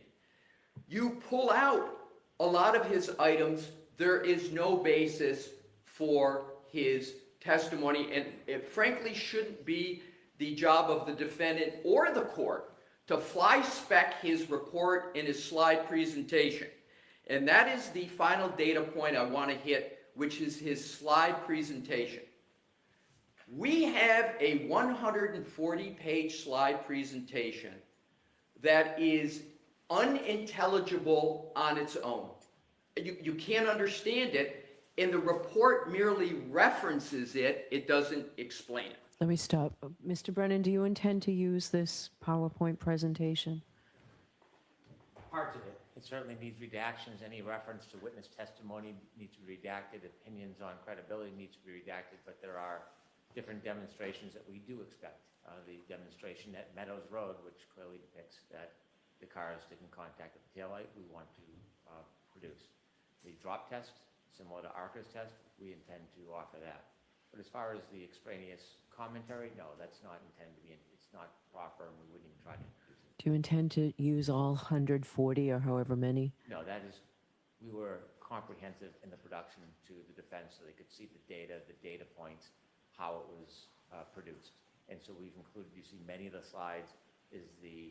You pull out a lot of his items, there is no basis for his testimony, and it frankly shouldn't be the job of the defendant or the court to fly spec his report in his slide presentation. And that is the final data point I want to hit, which is his slide presentation. We have a 140-page slide presentation that is unintelligible on its own. You can't understand it, and the report merely references it, it doesn't explain it. Let me stop. Mr. Brennan, do you intend to use this PowerPoint presentation? Parts of it. It certainly needs redactions. Any reference to witness testimony needs to be redacted. Opinions on credibility needs to be redacted, but there are different demonstrations that we do expect. The demonstration at Meadows Road, which clearly depicts that the car is taking contact with the taillight, we want to produce. The drop test, similar to Arca's test, we intend to offer that. But as far as the extraneous commentary, no, that's not intended to be, it's not proper, and we wouldn't even try to introduce it. Do you intend to use all 140 or however many? No, that is, we were comprehensive in the production to the defense so they could see the data points, how it was produced. And so we've included, you see many of the slides is the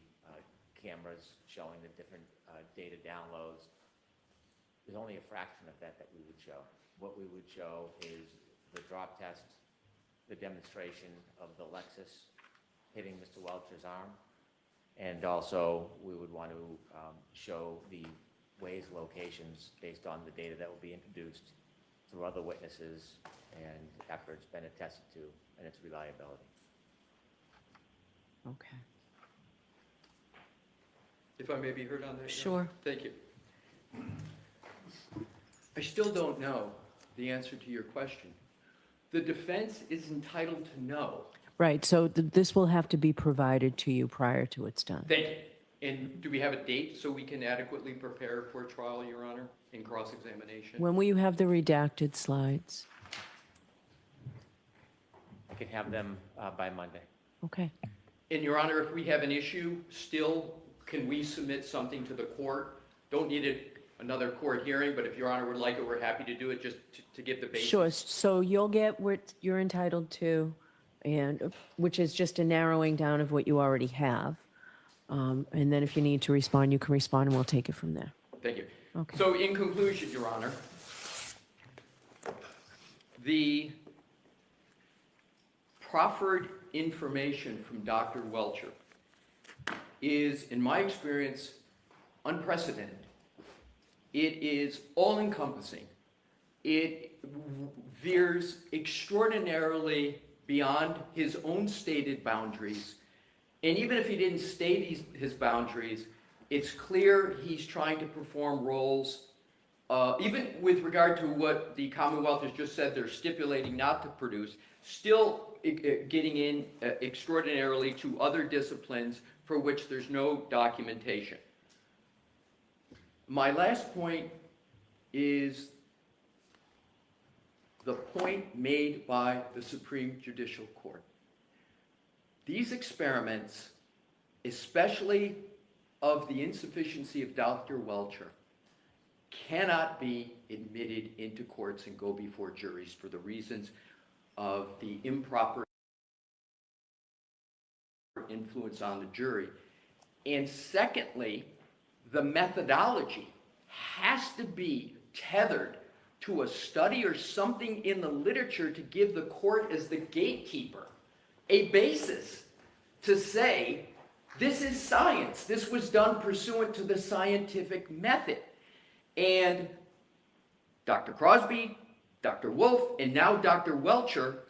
cameras showing the different data downloads. There's only a fraction of that we would show. What we would show is the drop test, the demonstration of the Lexus hitting Mr. Welcher's arm, and also we would want to show the Waze locations based on the data that will be introduced through other witnesses and after it's been attested to and its reliability. Okay. If I may be heard on that? Sure. Thank you. I still don't know the answer to your question. The defense is entitled to know. Right, so this will have to be provided to you prior to it's done. Thank you. And do we have a date so we can adequately prepare for trial, Your Honor, in cross-examination? When will you have the redacted slides? I can have them by Monday. Okay. And Your Honor, if we have an issue, still, can we submit something to the court? Don't need another court hearing, but if Your Honor would like it, we're happy to do it just to give the basis. Sure, so you'll get what you're entitled to, and which is just a narrowing down of what you already have. And then if you need to respond, you can respond, and we'll take it from there. Thank you. Okay. So in conclusion, Your Honor, the proffered information from Dr. Welcher is, in my experience, unprecedented. It is all-encompassing. It veers extraordinarily beyond his own stated boundaries. And even if he didn't state his boundaries, it's clear he's trying to perform roles, even with regard to what the Commonwealth has just said they're stipulating not to produce, still getting in extraordinarily to other disciplines for which there's no documentation. My last point is the point made by the Supreme Judicial Court. These experiments, especially of the insufficiency of Dr. Welcher, cannot be admitted into courts and go before juries for the reasons of the improper influence on the jury. And secondly, the methodology has to be tethered to a study or something in the literature to give the court, as the gatekeeper, a basis to say, this is science. This was done pursuant to the scientific method. And Dr. Crosby, Dr. Wolf, and now Dr. Welcher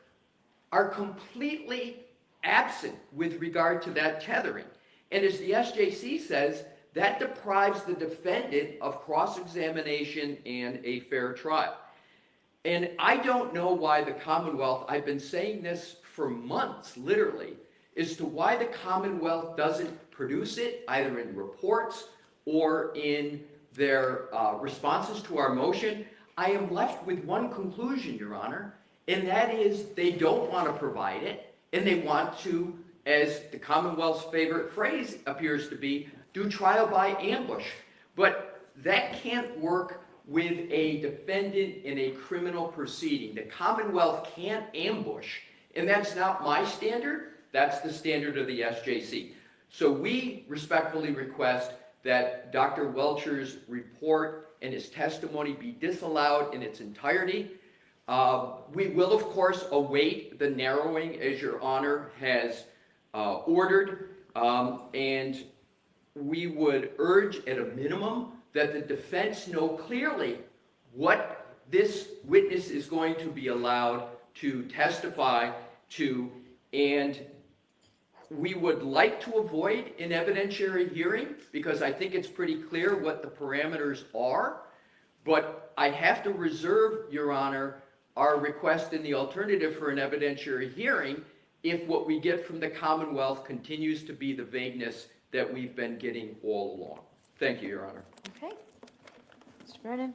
are completely absent with regard to that tethering. And as the SJC says, that deprives the defendant of cross-examination and a fair trial. And I don't know why the Commonwealth, I've been saying this for months, literally, as to why the Commonwealth doesn't produce it, either in reports or in their responses to our motion. I am left with one conclusion, Your Honor, and that is they don't want to provide it, and they want to, as the Commonwealth's favorite phrase appears to be, do trial by ambush. But that can't work with a defendant in a criminal proceeding. The Commonwealth can't ambush, and that's not my standard, that's the standard of the SJC. So we respectfully request that Dr. Welcher's report and his testimony be disallowed in its entirety. We will, of course, await the narrowing as Your Honor has ordered, and we would urge at a minimum that the defense know clearly what this witness is going to be allowed to testify to, and we would like to avoid an evidentiary hearing because I think it's pretty clear what the parameters are, but I have to reserve, Your Honor, our request in the alternative for an evidentiary hearing if what we get from the Commonwealth continues to be the vagueness that we've been getting all along. Thank you, Your Honor. Okay. Mr. Vernon?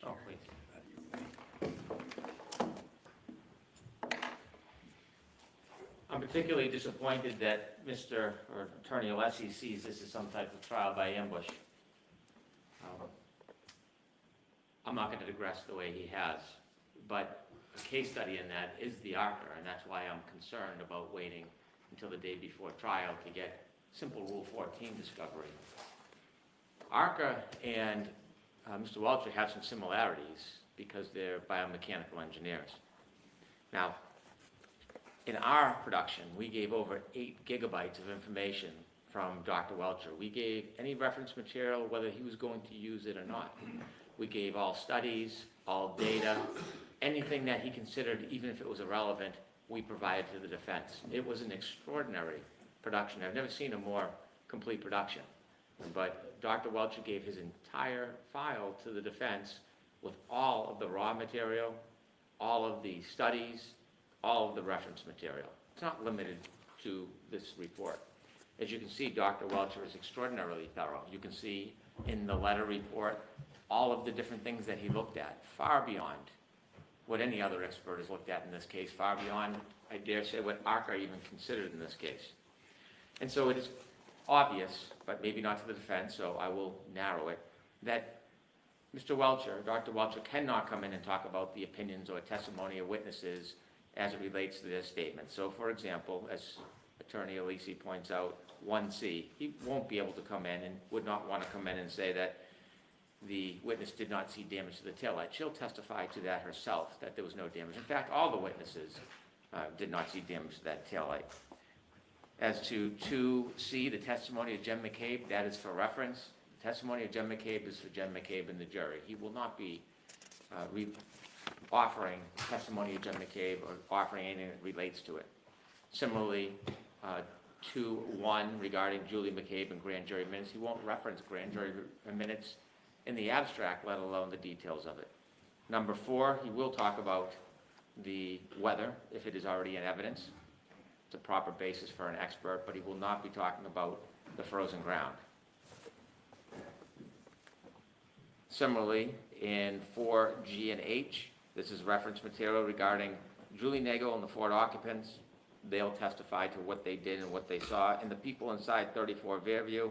Oh, please. I'm particularly disappointed that Mr. or Attorney Alessi sees this as some type of trial by ambush. I'm not going to digress the way he has, but a case study in that is the ARCA, and that's why I'm concerned about waiting until the day before trial to get simple Rule 14 discovery. ARCA and Mr. Welcher have some similarities because they're biomechanical engineers. Now, in our production, we gave over 8 gigabytes of information from Dr. Welcher. We gave any reference material, whether he was going to use it or not. We gave all studies, all data, anything that he considered, even if it was irrelevant, we provided to the defense. It was an extraordinary production. I've never seen a more complete production. But Dr. Welcher gave his entire file to the defense with all of the raw material, all of the studies, all of the reference material. It's not limited to this report. As you can see, Dr. Welcher is extraordinarily thorough. You can see in the letter report all of the different things that he looked at, far beyond what any other expert has looked at in this case, far beyond, I dare say, what ARCA even considered in this case. And so it is obvious, but maybe not to the defense, so I will narrow it, that Mr. Welcher, Dr. Welcher, cannot come in and talk about the opinions or testimony of witnesses as it relates to their statements. So, for example, as Attorney Alessi points out, 1C, he won't be able to come in and would not want to come in and say that the witness did not see damage to the taillight. She'll testify to that herself, that there was no damage. In fact, all the witnesses did not see damage to that taillight. As to 2C, the testimony of Jen McCabe, that is for reference. The testimony of Jen McCabe is for Jen McCabe and the jury. He will not be offering testimony of Jen McCabe or offering anything that relates to it. Similarly, 2.1 regarding Julie McCabe and grand jury minutes, he won't reference grand jury minutes in the abstract, let alone the details of it. Number 4, he will talk about the weather, if it is already in evidence. It's a proper basis for an expert, but he will not be talking about the frozen ground. Similarly, in 4G and H, this is reference material regarding Julie Nagel and the Ford occupants. They'll testify to what they did and what they saw. And the people inside 34 Fairview,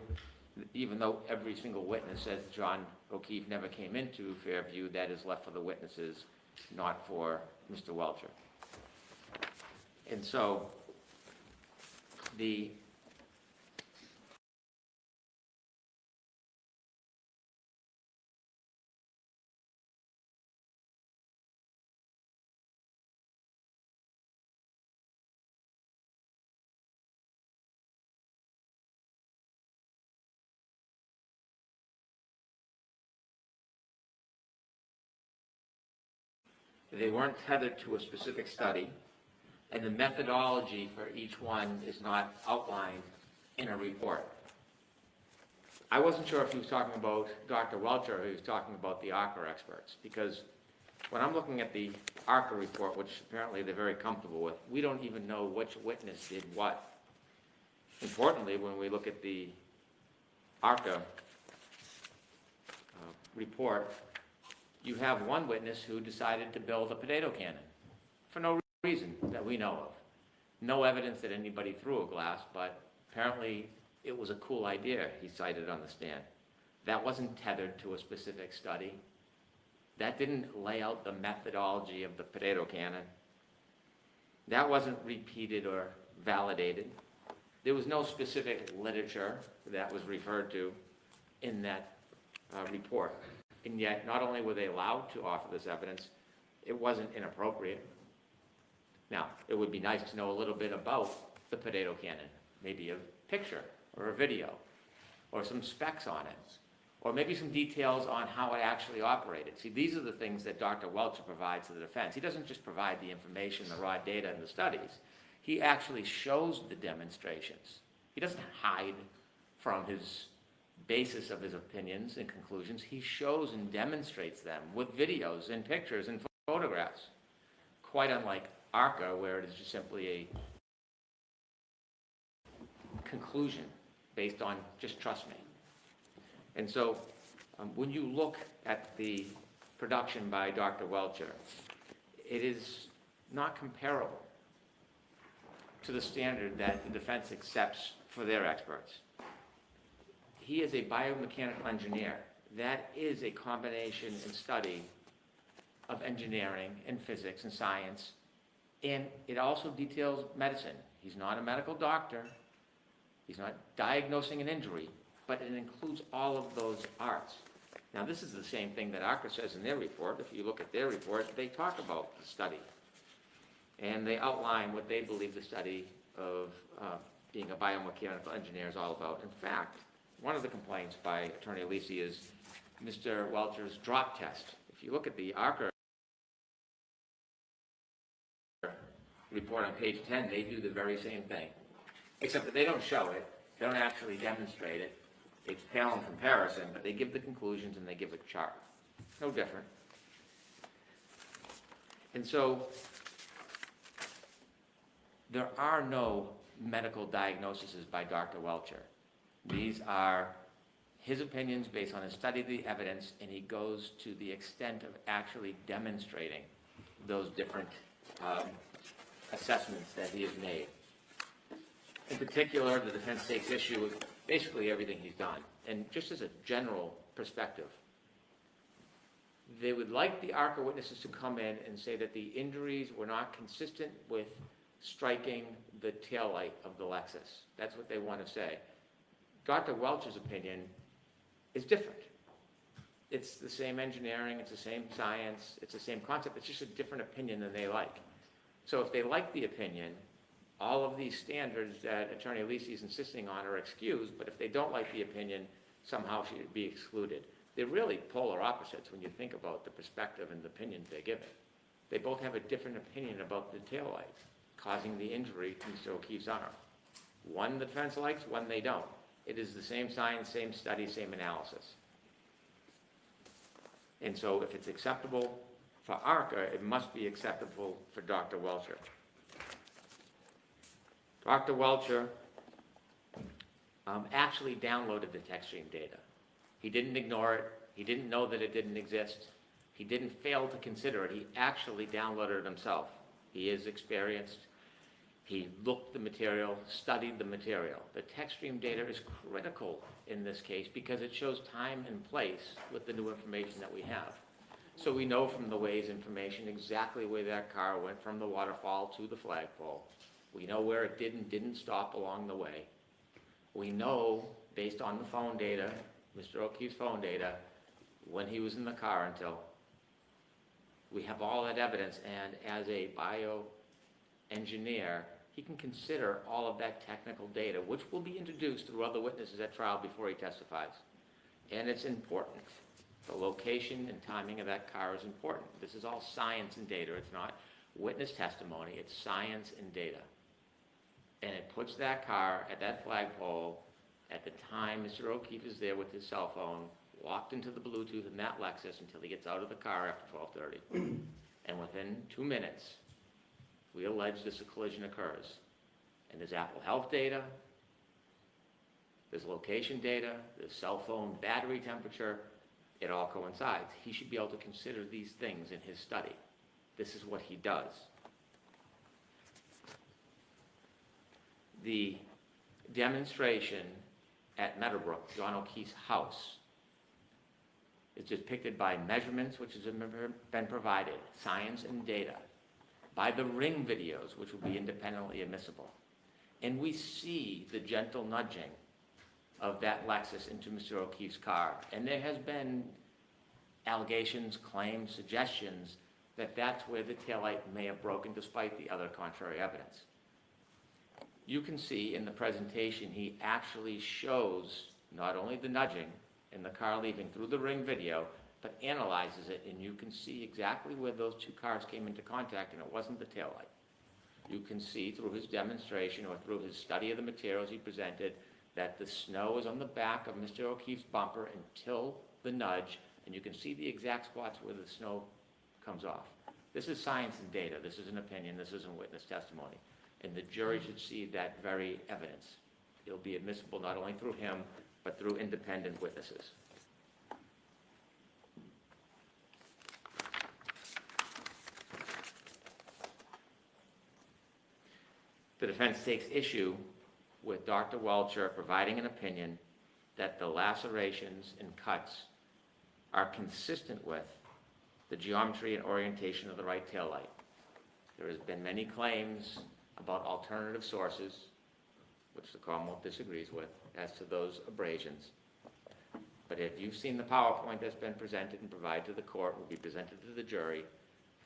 even though every single witness says John O'Keefe never came into Fairview, that is left for the witnesses, not for Mr. Welcher. And so the they weren't tethered to a specific study, and the methodology for each one is not outlined in a report. I wasn't sure if he was talking about Dr. Welcher or he was talking about the ARCA experts, because when I'm looking at the ARCA report, which apparently they're very comfortable with, we don't even know which witness did what. Importantly, when we look at the ARCA report, you have one witness who decided to build a potato cannon for no reason that we know of. No evidence that anybody threw a glass, but apparently it was a cool idea, he cited on the stand. That wasn't tethered to a specific study. That didn't lay out the methodology of the potato cannon. That wasn't repeated or validated. There was no specific literature that was referred to in that report. And yet, not only were they allowed to offer this evidence, it wasn't inappropriate. Now, it would be nice to know a little bit about the potato cannon, maybe a picture or a video or some specs on it, or maybe some details on how it actually operated. See, these are the things that Dr. Welcher provides to the defense. He doesn't just provide the information, the raw data, and the studies. He actually shows the demonstrations. He doesn't hide from his basis of his opinions and conclusions, he shows and demonstrates them with videos and pictures and photographs, quite unlike ARCA, where it is just simply a conclusion based on just trust me. And so when you look at the production by Dr. Welcher, it is not comparable to the standard that the defense accepts for their experts. He is a biomechanical engineer. That is a combination and study of engineering and physics and science, and it also details medicine. He's not a medical doctor. He's not diagnosing an injury, but it includes all of those arts. Now, this is the same thing that ARCA says in their report. If you look at their report, they talk about the study, and they outline what they believe the study of being a biomechanical engineer is all about. In fact, one of the complaints by Attorney Alisi is Mr. Welcher's drop test. If you look at the ARCA report on page 10, they do the very same thing, except that they don't show it, they don't actually demonstrate it. It's pale in comparison, but they give the conclusions and they give a chart. No different. And so there are no medical diagnoses by Dr. Welcher. These are his opinions based on a study of the evidence, and he goes to the extent of actually demonstrating those different assessments that he has made. In particular, the defense takes issue with basically everything he's done. And just as a general perspective, they would like the ARCA witnesses to come in and say that the injuries were not consistent with striking the taillight of the Lexus. That's what they want to say. Dr. Welcher's opinion is different. It's the same engineering, it's the same science, it's the same concept, it's just a different opinion than they like. So if they like the opinion, all of these standards that Attorney Alisi is insisting on are excused, but if they don't like the opinion, somehow should be excluded. They're really polar opposites when you think about the perspective and the opinions they're giving. They both have a different opinion about the taillight causing the injury to Mr. O'Keefe's arm. One the defense likes, one they don't. It is the same science, same study, same analysis. And so if it's acceptable for ARCA, it must be acceptable for Dr. Welcher. Dr. Welcher actually downloaded the text stream data. He didn't ignore it. He didn't know that it didn't exist. He didn't fail to consider it. He actually downloaded it himself. He is experienced. He looked the material, studied the material. The text stream data is critical in this case because it shows time and place with the new information that we have. So we know from the Waze information exactly where that car went from the waterfall to the flagpole. We know where it did and didn't stop along the way. We know, based on the phone data, Mr. O'Keefe's phone data, when he was in the car until. We have all that evidence, and as a bioengineer, he can consider all of that technical data, which will be introduced through other witnesses at trial before he testifies. And it's important. The location and timing of that car is important. This is all science and data. It's not witness testimony. It's science and data. And it puts that car at that flagpole at the time Mr. O'Keefe is there with his cell phone, locked into the Bluetooth in that Lexus until he gets out of the car after 12:30. And within 2 minutes, we allege this collision occurs. And there's Apple Health data, there's location data, there's cell phone battery temperature. It all coincides. He should be able to consider these things in his study. This is what he does. The demonstration at Meadowbrook, John O'Keefe's house, is depicted by measurements which has been provided, science and data, by the ring videos, which will be independently admissible. And we see the gentle nudging of that Lexus into Mr. O'Keefe's car. And there has been allegations, claims, suggestions that that's where the taillight may have broken despite the other contrary evidence. You can see in the presentation he actually shows not only the nudging in the car leaving through the ring video, but analyzes it, and you can see exactly where those two cars came into contact, and it wasn't the taillight. You can see through his demonstration or through his study of the materials he presented that the snow is on the back of Mr. O'Keefe's bumper until the nudge, and you can see the exact spots where the snow comes off. This is science and data. This is an opinion. This isn't witness testimony. And the jury should see that very evidence. It'll be admissible not only through him, but through independent witnesses. The defense takes issue with Dr. Welcher providing an opinion that the lacerations and cuts are consistent with the geometry and orientation of the right taillight. There has been many claims about alternative sources, which the Commonwealth disagrees with, as to those abrasions. But if you've seen the PowerPoint that's been presented and provided to the court, will be presented to the jury,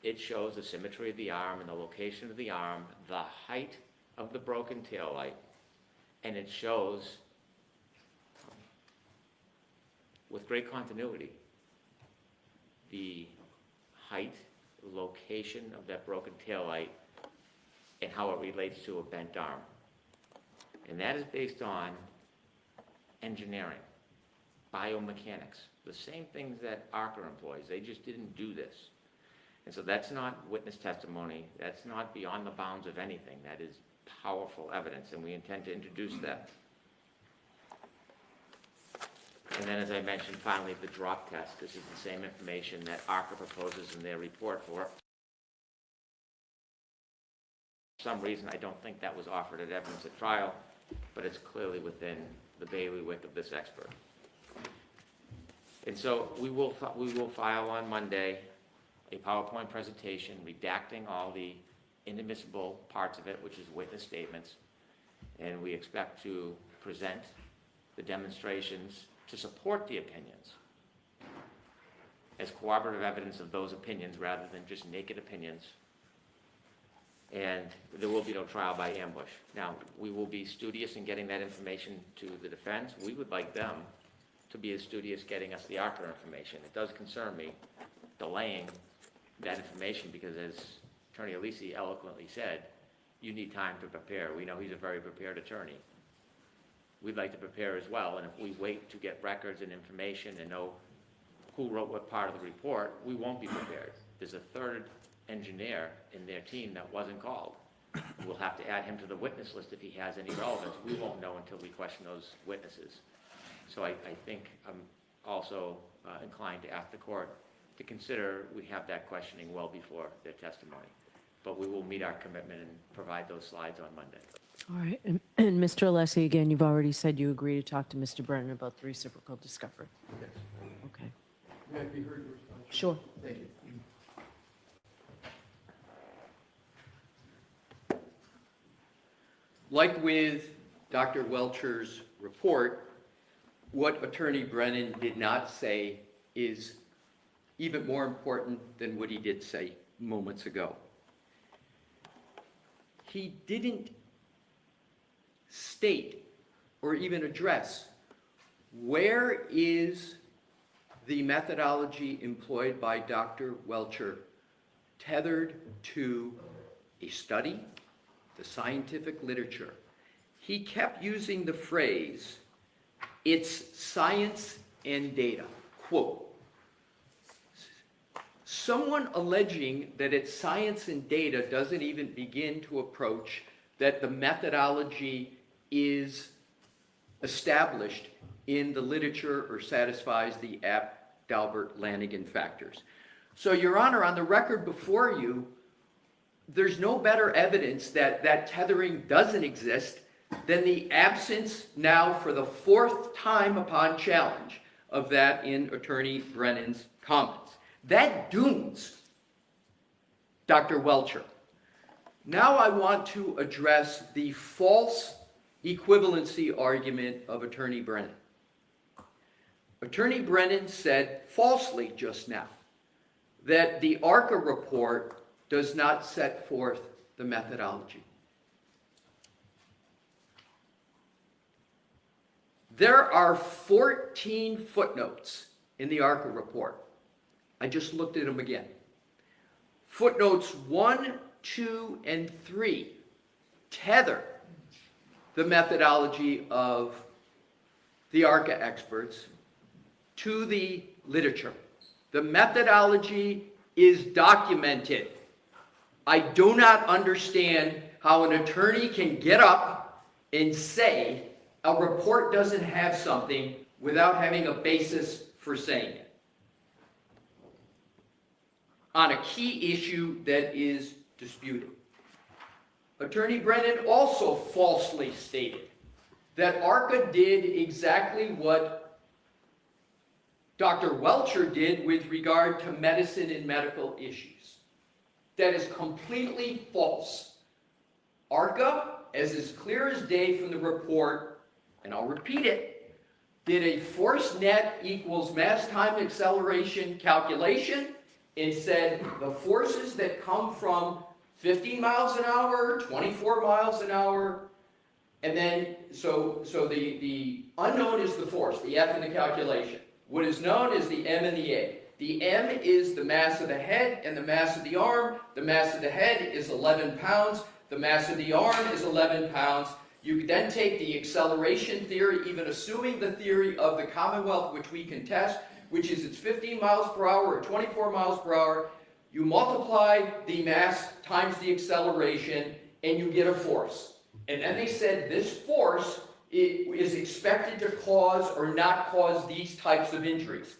it shows the symmetry of the arm and the location of the arm, the height of the broken taillight, and it shows with great continuity the height, location of that broken taillight, and how it relates to a bent arm. And that is based on engineering, biomechanics, the same things that ARCA employs. They just didn't do this. And so that's not witness testimony. That's not beyond the bounds of anything. That is powerful evidence, and we intend to introduce that. And then, as I mentioned, finally, the drop test. This is the same information that ARCA proposes in their report for. For some reason, I don't think that was offered as evidence at trial, but it's clearly within the bailiwick of this expert. And so we will file on Monday a PowerPoint presentation redacting all the inadmissible parts of it, which is witness statements, and we expect to present the demonstrations to support the opinions as corroborative evidence of those opinions rather than just naked opinions. And there will be no trial by ambush. Now, we will be studious in getting that information to the defense. We would like them to be as studious getting us the ARCA information. It does concern me delaying that information because, as Attorney Alisi eloquently said, you need time to prepare. We know he's a very prepared attorney. We'd like to prepare as well, and if we wait to get records and information and know who wrote what part of the report, we won't be prepared. There's a third engineer in their team that wasn't called. We'll have to add him to the witness list if he has any relevance. We won't know until we question those witnesses. So I think I'm also inclined to ask the court to consider we have that questioning well before their testimony. But we will meet our commitment and provide those slides on Monday. All right. And Mr. Alessi, again, you've already said you agree to talk to Mr. Brennan about the reciprocal discovery. Yes. Okay. May I be heard in response? Sure. Thank you. Like with Dr. Welcher's report, what Attorney Brennan did not say is even more important than what he did say moments ago. He didn't state or even address where is the methodology employed by Dr. Welcher tethered to a study, the scientific literature. He kept using the phrase, it's science and data, quote. Someone alleging that it's science and data doesn't even begin to approach that the methodology is established in the literature or satisfies the Dalbert-Lanigan factors. So, Your Honor, on the record before you, there's no better evidence that that tethering doesn't exist than the absence now for the fourth time upon challenge of that in Attorney Brennan's comments. That dooms Dr. Welcher. Now I want to address the false equivalency argument of Attorney Brennan. Attorney Brennan said falsely just now that the ARCA report does not set forth the methodology. There are 14 footnotes in the ARCA report. I just looked at them again. Footnotes 1, 2, and 3 tether the methodology of the ARCA experts, to the literature. The methodology is documented. I do not understand how an attorney can get up and say a report doesn't have something without having a basis for saying it on a key issue that is disputed. Attorney Brennan also falsely stated that ARCA did exactly what Dr. Welcher did with regard to medicine and medical issues. That is completely false. ARCA, as is clear as day from the report, and I'll repeat it, did a force net equals mass time acceleration calculation and said the forces that come from 15 miles an hour, 24 miles an hour, and then, so the unknown is the force, the F in the calculation. What is known is the M and the A. The M is the mass of the head and the mass of the arm. The mass of the head is 11 pounds. The mass of the arm is 11 pounds. You then take the acceleration theory, even assuming the theory of the Commonwealth, which we can test, which is it's 15 miles per hour or 24 miles per hour. You multiply the mass times the acceleration, and you get a force. And then they said this force is expected to cause or not cause these types of injuries.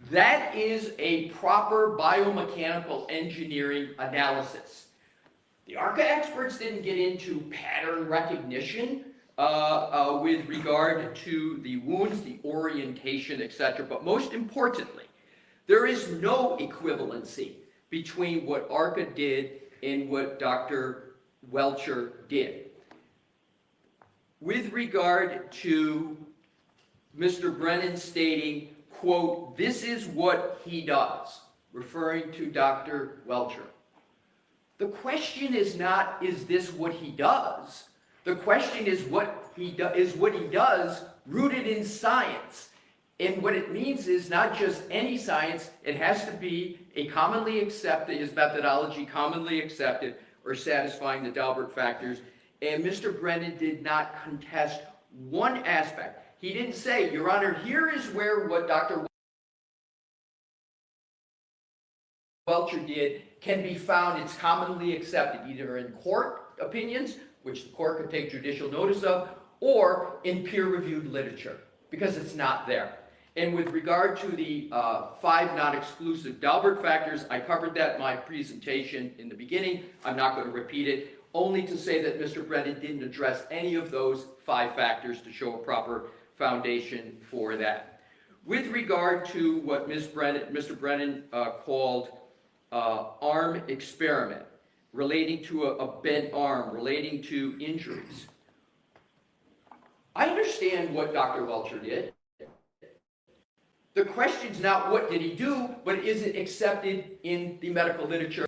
That is a proper biomechanical engineering analysis. The ARCA experts didn't get into pattern recognition with regard to the wounds, the orientation, etc. But most importantly, there is no equivalency between what ARCA did and what Dr. Welcher did. With regard to Mr. Brennan stating, quote, this is what he does, referring to Dr. Welcher. The question is not, is this what he does? The question is what he does rooted in science. And what it means is not just any science, it has to be a commonly accepted, his methodology commonly accepted or satisfying the Dalbert factors. And Mr. Brennan did not contest one aspect. He didn't say, Your Honor, here is where what Dr. Welcher did can be found, it's commonly accepted, either in court opinions, which the court could take judicial notice of, or in peer-reviewed literature, because it's not there. And with regard to the 5 non-exclusive Dalbert factors, I covered that in my presentation in the beginning. I'm not going to repeat it, only to say that Mr. Brennan didn't address any of those 5 factors to show a proper foundation for that. With regard to what Mr. Brennan called arm experiment, relating to a bent arm, relating to injuries. I understand what Dr. Welcher did. The question's not what did he do, but is it accepted in the medical literature?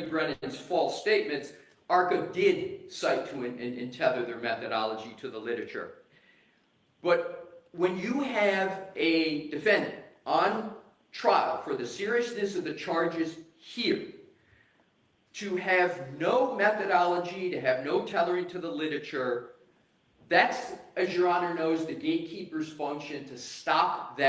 Brennan's false statements, ARCA did cite to and tether their methodology to the literature. But when you have a defendant on trial for the seriousness of the charges here, to have no methodology, to have no tethering to the literature, that's, as Your Honor knows, the gatekeeper's function to stop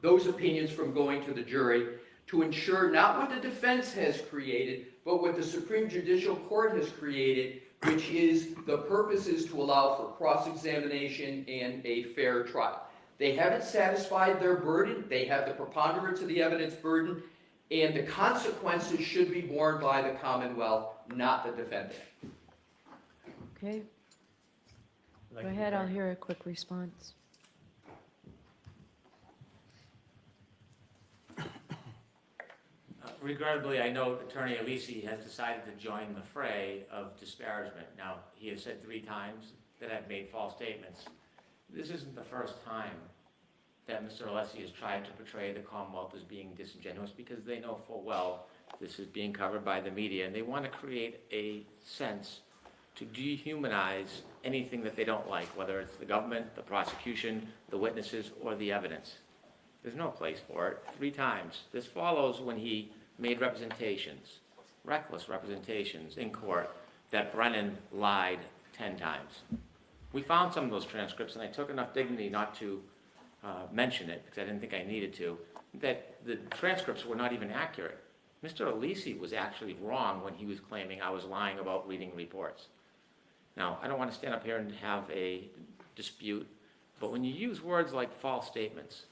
those opinions from going to the jury, to ensure not what the defense has created, but what the Supreme Judicial Court has created, which is the purpose is to allow for cross-examination and a fair trial. They haven't satisfied their burden. They have the preponderance of the evidence burden, and the consequences should be borne by the Commonwealth, not the defendant. Okay, go ahead, I'll hear a quick response. Regrettably, I know Attorney Alisi has decided to join the fray of disparagement. Now, he has said 3 times that I've made false statements. This isn't the first time that Mr. Alesi has tried to portray the Commonwealth as being disingenuous, because they know full well this is being covered by the media, and they want to create a sense to dehumanize anything that they don't like, whether it's the government, the prosecution, the witnesses, or the evidence. There's no place for it. 3 times. This follows when he made representations, reckless representations in court, that Brennan lied 10 times. We found some of those transcripts, and I took enough dignity not to mention it, because I didn't think I needed to, that the transcripts were not even accurate. Mr. Alisi was actually wrong when he was claiming I was lying about reading reports. Now, I don't want to stand up here and have a dispute, but when you use words like false statements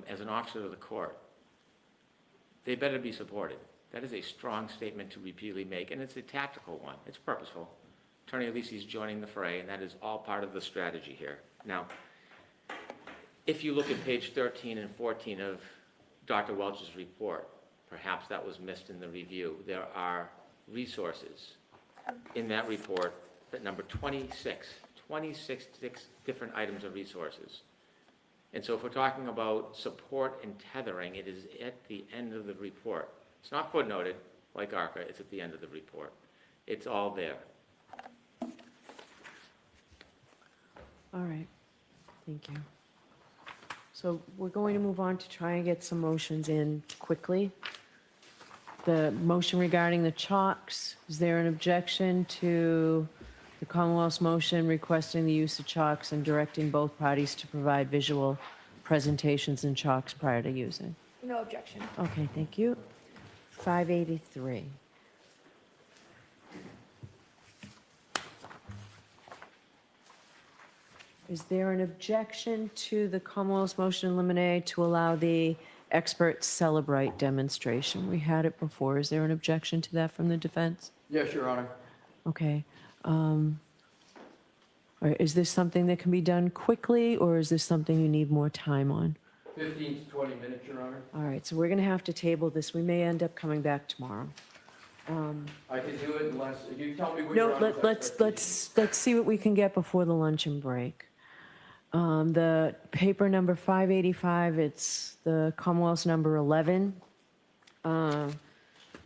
as an officer of the court, they better be supported. That is a strong statement to repeatedly make, and it's a tactical one. It's purposeful. Attorney Alisi is joining the fray, and that is all part of the strategy here. Now, if you look at page 13 and 14 of Dr. Welch's report, perhaps that was missed in the review. There are resources in that report that number 26 different items of resources. And so if we're talking about support and tethering, it is at the end of the report. It's not footnoted like ARCA, it's at the end of the report. It's all there. All right, thank you. So we're going to move on to try and get some motions in quickly. The motion regarding the chalks, is there an objection to the Commonwealth's motion requesting the use of chalks and directing both parties to provide visual presentations in chalks prior to using? No objection. Okay, thank you. 583. Is there an objection to the Commonwealth's motion in limine to allow the expert Celebrite demonstration? We had it before. Is there an objection to that from the defense? Yes, Your Honor. Okay. All right, is this something that can be done quickly, or is this something you need more time on? 15 to 20 minutes, Your Honor. All right, so we're going to have to table this. We may end up coming back tomorrow. I can do it unless, you tell me what No, Your Honor's let's see what we can get before the luncheon break. The paper number 585, it's the Commonwealth's number 11.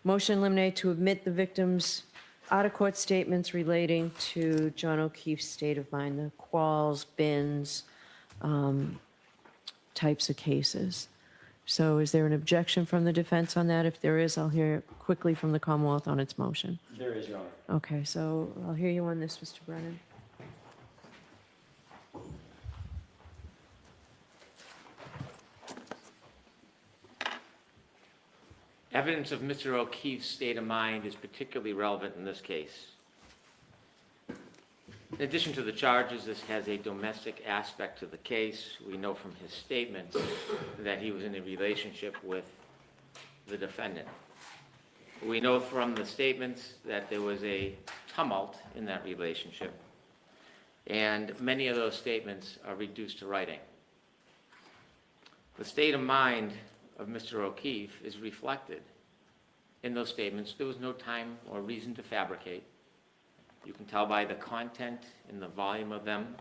Motion eliminate to admit the victim's out-of-court statements relating to John O'Keefe's state of mind, the quals, bins, types of cases. So is there an objection from the defense on that? If there is, I'll hear quickly from the Commonwealth on its motion. There is, Your Honor. Okay, so I'll hear you on this, Mr. Brennan. Evidence of Mr. O'Keefe's state of mind is particularly relevant in this case. In addition to the charges, this has a domestic aspect to the case. We know from his statements that he was in a relationship with the defendant. We know from the statements that there was a tumult in that relationship, and many of those statements are reduced to writing. The state of mind of Mr. O'Keefe is reflected in those statements. There was no time or reason to fabricate. You can tell by the content and the volume of them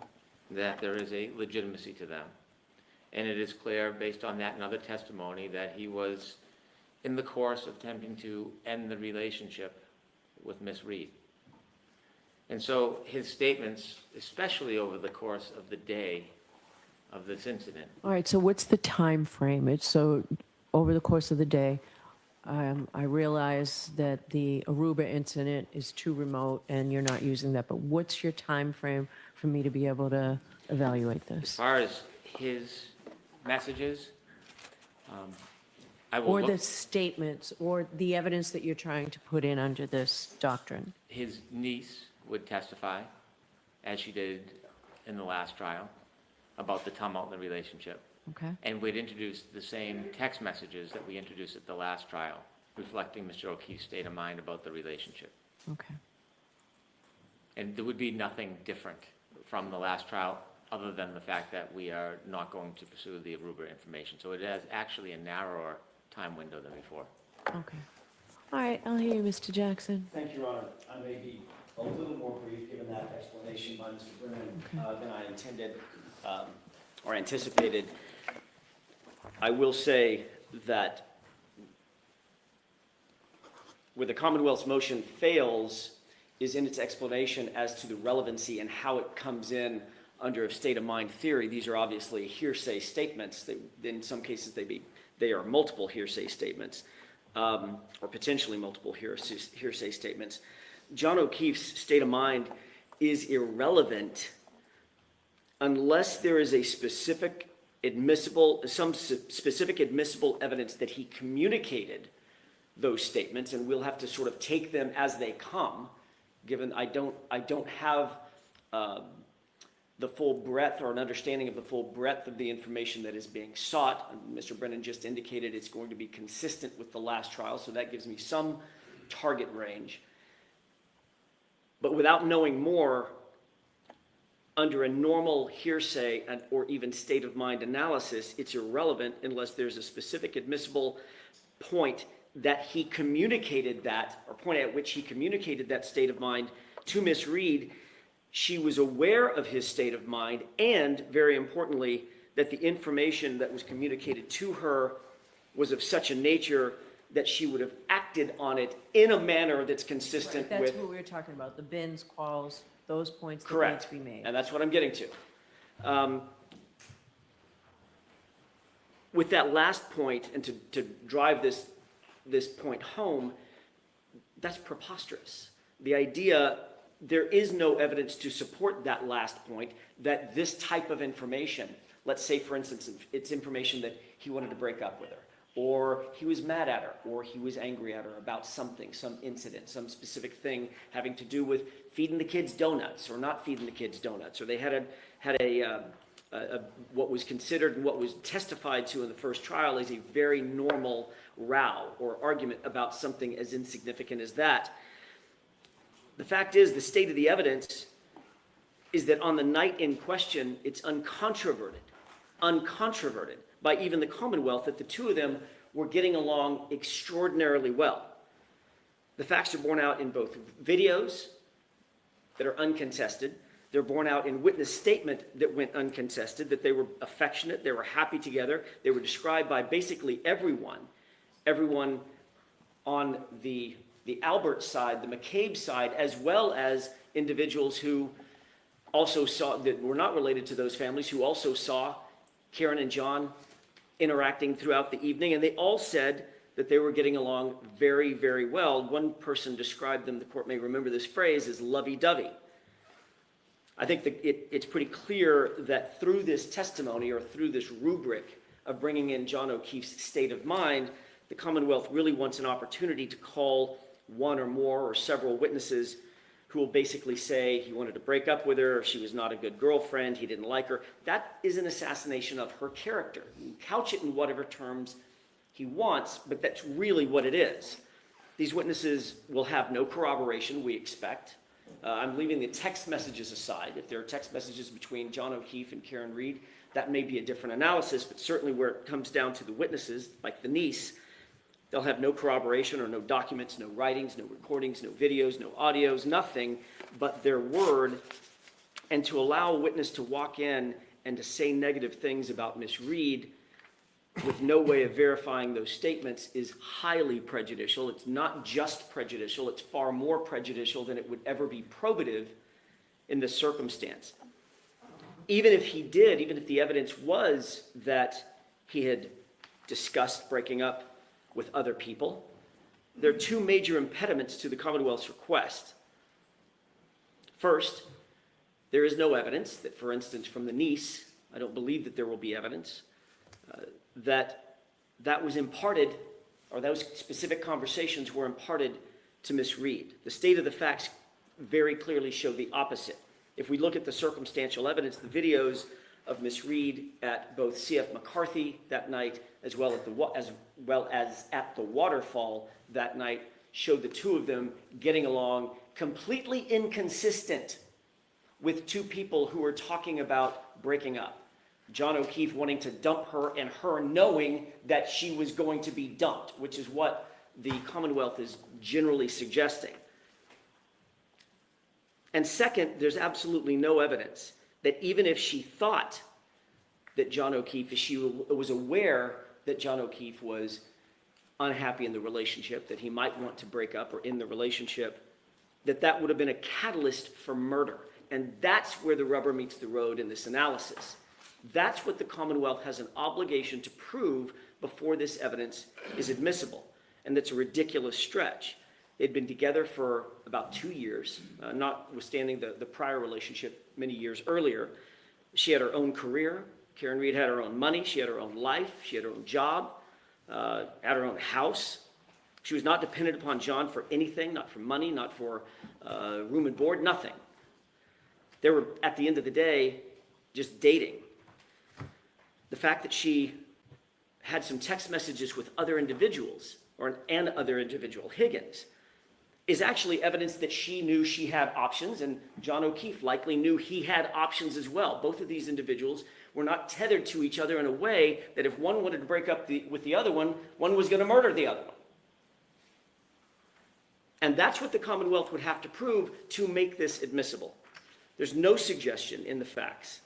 that there is a legitimacy to them. And it is clear, based on that and other testimony, that he was in the course of attempting to end the relationship with Miss Reed. And so his statements, especially over the course of the day of this incident. All right, so what's the time frame? It's so over the course of the day, I realize that the Aruba incident is too remote and you're not using that, but what's your time frame for me to be able to evaluate As this? far as his messages, I will Or look. the statements, or the evidence that you're trying to put in under this doctrine? His niece would testify, as she did in the last trial, about the tumult in the relationship. Okay? And we'd introduce the same text messages that we introduced at the last trial, reflecting Mr. O'Keefe's state of mind about the relationship. Okay. And there would be nothing different from the last trial, other than the fact that we are not going to pursue the Aruba information. So it is actually a narrower time window than before. Okay. All right, I'll hear you, Mr. Jackson. Thank you, Your Honor. I may be a little more brief, given that explanation by Mr. Brennan, than I intended or anticipated. I will say that where the Commonwealth's motion fails is in its explanation as to the relevancy and how it comes in under a state of mind theory. These are obviously hearsay statements. In some cases, they are multiple hearsay statements, or potentially multiple hearsay statements. John O'Keefe's state of mind is irrelevant unless there is a specific admissible evidence that he communicated those statements, and we'll have to sort of take them as they come, given I don't have the full breadth or an understanding of the full breadth of the information that is being sought. Mr. Brennan just indicated it's going to be consistent with the last trial, so that gives me some target range. But without knowing more, under a normal hearsay or even state of mind analysis, it's irrelevant unless there's a specific admissible point that he communicated that, or point at which he communicated that state of mind to Ms. Reed. She was aware of his state of mind, and very importantly, that the information that was communicated to her was of such a nature that she would have acted on it in a manner that's consistent Right, with... that's what we were talking about, the bins, quals, those points that need Correct. to be made. And that's what I'm getting to. With that last point, and to drive this point home, that's preposterous. The idea, there is no evidence to support that last point, that this type of information, let's say, for instance, it's information that he wanted to break up with her, or he was mad at her, or he was angry at her about something, some incident, some specific thing having to do with feeding the kids donuts or not feeding the kids donuts, or they had what was considered and what was testified to in the first trial is a very normal row or argument about something as insignificant as that. The fact is, the state of the evidence is that on the night in question, it's uncontroverted by even the Commonwealth that the two of them were getting along extraordinarily well. The facts are borne out in both videos that are uncontested. They're borne out in witness statement that went uncontested, that they were affectionate, they were happy together. They were described by basically everyone on the Albert side, the McCabe side, as well as individuals who also saw, that were not related to those families, who also saw Karen and John interacting throughout the evening, and they all said that they were getting along very, very well. One person described them, the court may remember this phrase, as lovey-dovey. I think that it's pretty clear that through this testimony, or through this rubric of bringing in John O'Keefe's state of mind, the Commonwealth really wants an opportunity to call one or more or several witnesses who will basically say he wanted to break up with her, she was not a good girlfriend, he didn't like her. That is an assassination of her character. You couch it in whatever terms he wants, but that's really what it is. These witnesses will have no corroboration, we expect. I'm leaving the text messages aside. If there are text messages between John O'Keefe and Karen Reed, that may be a different analysis, but certainly where it comes down to the witnesses, like the niece, they'll have no corroboration or no documents, no writings, no recordings, no videos, no audios, nothing but their word. And to allow a witness to walk in and to say negative things about Miss Reed with no way of verifying those statements is highly prejudicial. It's not just prejudicial, it's far more prejudicial than it would ever be probative in this circumstance. Even if the evidence was that he had discussed breaking up with other people, there are two major impediments to the Commonwealth's request. First, there is no evidence that, for instance, from the niece, I don't believe that there will be evidence, that that was imparted, or those specific conversations were imparted to Miss Reed. The state of the facts very clearly show the opposite. If we look at the circumstantial evidence, the videos of Miss Reed at both C.F. McCarthy that night, as well as at the waterfall that night, showed the two of them getting along, completely inconsistent with two people who were talking about breaking up. John O'Keefe wanting to dump her and her knowing that she was going to be dumped, which is what the Commonwealth is generally suggesting. And second, there's absolutely no evidence that even if she thought that John O'Keefe, if she was aware that John O'Keefe was unhappy in the relationship, that he might want to break up or in the relationship, that would have been a catalyst for murder. And that's where the rubber meets the road in this analysis. That's what the Commonwealth has an obligation to prove before this evidence is admissible. And that's a ridiculous stretch. They'd been together for about 2 years, notwithstanding the prior relationship many years earlier. She had her own career. Karen Reed had her own money. She had her own life. She had her own job, had her own house. She was not dependent upon John for anything, not for money, not for room and board, nothing. They were, at the end of the day, just dating. The fact that she had some text messages with other individuals, or an other individual, Higgins, is actually evidence that she knew she had options, and John O'Keefe likely knew he had options as well. Both of these individuals were not tethered to each other in a way that if one wanted to break up with the other one was going to murder the other one. And that's what the Commonwealth would have to prove to make this admissible. There's no suggestion in the facts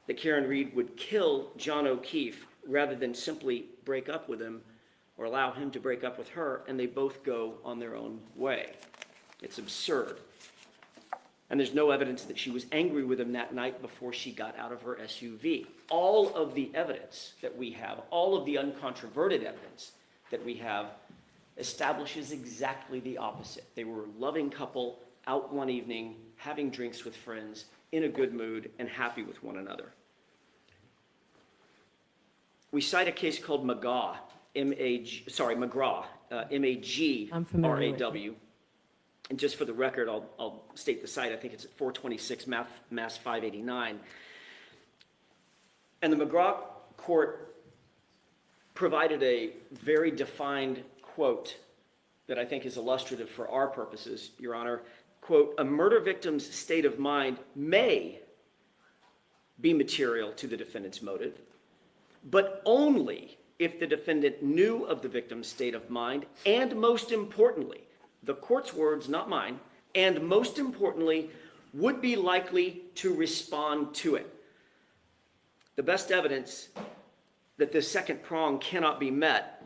that Karen Reed would kill John O'Keefe rather than simply break up with him or allow him to break up with her, and they both go on their own way. It's absurd. And there's no evidence that she was angry with him that night before she got out of her SUV. All of the evidence that we have, all of the uncontroverted evidence that we have, establishes exactly the opposite. They were a loving couple, out one evening, having drinks with friends, in a good mood, and happy with one another. We cite a case called McGraw, I'm familiar with M-A-G-R-A-W. And just for the record, I'll state the site. I think it's at 426 Mass 589. And the McGraw court provided a very defined quote that I think is illustrative for our purposes, Your Honor. Quote, "A murder victim's state of mind may be material to the defendant's motive, but only if the defendant knew of the victim's state of mind, and most importantly," the court's words, not mine, "and most importantly, would be likely to respond to it." The best evidence that this second prong cannot be met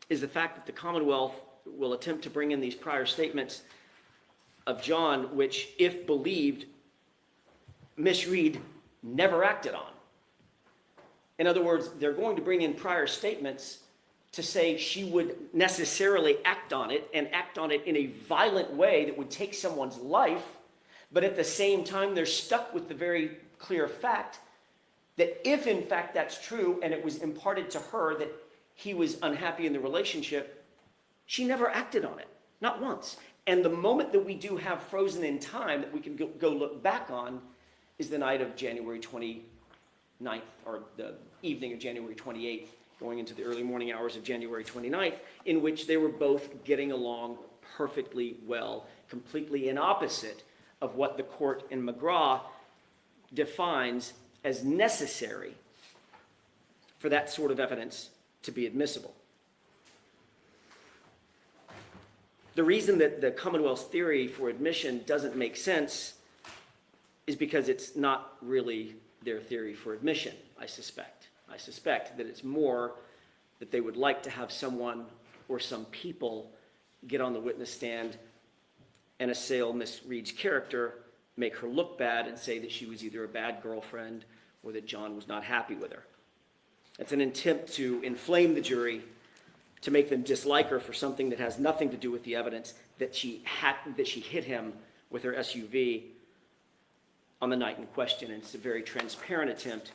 is the fact that the Commonwealth will attempt to bring in these prior statements of John, which, if believed, Miss Reed never acted on. In other words, they're going to bring in prior statements to say she would necessarily act on it, and act on it in a violent way that would take someone's life, but at the same time, they're stuck with the very clear fact that if in fact that's true, and it was imparted to her that he was unhappy in the relationship, she never acted on it, not once. And the moment that we do have frozen in time that we can go look back on is the night of January 29th, or the evening of January 28th, going into the early morning hours of January 29th, in which they were both getting along perfectly well, completely in opposite of what the court in McGraw defines as necessary for that sort of evidence to be admissible. The reason that the Commonwealth's theory for admission doesn't make sense is because it's not really their theory for admission, I suspect. I suspect that it's more that they would like to have someone or some people get on the witness stand and assail Miss Reed's character, make her look bad, and say that she was either a bad girlfriend or that John was not happy with her. It's an attempt to inflame the jury, to make them dislike her for something that has nothing to do with the evidence that she hit him with her SUV on the night in question. And it's a very transparent attempt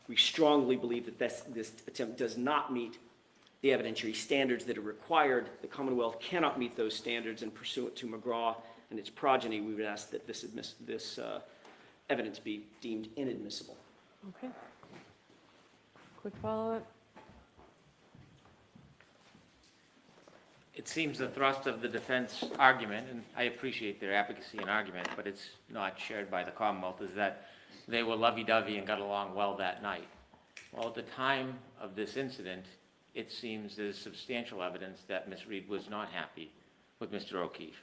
We strongly believe that this attempt does not meet the evidentiary standards that are required. The Commonwealth cannot meet those standards, and pursuant to McGraw and its progeny, we would ask that this evidence be deemed inadmissible. Okay. Quick follow-up. It seems the thrust of the defense argument, and I appreciate their advocacy and argument, but it's not shared by the Commonwealth, is that they were lovey-dovey and got along well that night. Well, at the time of this incident, it seems there's substantial evidence that Ms. Reed was not happy with Mr. O'Keefe.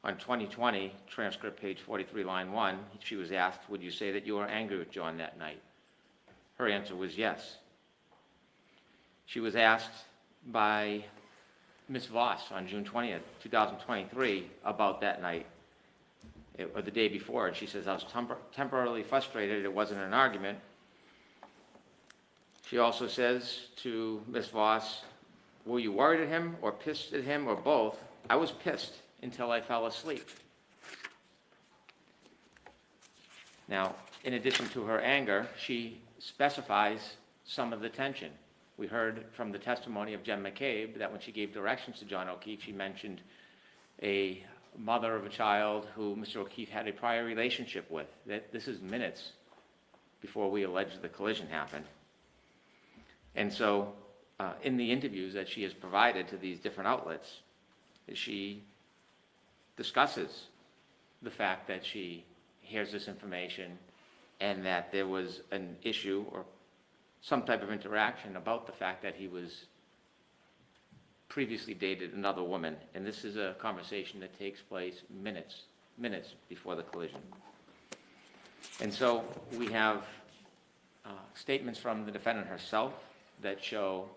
On 2020, transcript page 43, line 1, she was asked, would you say that you were angry with John that night? Her answer was yes. She was asked by Ms. Voss on June 20th, 2023, about that night, or the day before, and she says, I was temporarily frustrated, it wasn't an argument. She also says to Ms. Voss, were you worried at him or pissed at him or both? I was pissed until I fell asleep. Now, in addition to her anger, she specifies some of the tension. We heard from the testimony of Jen McCabe that when she gave directions to John O'Keefe, she mentioned a mother of a child who Mr. O'Keefe had a prior relationship with. This is minutes before we allege the collision happened. And so in the interviews that she has provided to these different outlets, she discusses the fact that she hears this information and that there was an issue or some type of interaction about the fact that he was previously dated another woman. And this is a conversation that takes place minutes before the collision. And so we have statements from the defendant herself that show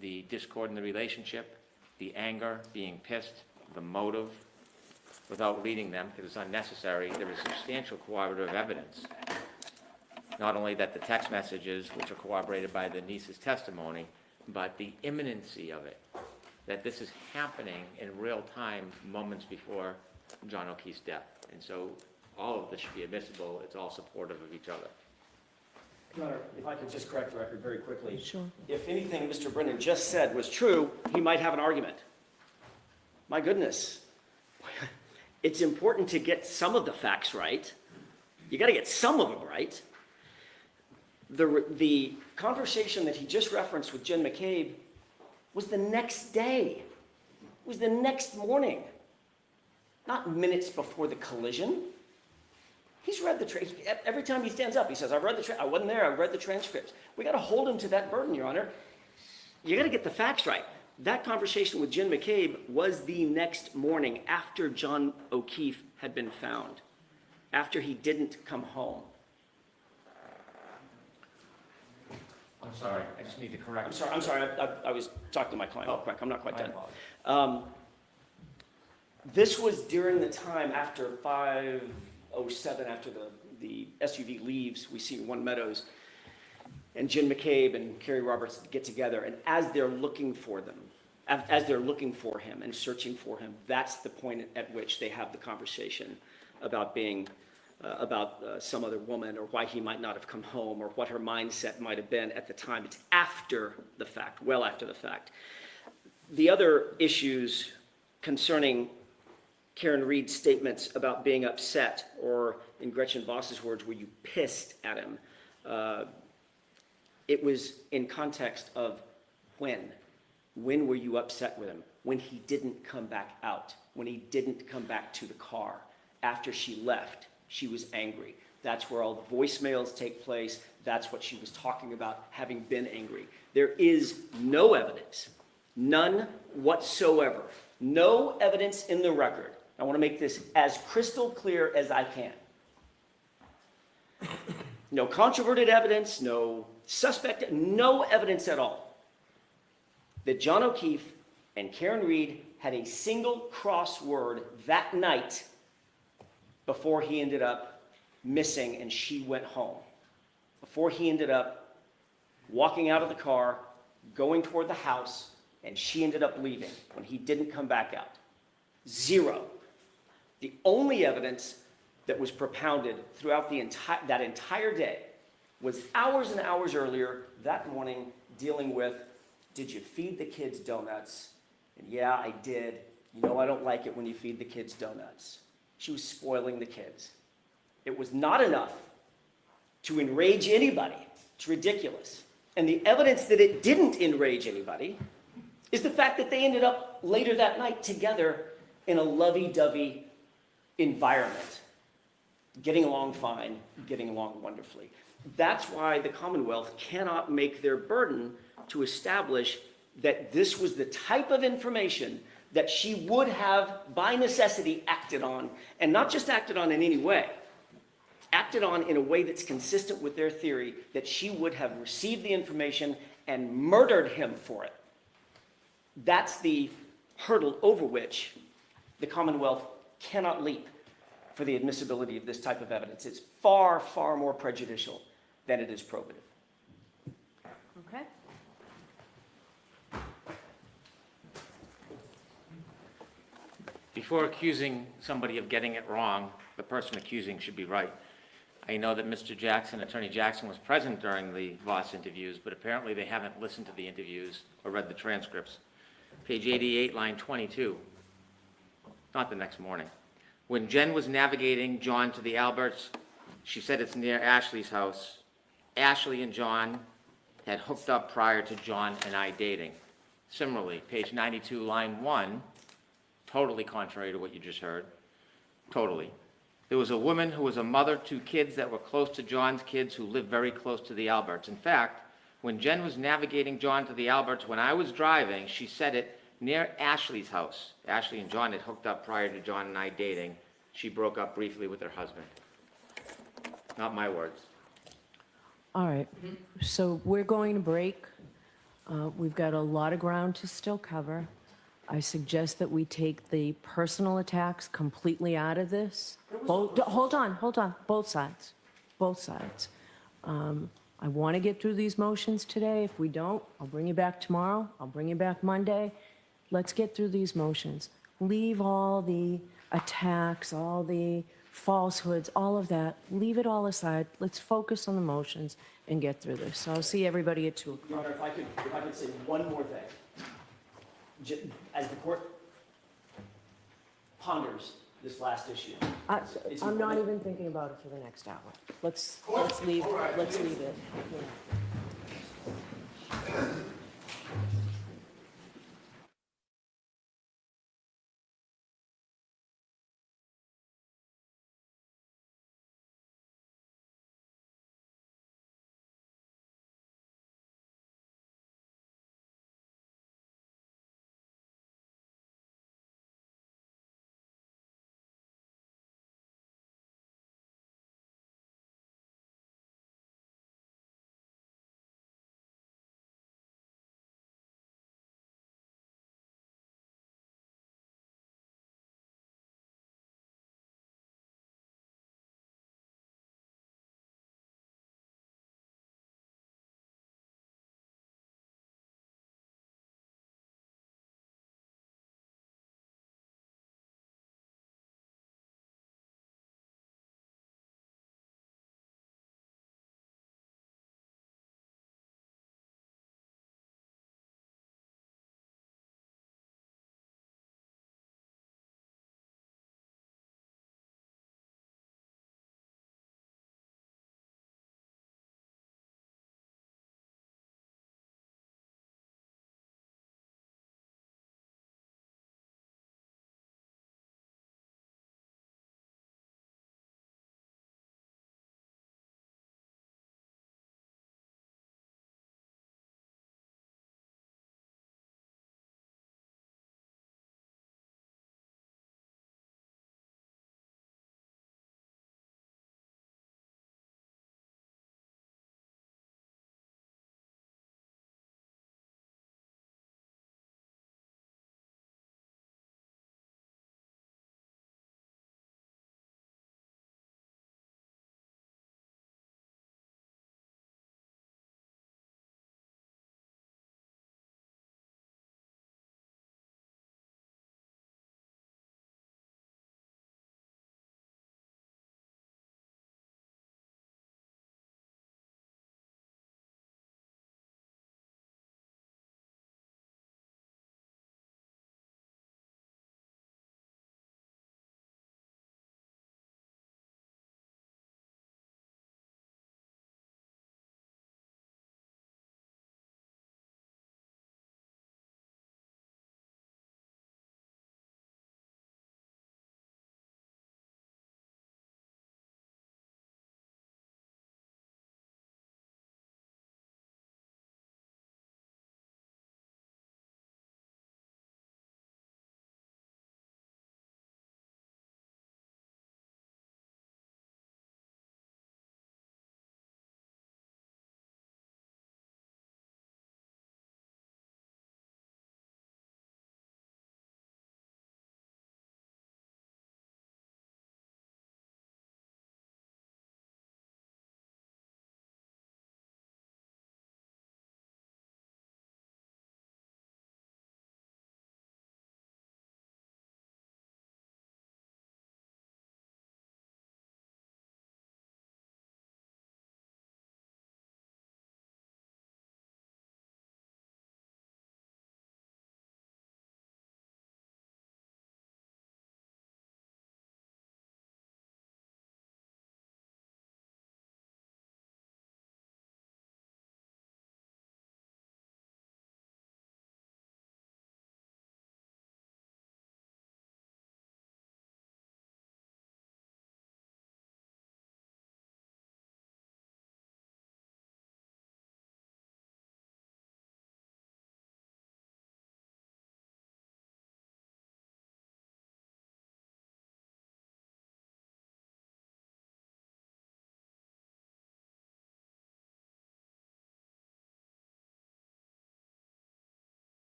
the discord in the relationship, the anger, being pissed, the motive. Without reading them, because it's unnecessary, there is substantial corroborative evidence. Not only that the text messages, which are corroborated by the niece's testimony, but the imminency of it, that this is happening in real time, moments before John O'Keefe's death. And so all of this should be admissible. It's all supportive of each other. Your Honor, if I could just correct the record very quickly. Sure. If anything Mr. Brennan just said was true, he might have an argument. My goodness. It's important to get some of the facts right. You got to get some of them right. The conversation that he just referenced with Jen McCabe was the next day. It was the next morning, not minutes before the collision. He's read the every time he stands up, he says, I wasn't there, I read the transcripts. We got to hold him to that burden, Your Honor. You got to get the facts right. That conversation with Jen McCabe was the next morning after John O'Keefe had been found, after he didn't come home. I'm sorry, I just need to correct. I'm sorry, I was talking to my client real quick. I'm not quite My done. apologies. This was during the time after 5:07, after the SUV leaves, we see One Meadows, and Jen McCabe and Carrie Roberts get together, and as they're looking for them, as they're looking for him and searching for him, that's the point at which they have the conversation about being, some other woman, or why he might not have come home, or what her mindset might have been at the time. It's after the fact, well after the fact. The other issues concerning Karen Reed's statements about being upset, or in Gretchen Voss's words, were you pissed at him? It was in context of when. When were you upset with him? When he didn't come back out, when he didn't come back to the car. After she left, she was angry. That's where all the voicemails take place. That's what she was talking about, having been angry. There is no evidence, none whatsoever, no evidence in the record. I want to make this as crystal clear as I can. No controverted evidence, no suspect, no evidence at all that John O'Keefe and Karen Reed had a single crossword that night before he ended up missing and she went home. Before he ended up walking out of the car, going toward the house, and she ended up leaving when he didn't come back out. Zero. The only evidence that was propounded throughout that entire day was hours and hours earlier that morning dealing with, did you feed the kids donuts? And yeah, I did. You know I don't like it when you feed the kids donuts. She was spoiling the kids. It was not enough to enrage anybody. It's ridiculous. And the evidence that it didn't enrage anybody is the fact that they ended up later that night together in a lovey-dovey environment, getting along fine, getting along wonderfully. That's why the Commonwealth cannot make their burden to establish that this was the type of information that she would have, by necessity, acted on, and not just acted on in any way, acted on in a way that's consistent with their theory that she would have received the information and murdered him for it. That's the hurdle over which the Commonwealth cannot leap for the admissibility of this type of evidence. It's far, far more prejudicial than it is probative. Okay. Before accusing somebody of getting it wrong, the person accusing should be right. I know that Mr. Jackson, Attorney Jackson, was present during the Voss interviews, but apparently they haven't listened to the interviews or read the transcripts. Page 88, line 22, not the next morning. When Jen was navigating John to the Alberts, she said it's near Ashley's house. Ashley and John had hooked up prior to John and I dating. Similarly, page 92, line 1, totally contrary to what you just heard, totally. There was a woman who was a mother to kids that were close to John's kids who lived very close to the Alberts. In fact, when Jen was navigating John to the Alberts, when I was driving, she said it near Ashley's house. Ashley and John had hooked up prior to John and I dating. She broke up briefly with her husband. Not my words. All right, so we're going to break. We've got a lot of ground to still cover. I suggest that we take the personal attacks completely out of this. Hold on, both sides, both sides. I want to get through these motions today. If we don't, I'll bring you back tomorrow. I'll bring you back Monday. Let's get through these motions. Leave all the attacks, all the falsehoods, all of that. Leave it all aside. Let's focus on the motions and get through this. So I'll see everybody at 2 o'clock. Your Honor, if I could say one more thing. As the court ponders this last issue. I'm not even thinking about it for the next hour. Let's leave it. Yeah.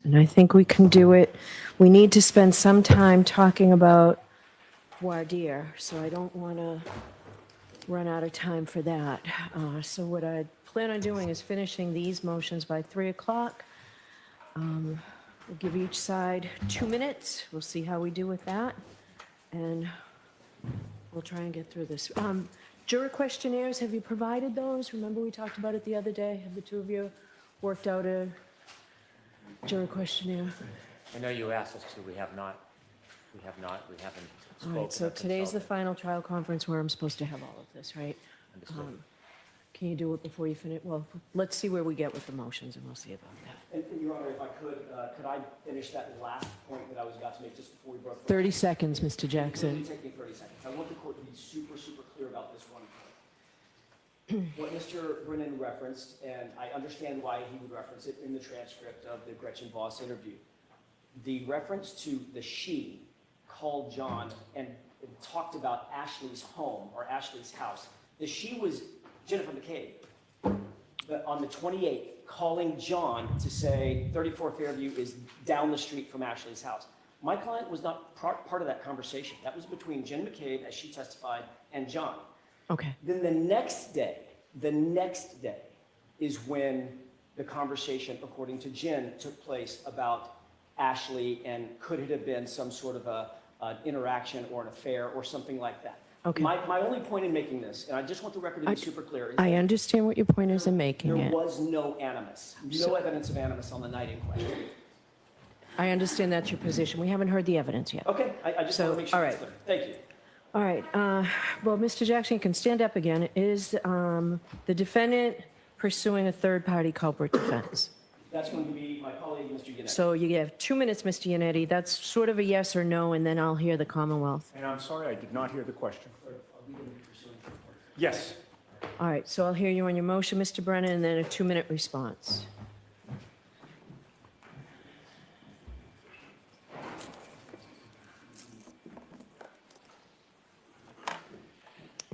And I think we can do it. We need to spend some time talking about voir dire, so I don't want to run out of time for that. So what I plan on doing is finishing these motions by 3 o'clock. We'll give each side 2 minutes. We'll see how we do with that. And we'll try and get through this. Juror questionnaires, have you provided those? Remember we talked about it the other day? Have the two of you worked out a juror questionnaire? I know you asked us to, we have not, we haven't All spoken. right, so or today's the consulted. final trial conference where I'm supposed to have all of this, right? Understood. Can you do it before you finish? Well, let's see where we get with the motions, and we'll see about that. And Your Honor, if I could I finish that last point that I was about to make just before we broke? 30 seconds, Mr. It Jackson. will take me 30 seconds. I want the court to be super, super clear about this one point. What Mr. Brennan referenced, and I understand why he would reference it in the transcript of the Gretchen Voss interview, the reference to the she called John and talked about Ashley's home or Ashley's house. The she was Jennifer McCabe. But on the 28th, calling John to say 34 Fairview is down the street from Ashley's house. My client was not part of that conversation. That was between Jen McCabe, as she testified, and John. Okay. Then the next day is when the conversation, according to Jen, took place about Ashley and could it have been some sort of an interaction or an affair or something like that. Okay. My only point in making this, and I just want the record to be super clear, is I that understand what your point is in making there it. was no animus, no evidence of animus on the night in question. I understand that's your position. We haven't heard the evidence yet. Okay, I just want to make sure all it's right. clear. Thank you. All right, well, Mr. Jackson, you can stand up again. Is the defendant pursuing a third-party culprit defense? That's going to be my colleague, Mr. Yannick. So you have 2 minutes, Mr. Yannetti. That's sort of a yes or no, and then I'll hear the Commonwealth. And I'm sorry, I did not hear the question. Are we going to be pursuing third-party? Yes. All right, so I'll hear you on your motion, Mr. Brennan, and then a 2-minute response.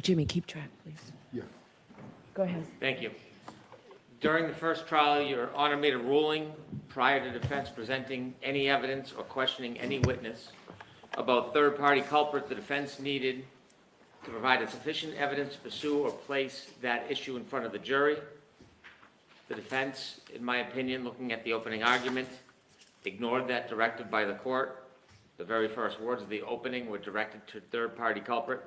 Jimmy, keep track, please. Yeah. Go ahead. Thank you. During the first trial, Your Honor made a ruling prior to defense presenting any evidence or questioning any witness about third-party culprit the defense needed to provide sufficient evidence to pursue or place that issue in front of the jury. The defense, in my opinion, looking at the opening argument, ignored that directive by the court. The very first words of the opening were directed to third-party culprit.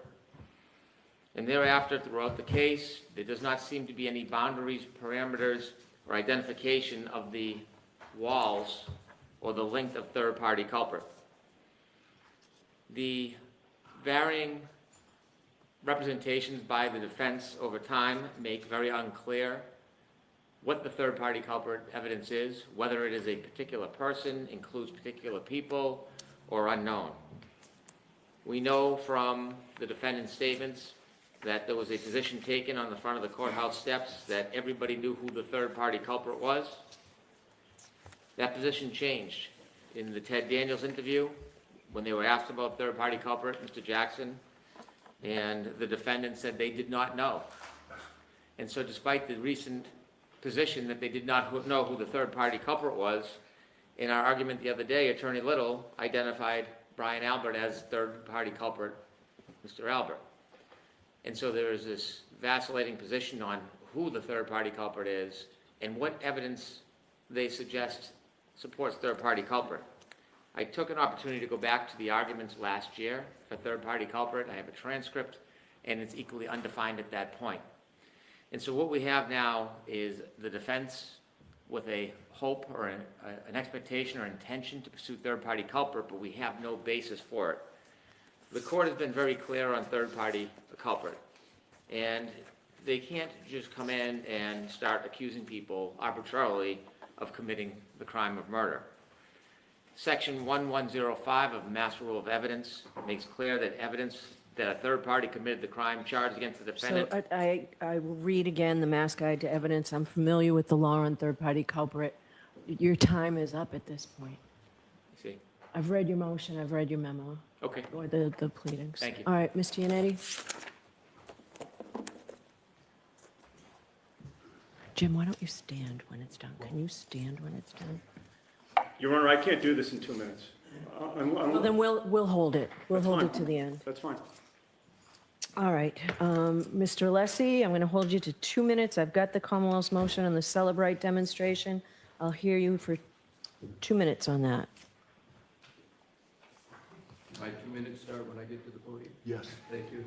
And thereafter, throughout the case, there does not seem to be any boundaries, parameters, or identification of the walls or the length of third-party culprit. The varying representations by the defense over time make very unclear what the third-party culprit evidence is, whether it is a particular person, includes particular people, or unknown. We know from the defendant's statements that there was a position taken on the front of the courthouse steps that everybody knew who the third-party culprit was. That position changed. In the Ted Daniels interview, when they were asked about third-party culprit, Mr. Jackson, and the defendant said they did not know. And so despite the recent position that they did not know who the third-party culprit was, in our argument the other day, Attorney Little identified Brian Albert as third-party culprit, Mr. Albert. And so there is this vacillating position on who the third-party culprit is and what evidence they suggest supports third-party culprit. I took an opportunity to go back to the arguments last year for third-party culprit. I have a transcript, and it's equally undefined at that point. And so what we have now is the defense with a hope or an expectation or intention to pursue third-party culprit, but we have no basis for it. The court has been very clear on third-party culprit, and they can't just come in and start accusing people arbitrarily of committing the crime of murder. Section 1105 of the Mass Rule of Evidence makes clear that evidence that a third party committed the crime charged against the defendant. So I will read again the Mass Guide to Evidence. I'm familiar with the law on third-party culprit. Your time is up at this point. See? I've read your motion, I've read your memo, Okay. or the pleadings. Thank you. All right, Mr. Yannetti? Jim, why don't you stand when it's done? Can you stand when it's done? Your Honor, I can't do this in 2 minutes. Well, then we'll hold it. We'll That's hold fine. it to the end. That's fine. All right, Mr. Lessie, I'm going to hold you to 2 minutes. I've got the Commonwealth's motion on the Celebrate demonstration. I'll hear you for 2 minutes on that. My 2 minutes start when I get to the podium. Yes. Thank you.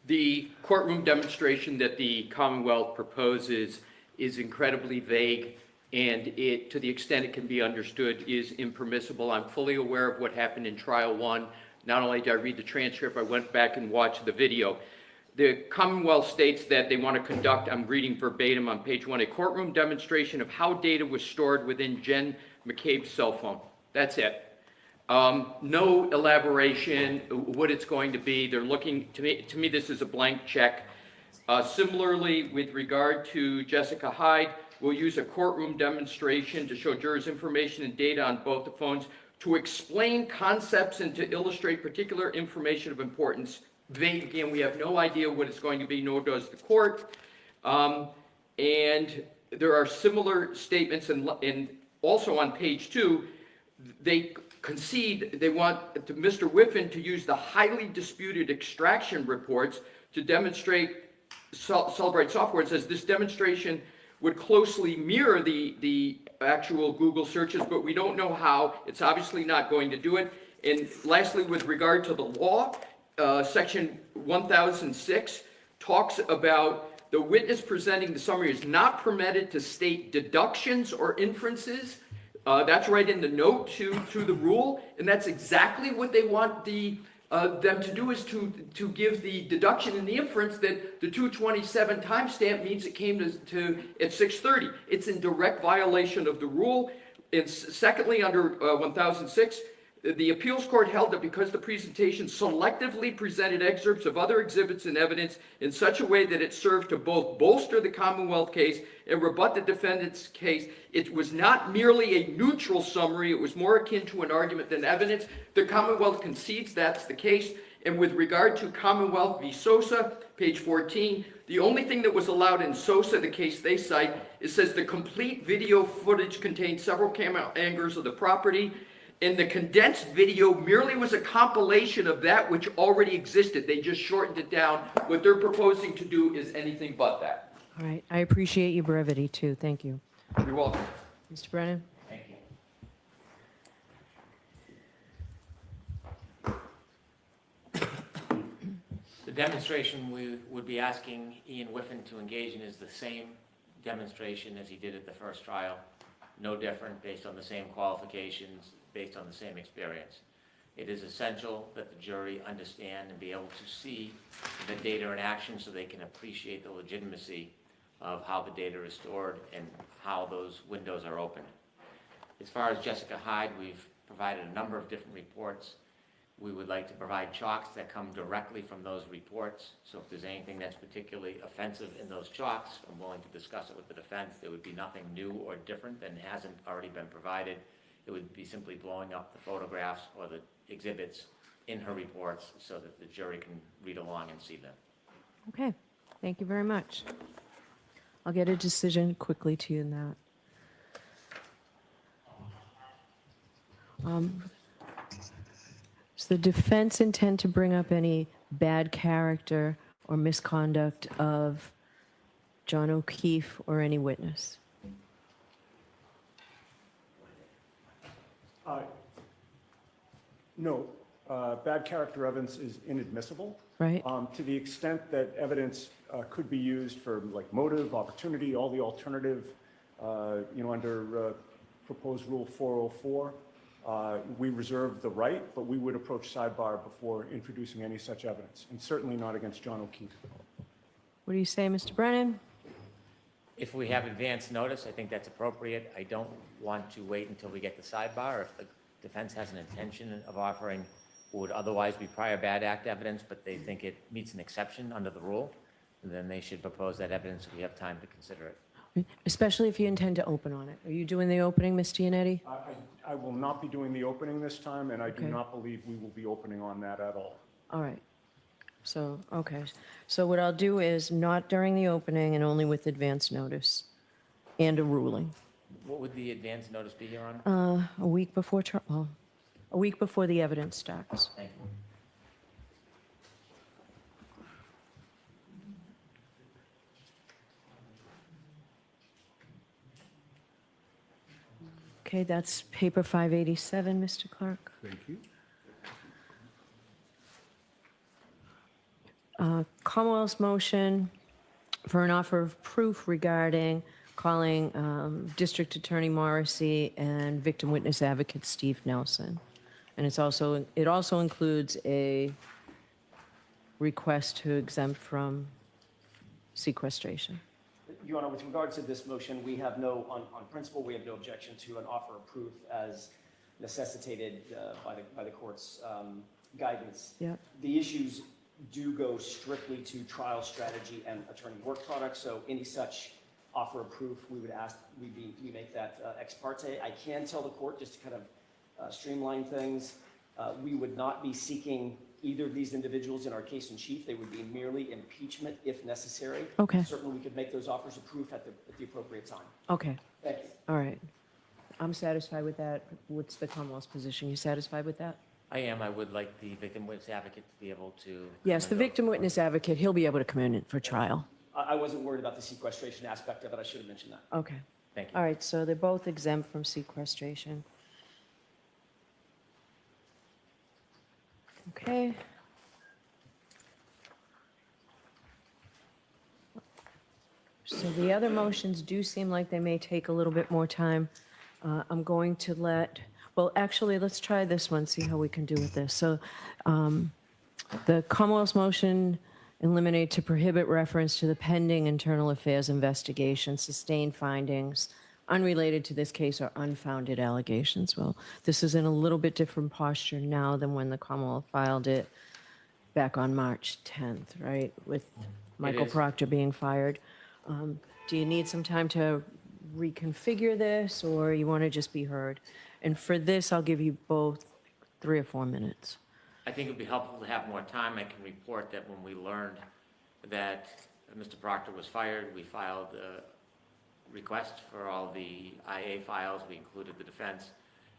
The courtroom demonstration that the Commonwealth proposes is incredibly vague, and it, to the extent it can be understood, is impermissible. I'm fully aware of what happened in trial one. Not only did I read the transcript, I went back and watched the video. The Commonwealth states that they want to conduct, I'm reading verbatim on page 1, a courtroom demonstration of how data was stored within Jen McCabe's cell phone. That's it. No elaboration, what it's going to be. They're looking, to me this is a blank check. Similarly, with regard to Jessica Hyde, we'll use a courtroom demonstration to show jurors information and data on both the phones to explain concepts and to illustrate particular information of importance. Vague, again, we have no idea what it's going to be, nor does the court. And there are similar statements, and also on page 2, they concede they want Mr. Whiffen to use the highly disputed extraction reports to demonstrate Celebrate software. It says this demonstration would closely mirror the actual Google searches, but we don't know how. It's obviously not going to do it. And lastly, with regard to the law, section 1006 talks about the witness presenting the summary is not permitted to state deductions or inferences. That's right in the note to the rule, and that's exactly what they want them to do, is to give the deduction and the inference that the 227 timestamp means it came to at 6:30. It's in direct violation of the rule. And secondly, under 1006, the appeals court held that because the presentation selectively presented excerpts of other exhibits and evidence in such a way that it served to both bolster the Commonwealth case and rebut the defendant's case, it was not merely a neutral summary, it was more akin to an argument than evidence. The Commonwealth concedes that's the case. And with regard to Commonwealth v. Sosa, page 14, the only thing that was allowed in Sosa, the case they cite, it says the complete video footage contained several camera angles of the property, and the condensed video merely was a compilation of that which already existed. They just shortened it down. What they're proposing to do is anything but that. All right, I appreciate your brevity, too. Thank you. You're welcome. Mr. Brennan? Thank you. The demonstration we would be asking Ian Whiffen to engage in is the same demonstration as he did at the first trial. No different, based on the same qualifications, based on the same experience. It is essential that the jury understand and be able to see the data in action so they can appreciate the legitimacy of how the data is stored and how those windows are opened. As far as Jessica Hyde, we've provided a number of different reports. We would like to provide chalks that come directly from those reports. So if there's anything that's particularly offensive in those chalks, I'm willing to discuss it with the defense. There would be nothing new or different than hasn't already been provided. It would be simply blowing up the photographs or the exhibits in her reports so that the jury can read along and see them. Okay, thank you very much. I'll get a decision quickly to you in that. Does the defense intend to bring up any bad character or misconduct of John O'Keefe or any witness? No, bad character evidence is inadmissible. Right. To the extent that evidence could be used for like motive, opportunity, all the alternative, under proposed rule 404, we reserve the right, but we would approach sidebar before introducing any such evidence, and certainly not against John O'Keefe. What do you say, Mr. Brennan? If we have advance notice, I think that's appropriate. I don't want to wait until we get the sidebar. If the defense has an intention of offering what would otherwise be prior bad act evidence, but they think it meets an exception under the rule, then they should propose that evidence so we have time to consider it. Especially if you intend to open on it. Are you doing the opening, Ms. Giannetti? I will not be doing the opening this time, and I do Okay. not believe we will be opening on that at all. All right. So, okay. So what I'll do is not during the opening and only with advance notice and a ruling. What would the advance notice be, Your Honor? A week before, a week before the evidence starts. Thank you. Okay, that's paper 587, Mr. Clerk. Thank you. Commonwealth's motion for an offer of proof regarding calling District Attorney Morrissey and victim witness advocate Steve Nelson. And it also includes a request to exempt from sequestration. Your Honor, with regards to this motion, we have no, on principle, we have no objection to an offer of proof as necessitated by the court's guidance. Yep. The issues do go strictly to trial strategy and attorney work product, so any such offer of proof, we would ask, we make that ex parte. I can tell the court, just to kind of streamline things, we would not be seeking either of these individuals in our case in chief. They would be merely impeachment if necessary. Okay. Certainly, we could make those offers of proof at the appropriate time. Okay, Thank you. all right. I'm satisfied with that. What's the Commonwealth's position? You satisfied with that? I am. I would like the victim witness advocate to be able to. Yes, the victim witness advocate, he'll be able to come in for trial. I wasn't worried about the sequestration aspect of it. I should have mentioned that. Okay. Thank you. All right, so they're both exempt from sequestration. Okay. So the other motions do seem like they may take a little bit more time. I'm going to well, actually, let's try this one, see how we can do with this. So the Commonwealth's motion eliminate to prohibit reference to the pending internal affairs investigation, sustained findings, unrelated to this case or unfounded allegations. Well, this is in a little bit different posture now than when the Commonwealth filed it back on March 10th, right? With Michael is. Proctor being fired. Do you need some time to reconfigure this, or you want to just be heard? And for this, I'll give you both 3 or 4 minutes. I think it would be helpful to have more time. I can report that when we learned that Mr. Proctor was fired, we filed a request for all the IA files. We included the defense,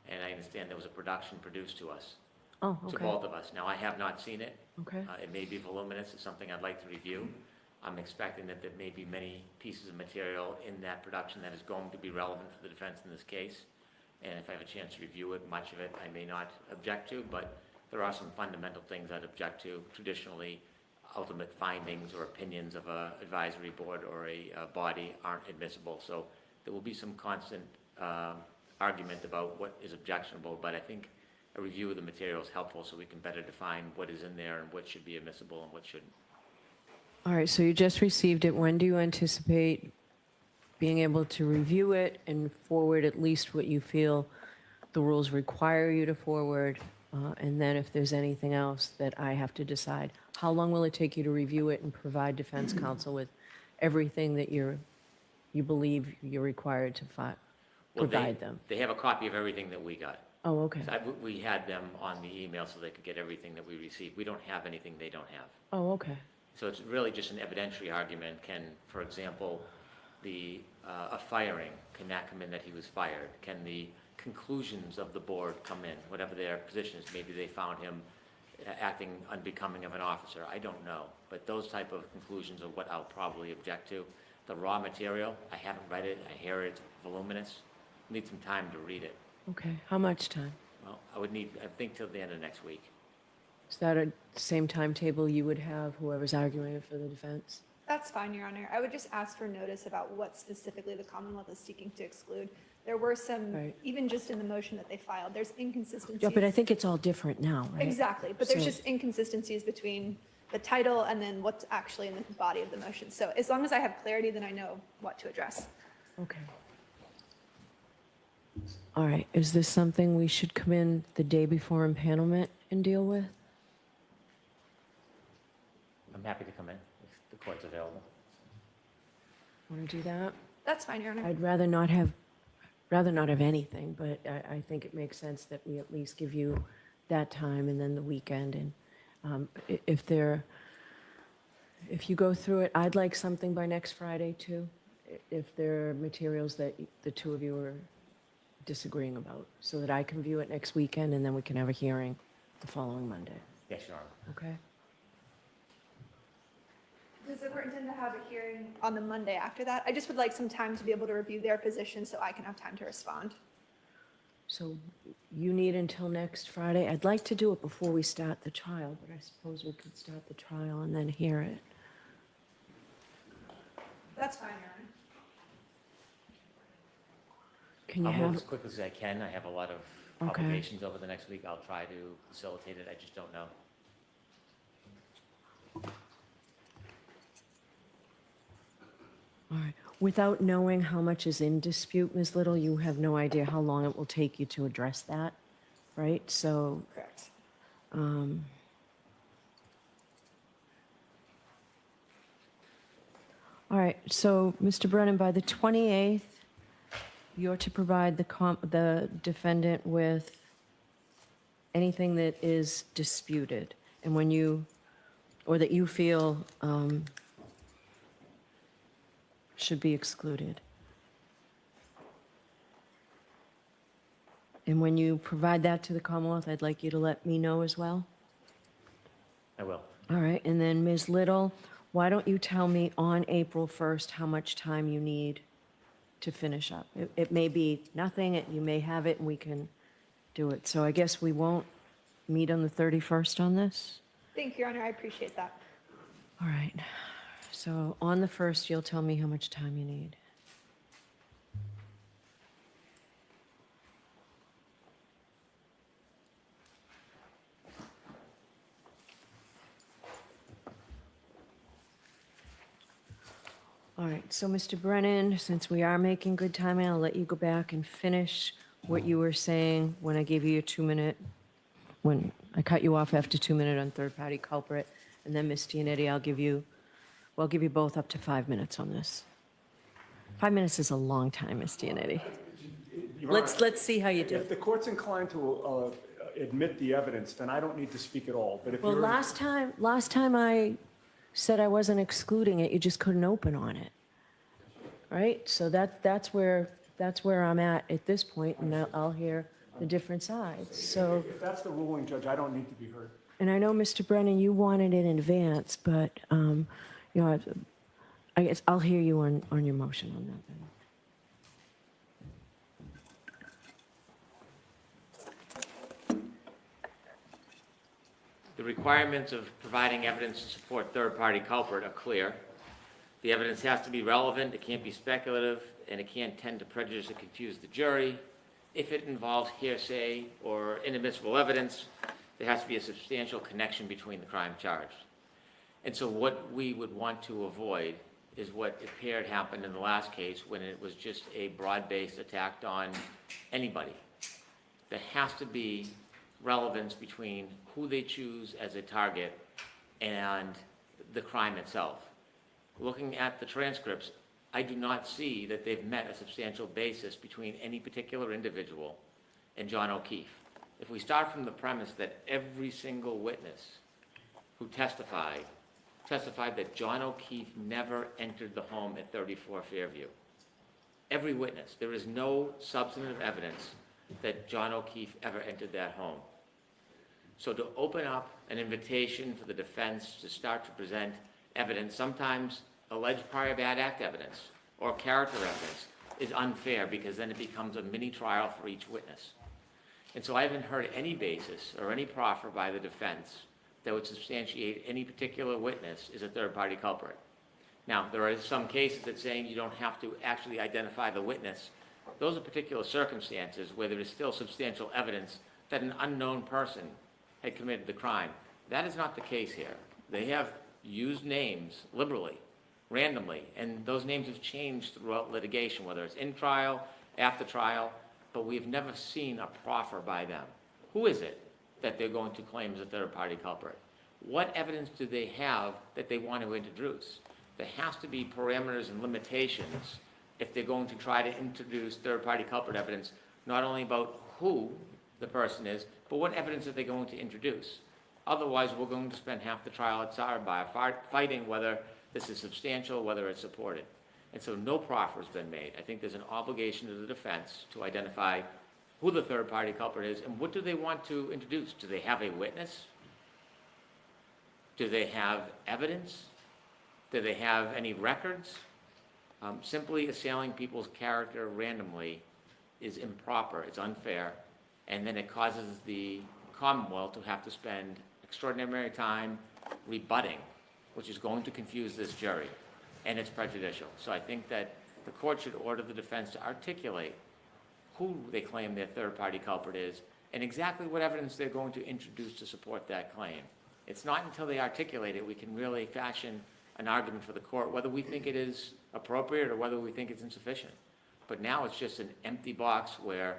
and I understand there was a production produced to us, Oh, to okay. both of us. Now, I have not seen it. Okay. It may be voluminous. It's something I'd like to review. I'm expecting that there may be many pieces of material in that production that is going to be relevant for the defense in this case. And if I have a chance to review it, much of it I may not object to, but there are some fundamental things I'd object to. Traditionally, ultimate findings or opinions of an advisory board or a body aren't admissible. So there will be some constant argument about what is objectionable, but I think a review of the material is helpful so we can better define what is in there and what should be admissible and what shouldn't. All right, so you just received it. When do you anticipate being able to review it and forward at least what you feel the rules require you to forward? And then if there's anything else that I have to decide, how long will it take you to review it and provide defense counsel with everything that you believe you're required to provide them? They have a copy of everything that we got. Oh, okay. We had them on the email so they could get everything that we received. We don't have anything they don't have. Oh, okay. So it's really just an evidentiary argument. Can, for example, a firing, can that come in that he was fired? Can the conclusions of the board come in, whatever their position is? Maybe they found him acting unbecoming of an officer. I don't know. But those type of conclusions are what I'll probably object to. The raw material, I haven't read it. I hear it's voluminous. Need some time to read it. Okay. How much time? Well, I think till the end of next week. Is that a same timetable you would have, whoever's arguing it for the defense? That's fine, Your Honor. I would just ask for notice about what specifically the Commonwealth is seeking to exclude. There were some, Right. even just in the motion that they filed, there's inconsistencies. Yeah, but I think it's all different now, right? Exactly, but there's So- just inconsistencies between the title and then what's actually in the body of the motion. So as long as I have clarity, then I know what to address. Okay. All right, is this something we should come in the day before impanelment and deal with? I'm happy to come in if the court's available. Want to do that? That's fine, Your Honor. I'd rather not have anything, but I think it makes sense that we at least give you that time and then the weekend. And if you go through it, I'd like something by next Friday too, if there are materials that the two of you are disagreeing about, so that I can view it next weekend and then we can have a hearing the following Monday, Yes, Your Honor. okay? Does the court intend to have a hearing on the Monday after that? I just would like some time to be able to review their position so I can have time to respond. So you need until next Friday? I'd like to do it before we start the trial, but I suppose we could start the trial and then hear it. That's fine, Your Honor. Can you I'll move have, as quickly as I can. I have a lot of Okay. obligations over the next week. I'll try to facilitate it. I just don't know. all right, without knowing how much is in dispute, Ms. Little, you have no idea how long it will take you to address that, right? So, Correct. all right, so, Mr. Brennan, by the 28th, you're to provide the defendant with anything that is disputed, and when you, or that you feel should be excluded. And when you provide that to the Commonwealth, I'd like you to let me know as well. I will. All right, and then Ms. Little, why don't you tell me on April 1st how much time you need to finish up? It may be nothing, you may have it, and we can do it. So I guess we won't meet on the 31st on this? Thank you, Your Honor. I appreciate that. All right, so on the 1st, you'll tell me how much time you need. All right, so Mr. Brennan, since we are making good time, I'll let you go back and finish what you were saying when I gave you your 2-minute, when I cut you off after 2-minute on third-party culprit. And then, Ms. Giannetti, I'll give you both up to 5 minutes on this. 5 minutes is a long time, Ms. Giannetti. Your Honor, Let's see how you do. If the court's inclined to admit the evidence, then I don't need to speak at all. But if Well, you're... last time I said I wasn't excluding it, you just couldn't open on it. Right? So that's where I'm at this point, and I'll hear the different sides. So, If that's the ruling, Judge, I don't need to be heard. and I know, Mr. Brennan, you wanted it in advance, but, you know, I guess I'll hear you on your motion on that then. The requirements of providing evidence to support third-party culprit are clear. The evidence has to be relevant, it can't be speculative, and it can't tend to prejudice or confuse the jury. If it involves hearsay or inadmissible evidence, there has to be a substantial connection between the crime charged. And so what we would want to avoid is what appeared happened in the last case when it was just a broad-based attack on anybody. There has to be relevance between who they choose as a target and the crime itself. Looking at the transcripts, I do not see that they've met a substantial basis between any particular individual and John O'Keefe. If we start from the premise that every single witness who testified that John O'Keefe never entered the home at 34 Fairview. Every witness. There is no substantive evidence that John O'Keefe ever entered that home. So to open up an invitation for the defense to start to present evidence, sometimes alleged prior bad act evidence or character evidence, is unfair because then it becomes a mini trial for each witness. And so I haven't heard any basis or any proffer by the defense that would substantiate any particular witness is a third-party culprit. Now, there are some cases that saying you don't have to actually identify the witness. Those are particular circumstances where there is still substantial evidence that an unknown person had committed the crime. That is not the case here. They have used names liberally, randomly, and those names have changed throughout litigation, whether it's in trial, after trial, but we've never seen a proffer by them. Who is it that they're going to claim as a third-party culprit? What evidence do they have that they want to introduce? There has to be parameters and limitations if they're going to try to introduce third-party culprit evidence, not only about who the person is, but what evidence are they going to introduce? Otherwise, we're going to spend half the trial at sidebar fighting whether this is substantial, whether it's supported. And so no proffer has been made. I think there's an obligation to the defense to identify who the third-party culprit is and what do they want to introduce. Do they have a witness? Do they have evidence? Do they have any records? Simply assailing people's character randomly is improper, it's unfair, and then it causes the Commonwealth to have to spend extraordinary time rebutting, which is going to confuse this jury, and it's prejudicial. So I think that the court should order the defense to articulate who they claim their third-party culprit is and exactly what evidence they're going to introduce to support that claim. It's not until they articulate it we can really fashion an argument for the court, whether we think it is appropriate or whether we think it's insufficient. But now it's just an empty box where,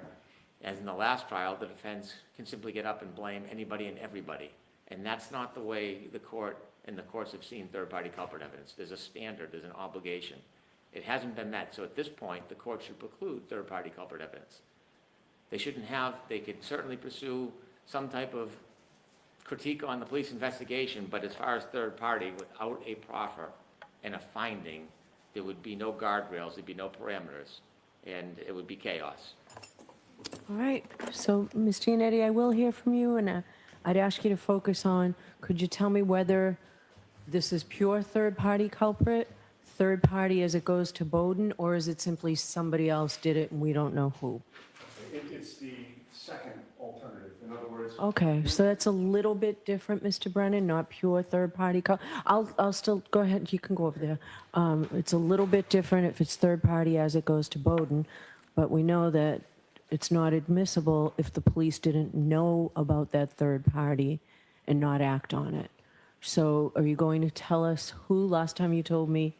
as in the last trial, the defense can simply get up and blame anybody and everybody. And that's not the way the court and the courts have seen third-party culprit evidence. There's a standard, there's an obligation. It hasn't been met, so at this point, the court should preclude third-party culprit evidence. They shouldn't have, they could certainly pursue some type of critique on the police investigation, but as far as third party, without a proffer and a finding, there would be no guardrails, there'd be no parameters, and it would be chaos. All right, so Ms. Giannetti, I will hear from you, and I'd ask you to focus on, could you tell me whether this is pure third-party culprit, third party as it goes to Bowden, or is it simply somebody else did it and we don't know who? It's the second alternative. In other words, Okay, so that's a little bit different, Mr. Brennan, not pure third-party. I'll still, go ahead, you can go over there. It's a little bit different if it's third-party as it goes to Bowden, but we know that it's not admissible if the police didn't know about that third party and not act on it. So are you going to tell us who? Last time you told me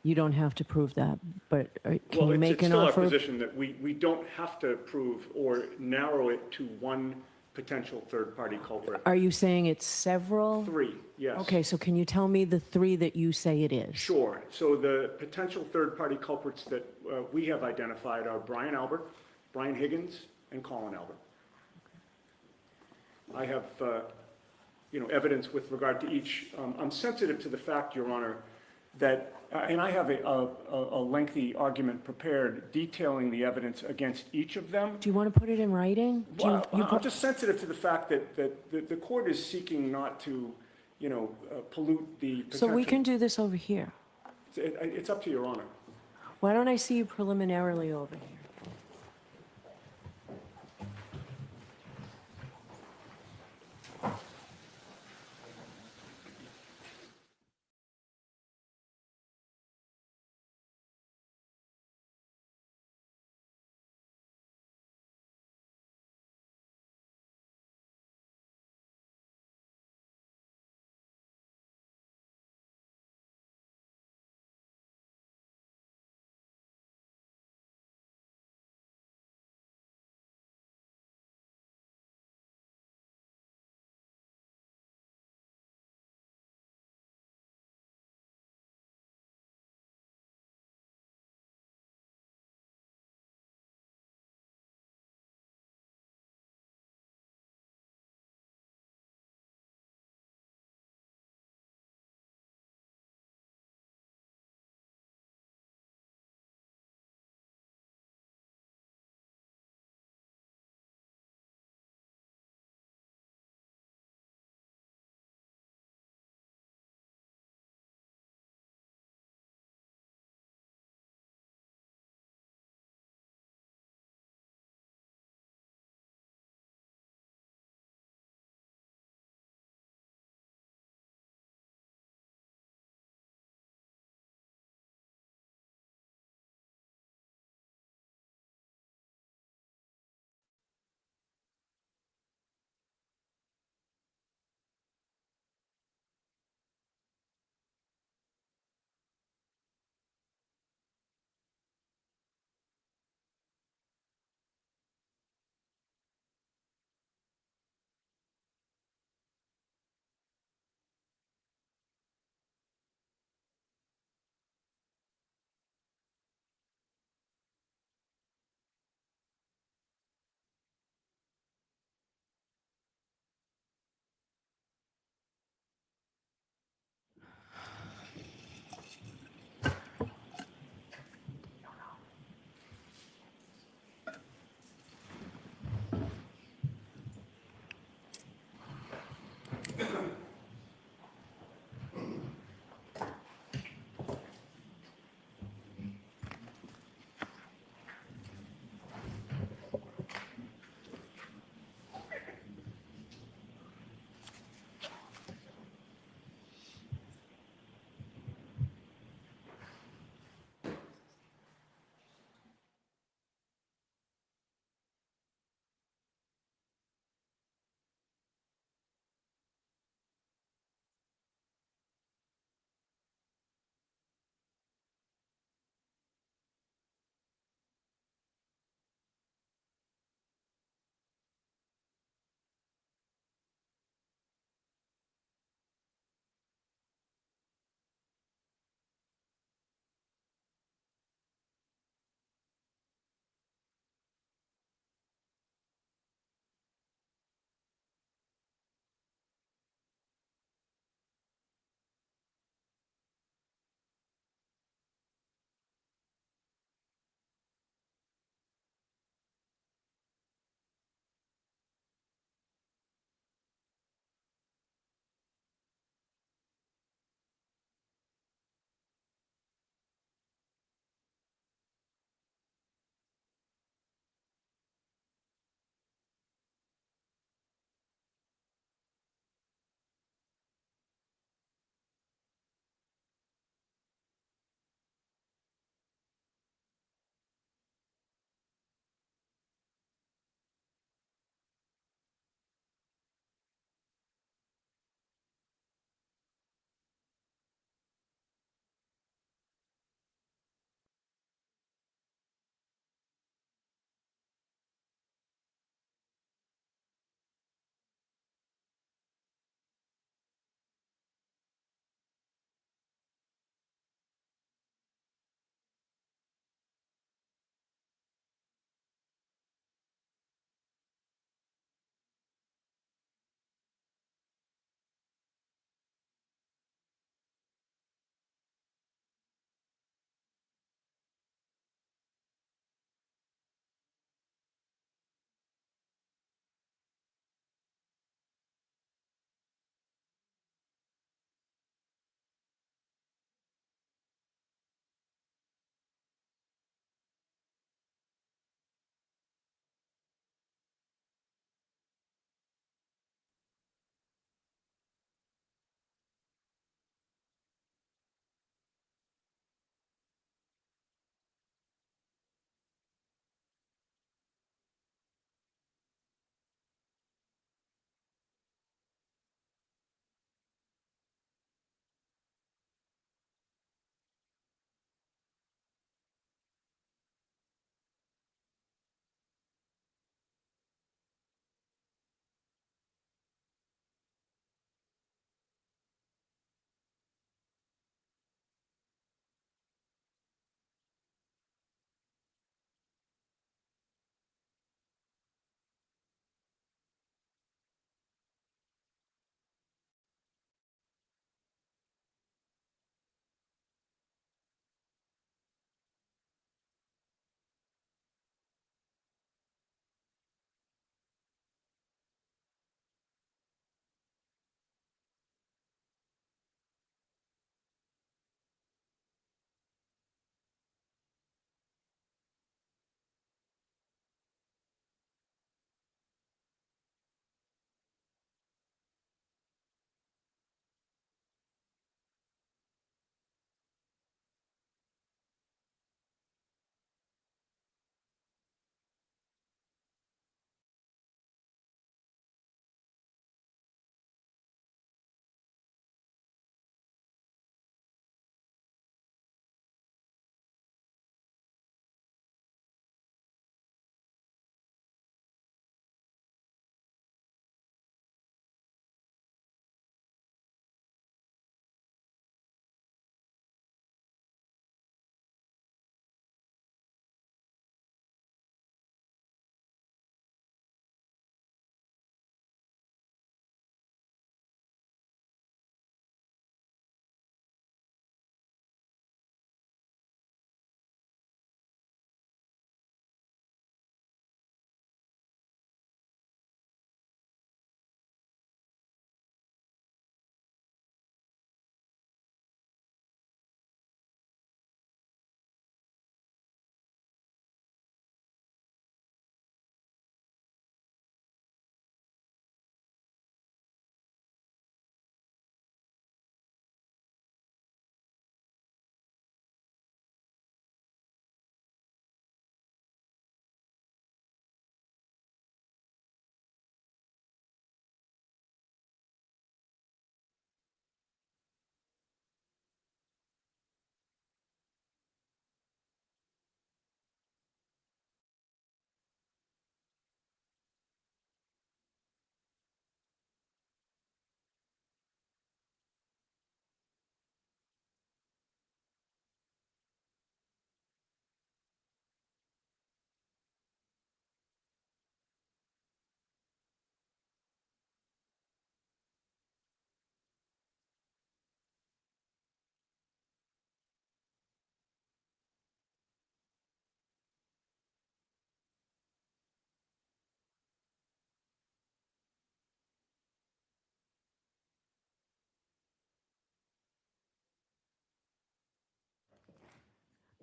you don't have to prove that, but can you make an Well, it's offer? still our position that we don't have to prove or narrow it to one potential third-party culprit. Are you saying it's several? Three, yes. Okay, so can you tell me the three that you say it is? Sure. So the potential third-party culprits that we have identified are Brian Albert, Brian Higgins, and Colin Albert. I have, evidence with regard to each. I'm sensitive to the fact, Your Honor, that, and I have a lengthy argument prepared detailing the evidence against each of them. Do you want to put it in writing? Well, I'm just sensitive to the fact that the court is seeking not to, pollute the potential. So we can do this over here. It's up to Your Honor. Why don't I see you preliminarily over here?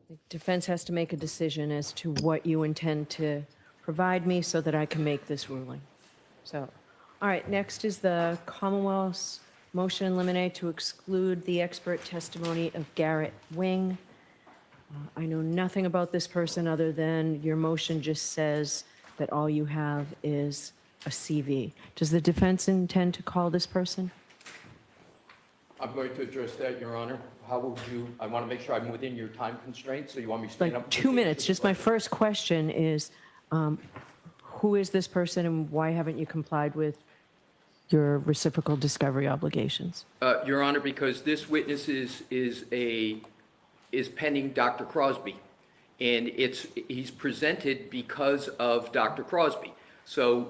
The defense has to make a decision as to what you intend to provide me so that I can make this ruling. So, all right, next is the Commonwealth's motion in limine to exclude the expert testimony of Garrett Wing. I know nothing about this person other than your motion just says that all you have is a CV. Does the defense intend to call this person? I'm going to address that, Your Honor. How would you, I want to make sure I'm within your time constraints, so you want me to stand up? Like 2 minutes. Just my first question is, who is this person and why haven't you complied with your reciprocal discovery obligations? Your Honor, because this witness is pending Dr. Crosby, and he's presented because of Dr. Crosby. So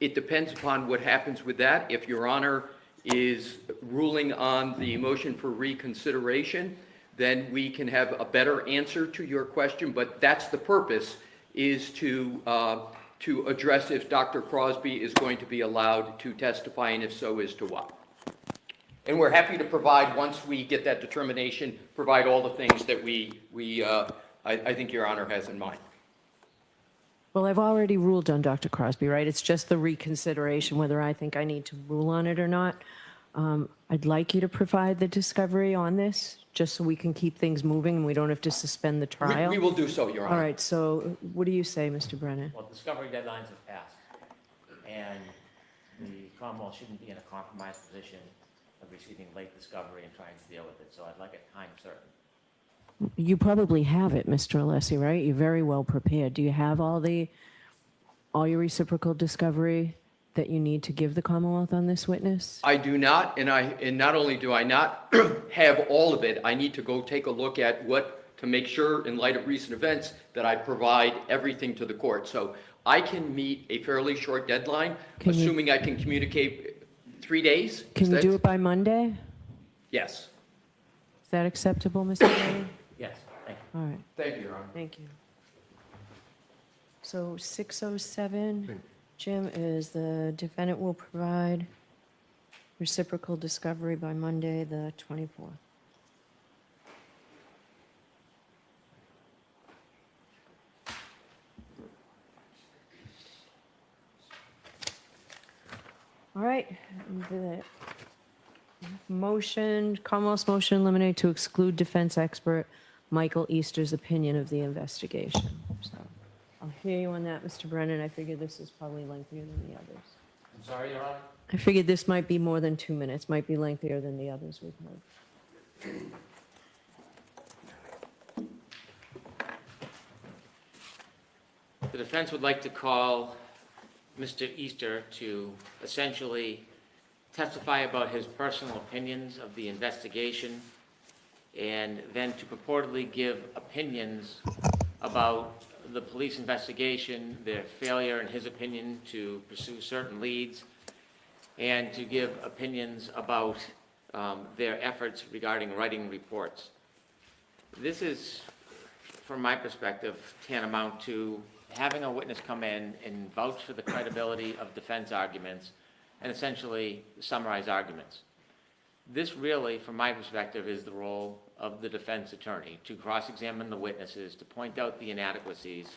it depends upon what happens with that. If Your Honor is ruling on the motion for reconsideration, then we can have a better answer to your question, but that's the purpose, is to address if Dr. Crosby is going to be allowed to testify, and if so, as to what. And we're happy to provide, once we get that determination, provide all the things that I think Your Honor has in mind. Well, I've already ruled on Dr. Crosby, right? It's just the reconsideration, whether I think I need to rule on it or not. I'd like you to provide the discovery on this, just so we can keep things moving and we don't have to suspend the trial. We will do so, Your Honor. All right, so what do you say, Mr. Brennan? Well, discovery deadlines have passed, and the Commonwealth shouldn't be in a compromised position of receiving late discovery and trying to deal with it, so I'd like a time certain. You probably have it, Mr. Alessi, right? You're very well prepared. Do you have all your reciprocal discovery that you need to give the Commonwealth on this witness? I do not, and not only do I not have all of it, I need to go take a look at to make sure, in light of recent events, that I provide everything to the court. So I can meet a fairly short deadline, assuming I can communicate 3 days. Can you do it by Monday? Yes. Is that acceptable, Mr. Brennan? Yes, thank you. All right, Thank you, Your Honor. thank you. So 6:07, Jim, is the defendant will provide reciprocal discovery by Monday, the 24th. All right, the motion, Commonwealth's motion eliminate to exclude defense expert Michael Easter's opinion of the investigation. So I'll hear you on that, Mr. Brennan. I figure this is probably lengthier than the others. I'm sorry, Your Honor? I figured this might be more than 2 minutes, might be lengthier than the others we've heard. The defense would like to call Mr. Easter to essentially testify about his personal opinions of the investigation, and then to purportedly give opinions about the police investigation, their failure, in his opinion, to pursue certain leads, and to give opinions about their efforts regarding writing reports. This is, from my perspective, tantamount to having a witness come in and vouch for the credibility of defense arguments and essentially summarize arguments. This really, from my perspective, is the role of the defense attorney, to cross-examine the witnesses, to point out the inadequacies,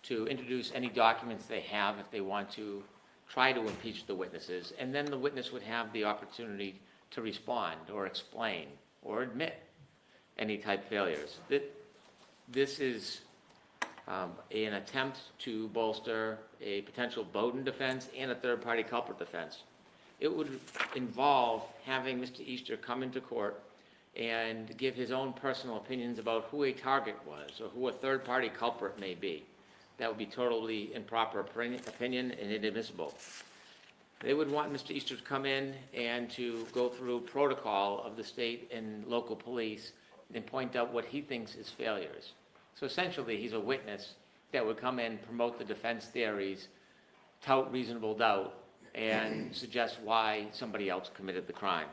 to introduce any documents they have if they want to try to impeach the witnesses, and then the witness would have the opportunity to respond or explain or admit any type failures. This is an attempt to bolster a potential Bowden defense and a third-party culprit defense. It would involve having Mr. Easter come into court and give his own personal opinions about who a target was or who a third-party culprit may be. That would be totally improper opinion and inadmissible. They would want Mr. Easter to come in and to go through protocol of the state and local police and point out what he thinks is failures. So essentially, he's a witness that would come in, promote the defense theories, tout reasonable doubt, and suggest why somebody else committed the crime.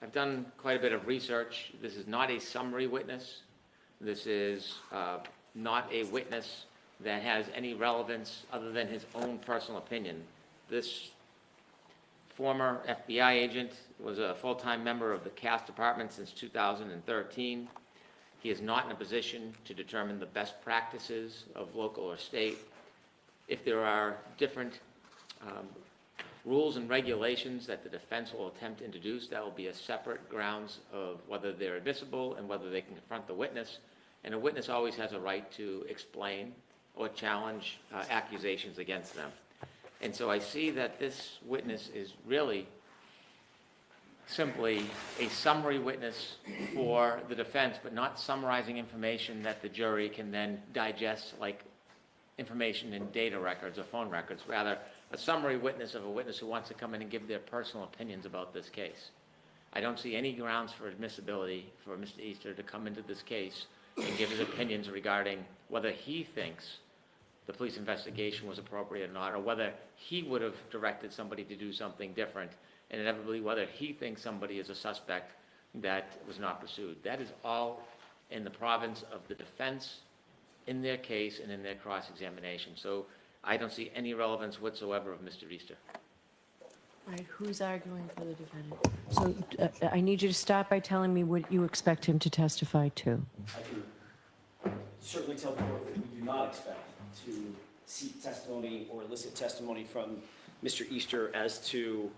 I've done quite a bit of research. This is not a summary witness. This is not a witness that has any relevance other than his own personal opinion. This former FBI agent was a full-time member of the CAS department since 2013. He is not in a position to determine the best practices of local or state. If there are different rules and regulations that the defense will attempt to introduce, that will be a separate grounds of whether they're admissible and whether they can confront the witness. And a witness always has a right to explain or challenge accusations against them. And so I see that this witness is really simply a summary witness for the defense, but not summarizing information that the jury can then digest like information in data records or phone records, rather a summary witness of a witness who wants to come in and give their personal opinions about this case. I don't see any grounds for admissibility for Mr. Easter to come into this case and give his opinions regarding whether he thinks the police investigation was appropriate or not, or whether he would have directed somebody to do something different, and inevitably whether he thinks somebody is a suspect that was not pursued. That is all in the province of the defense in their case and in their cross-examination. So I don't see any relevance whatsoever of Mr. Easter. All right, who's arguing for the defendant? So I need you to start by telling me what you expect him to testify to. I can certainly tell the court that we do not expect to seek testimony or elicit testimony from Mr. Easter as to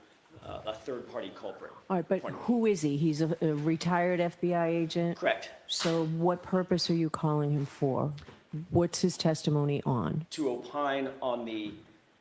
a third-party culprit. All right, but who is he? He's a retired FBI agent? Correct. So what purpose are you calling him for? What's his testimony on? To opine on the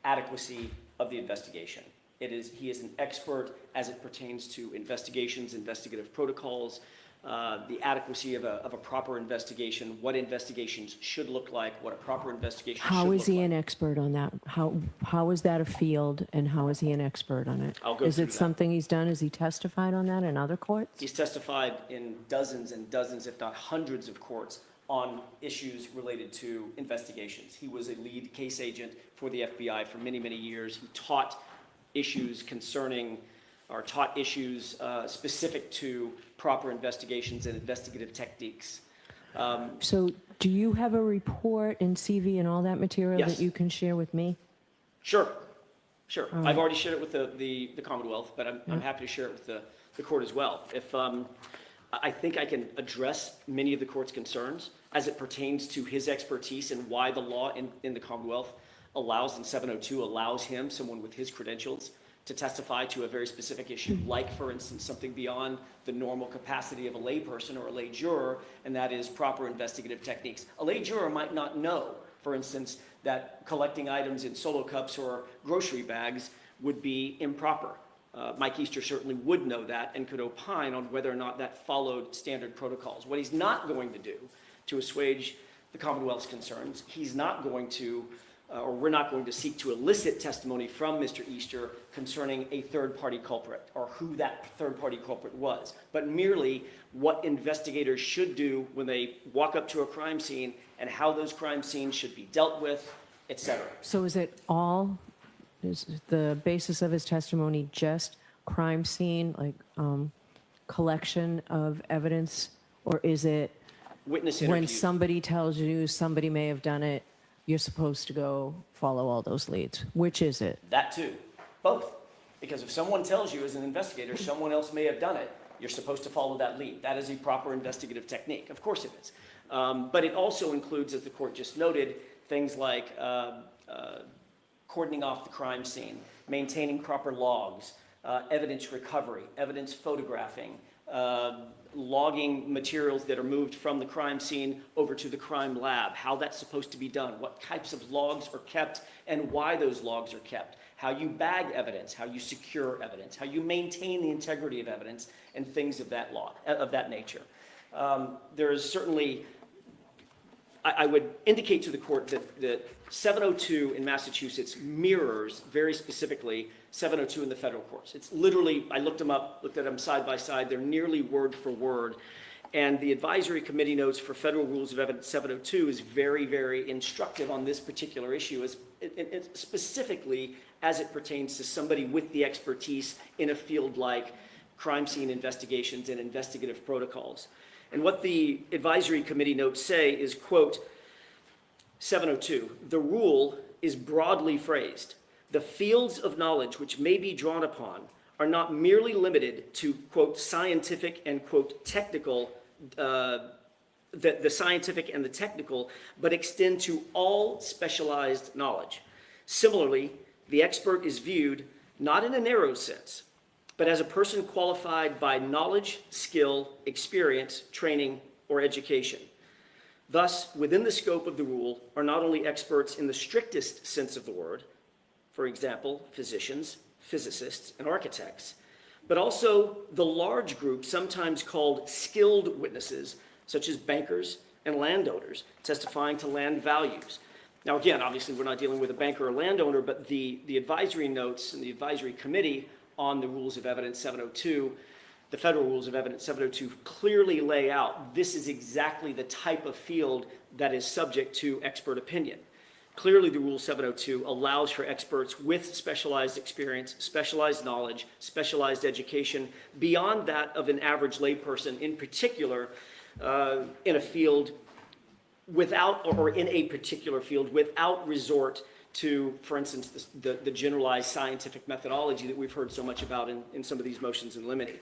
adequacy of the investigation. He is an expert as it pertains to investigations, investigative protocols, the adequacy of a proper investigation, what investigations should look like, what a proper investigation should look like. How is he an expert on that? How is that a field, and how is he an expert on it? I'll go Is through it that. something he's done? Has he testified on that in other courts? He's testified in dozens and dozens, if not hundreds of courts on issues related to investigations. He was a lead case agent for the FBI for many, many years. He taught issues specific to proper investigations and investigative techniques. So do you have a report and CV and all that material Yes. that you can share with me? Sure. I've already shared it with the Commonwealth, but I'm happy to share it with the court as well. If I think I can address many of the court's concerns as it pertains to his expertise and why the law in the Commonwealth allows, in 702, allows him, someone with his credentials, to testify to a very specific issue, like, for instance, something beyond the normal capacity of a layperson or a lay juror, and that is proper investigative techniques. A lay juror might not know, for instance, that collecting items in solo cups or grocery bags would be improper. Mike Easter certainly would know that and could opine on whether or not that followed standard protocols. What he's not going to do to assuage the Commonwealth's concerns, he's not going to or we're not going to seek to elicit testimony from Mr. Easter concerning a third-party culprit or who that third-party culprit was, but merely what investigators should do when they walk up to a crime scene and how those crime scenes should be dealt with, etc. So is the basis of his testimony just crime scene, like collection of evidence, or is it Witness when interviews. somebody tells you somebody may have done it, you're supposed to go follow all those leads? Which is it? That too, both. Because if someone tells you as an investigator someone else may have done it, you're supposed to follow that lead. That is a proper investigative technique. Of course it is. But it also includes, as the court just noted, things like cordoning off the crime scene, maintaining proper logs, evidence recovery, evidence photographing, logging materials that are moved from the crime scene over to the crime lab, how that's supposed to be done, what types of logs are kept and why those logs are kept, how you bag evidence, how you secure evidence, how you maintain the integrity of evidence, and things of that nature. There is certainly, I would indicate to the court that 702 in Massachusetts mirrors very specifically 702 in the federal courts. It's literally, I looked at them side by side, they're nearly word for word. And the advisory committee notes for Federal Rules of Evidence 702 is very, very instructive on this particular issue, specifically as it pertains to somebody with the expertise in a field like crime scene investigations and investigative protocols. And what the advisory committee notes say is, quote, 702, the rule is broadly phrased. The fields of knowledge which may be drawn upon are not merely limited to, quote, scientific and, quote, technical the scientific and the technical, but extend to all specialized knowledge. Similarly, the expert is viewed not in a narrow sense, but as a person qualified by knowledge, skill, experience, training, or education. Thus, within the scope of the rule are not only experts in the strictest sense of the word, for example, physicians, physicists, and architects, but also the large group sometimes called skilled witnesses, such as bankers and landowners testifying to land values. Now, again, obviously, we're not dealing with a banker or landowner, but the advisory notes and the advisory committee on the Rules of Evidence 702, the Federal Rules of Evidence 702, clearly lay out this is exactly the type of field that is subject to expert opinion. Clearly, the Rule 702 allows for experts with specialized experience, specialized knowledge, specialized education, beyond that of an average layperson, in particular, in a field without, or in a particular field, without resort to, for instance, the generalized scientific methodology that we've heard so much about in some of these motions in limine.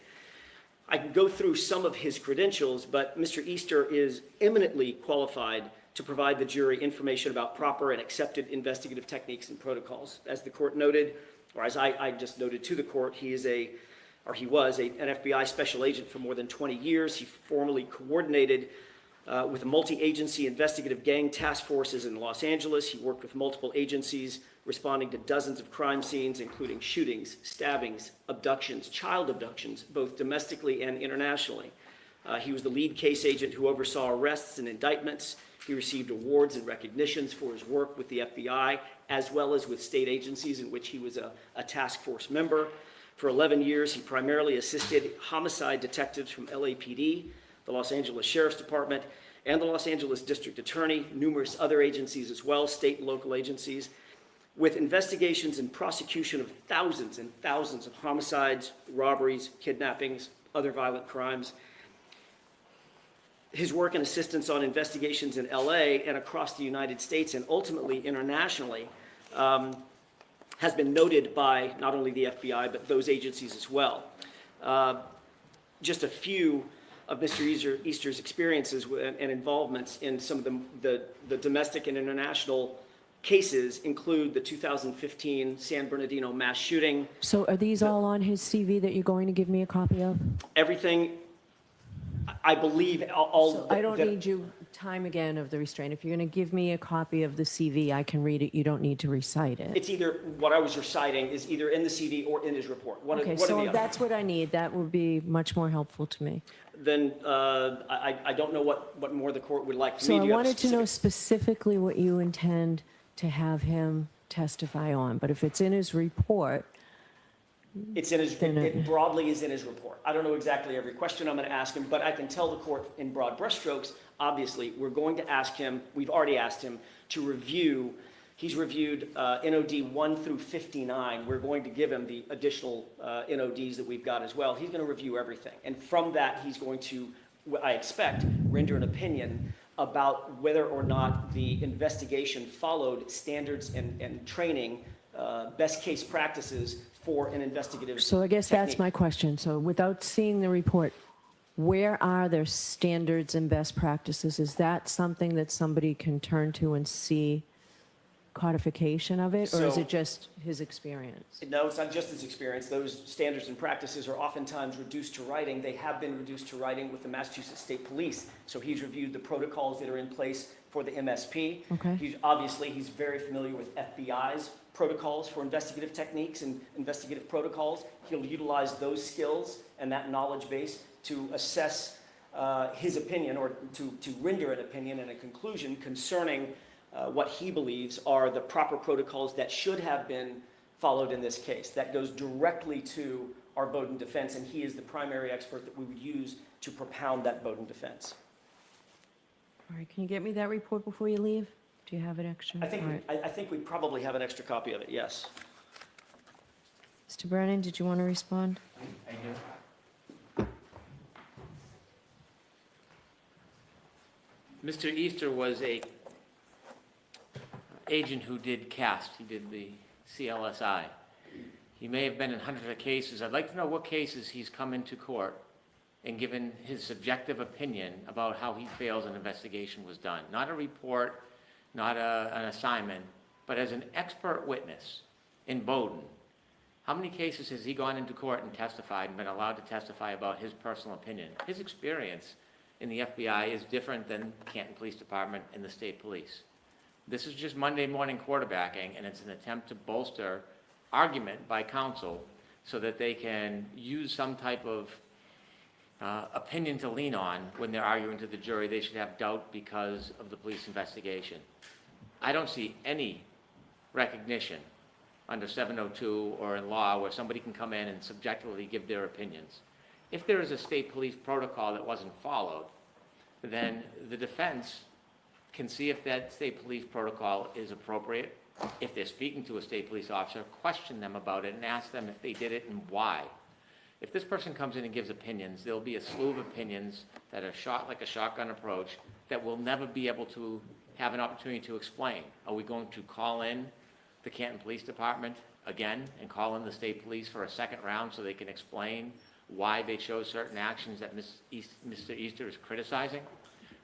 I can go through some of his credentials, but Mr. Easter is eminently qualified to provide the jury information about proper and accepted investigative techniques and protocols. As the court noted, or as I just noted to the court, he was an FBI special agent for more than 20 years. He formally coordinated with multi-agency investigative gang task forces in Los Angeles. He worked with multiple agencies responding to dozens of crime scenes, including shootings, stabbings, abductions, child abductions, both domestically and internationally. He was the lead case agent who oversaw arrests and indictments. He received awards and recognitions for his work with the FBI, as well as with state agencies in which he was a task force member. For 11 years, he primarily assisted homicide detectives from LAPD, the Los Angeles Sheriff's Department, and the Los Angeles District Attorney, numerous other agencies as well, state and local agencies, with investigations and prosecution of thousands and thousands of homicides, robberies, kidnappings, other violent crimes. His work and assistance on investigations in LA and across the United States and ultimately internationally has been noted by not only the FBI, but those agencies as well. Just a few of Mr. Easter's experiences and involvements in some of the domestic and international cases include the 2015 San Bernardino mass shooting. So are these all on his CV that you're going to give me a copy of? Everything, I believe, all. So I don't need you time again of the restraint. If you're going to give me a copy of the CV, I can read it. You don't need to recite it. It's either, what I was reciting is either in the CV or in his report. Okay, so that's what I need. That would be much more helpful to me. Then I don't know what more the court would like from So me. I Do you have wanted to know specific- specifically what you intend to have him testify on, but if it's in his report, It's in his, Then it broadly is in his report. I don't know exactly every question I'm going to ask him, but I can tell the court in broad brushstrokes, obviously, we're going to ask him, we've already asked him to review, he's reviewed NOD 1 through 59. We're going to give him the additional NODs that we've got as well. He's going to review everything. And from that, he's going to, I expect, render an opinion about whether or not the investigation followed standards and training, best case practices for an investigative so I guess that's technique. my question. So without seeing the report, where are their standards and best practices? Is that something that somebody can turn to and see codification of it, or is So- it just his experience? No, it's not just his experience. Those standards and practices are oftentimes reduced to writing. They have been reduced to writing with the Massachusetts State Police. So he's reviewed the protocols that are in place for the MSP. Okay. He's very familiar with FBI's protocols for investigative techniques and investigative protocols. He'll utilize those skills and that knowledge base to assess his opinion, or to render an opinion and a conclusion concerning what he believes are the proper protocols that should have been followed in this case. That goes directly to our Bowden defense, and he is the primary expert that we would use to propound that Bowden defense. All right, can you get me that report before you leave? Do you have it extra? I think, All right. I think we probably have an extra copy of it, yes. Mr. Brennan, did you want to respond? I do. Mr. Easter was a agent who did CAST. He did the CLSI. He may have been in hundreds of cases. I'd like to know what cases he's come into court and given his subjective opinion about how he feels an investigation was done. Not a report, not an assignment, but as an expert witness in Bowden. How many cases has he gone into court and testified and been allowed to testify about his personal opinion? His experience in the FBI is different than Canton Police Department and the state police. This is just Monday morning quarterbacking, and it's an attempt to bolster argument by counsel so that they can use some type of opinion to lean on when they're arguing to the jury they should have doubt because of the police investigation. I don't see any recognition under 702 or in law where somebody can come in and subjectively give their opinions. If there is a state police protocol that wasn't followed, then the defense can see if that state police protocol is appropriate. If they're speaking to a state police officer, question them about it and ask them if they did it and why. If this person comes in and gives opinions, there'll be a slew of opinions that are shot like a shotgun approach that will never be able to have an opportunity to explain. Are we going to call in the Canton Police Department again and call in the state police for a second round so they can explain why they chose certain actions that Mr. Easter is criticizing?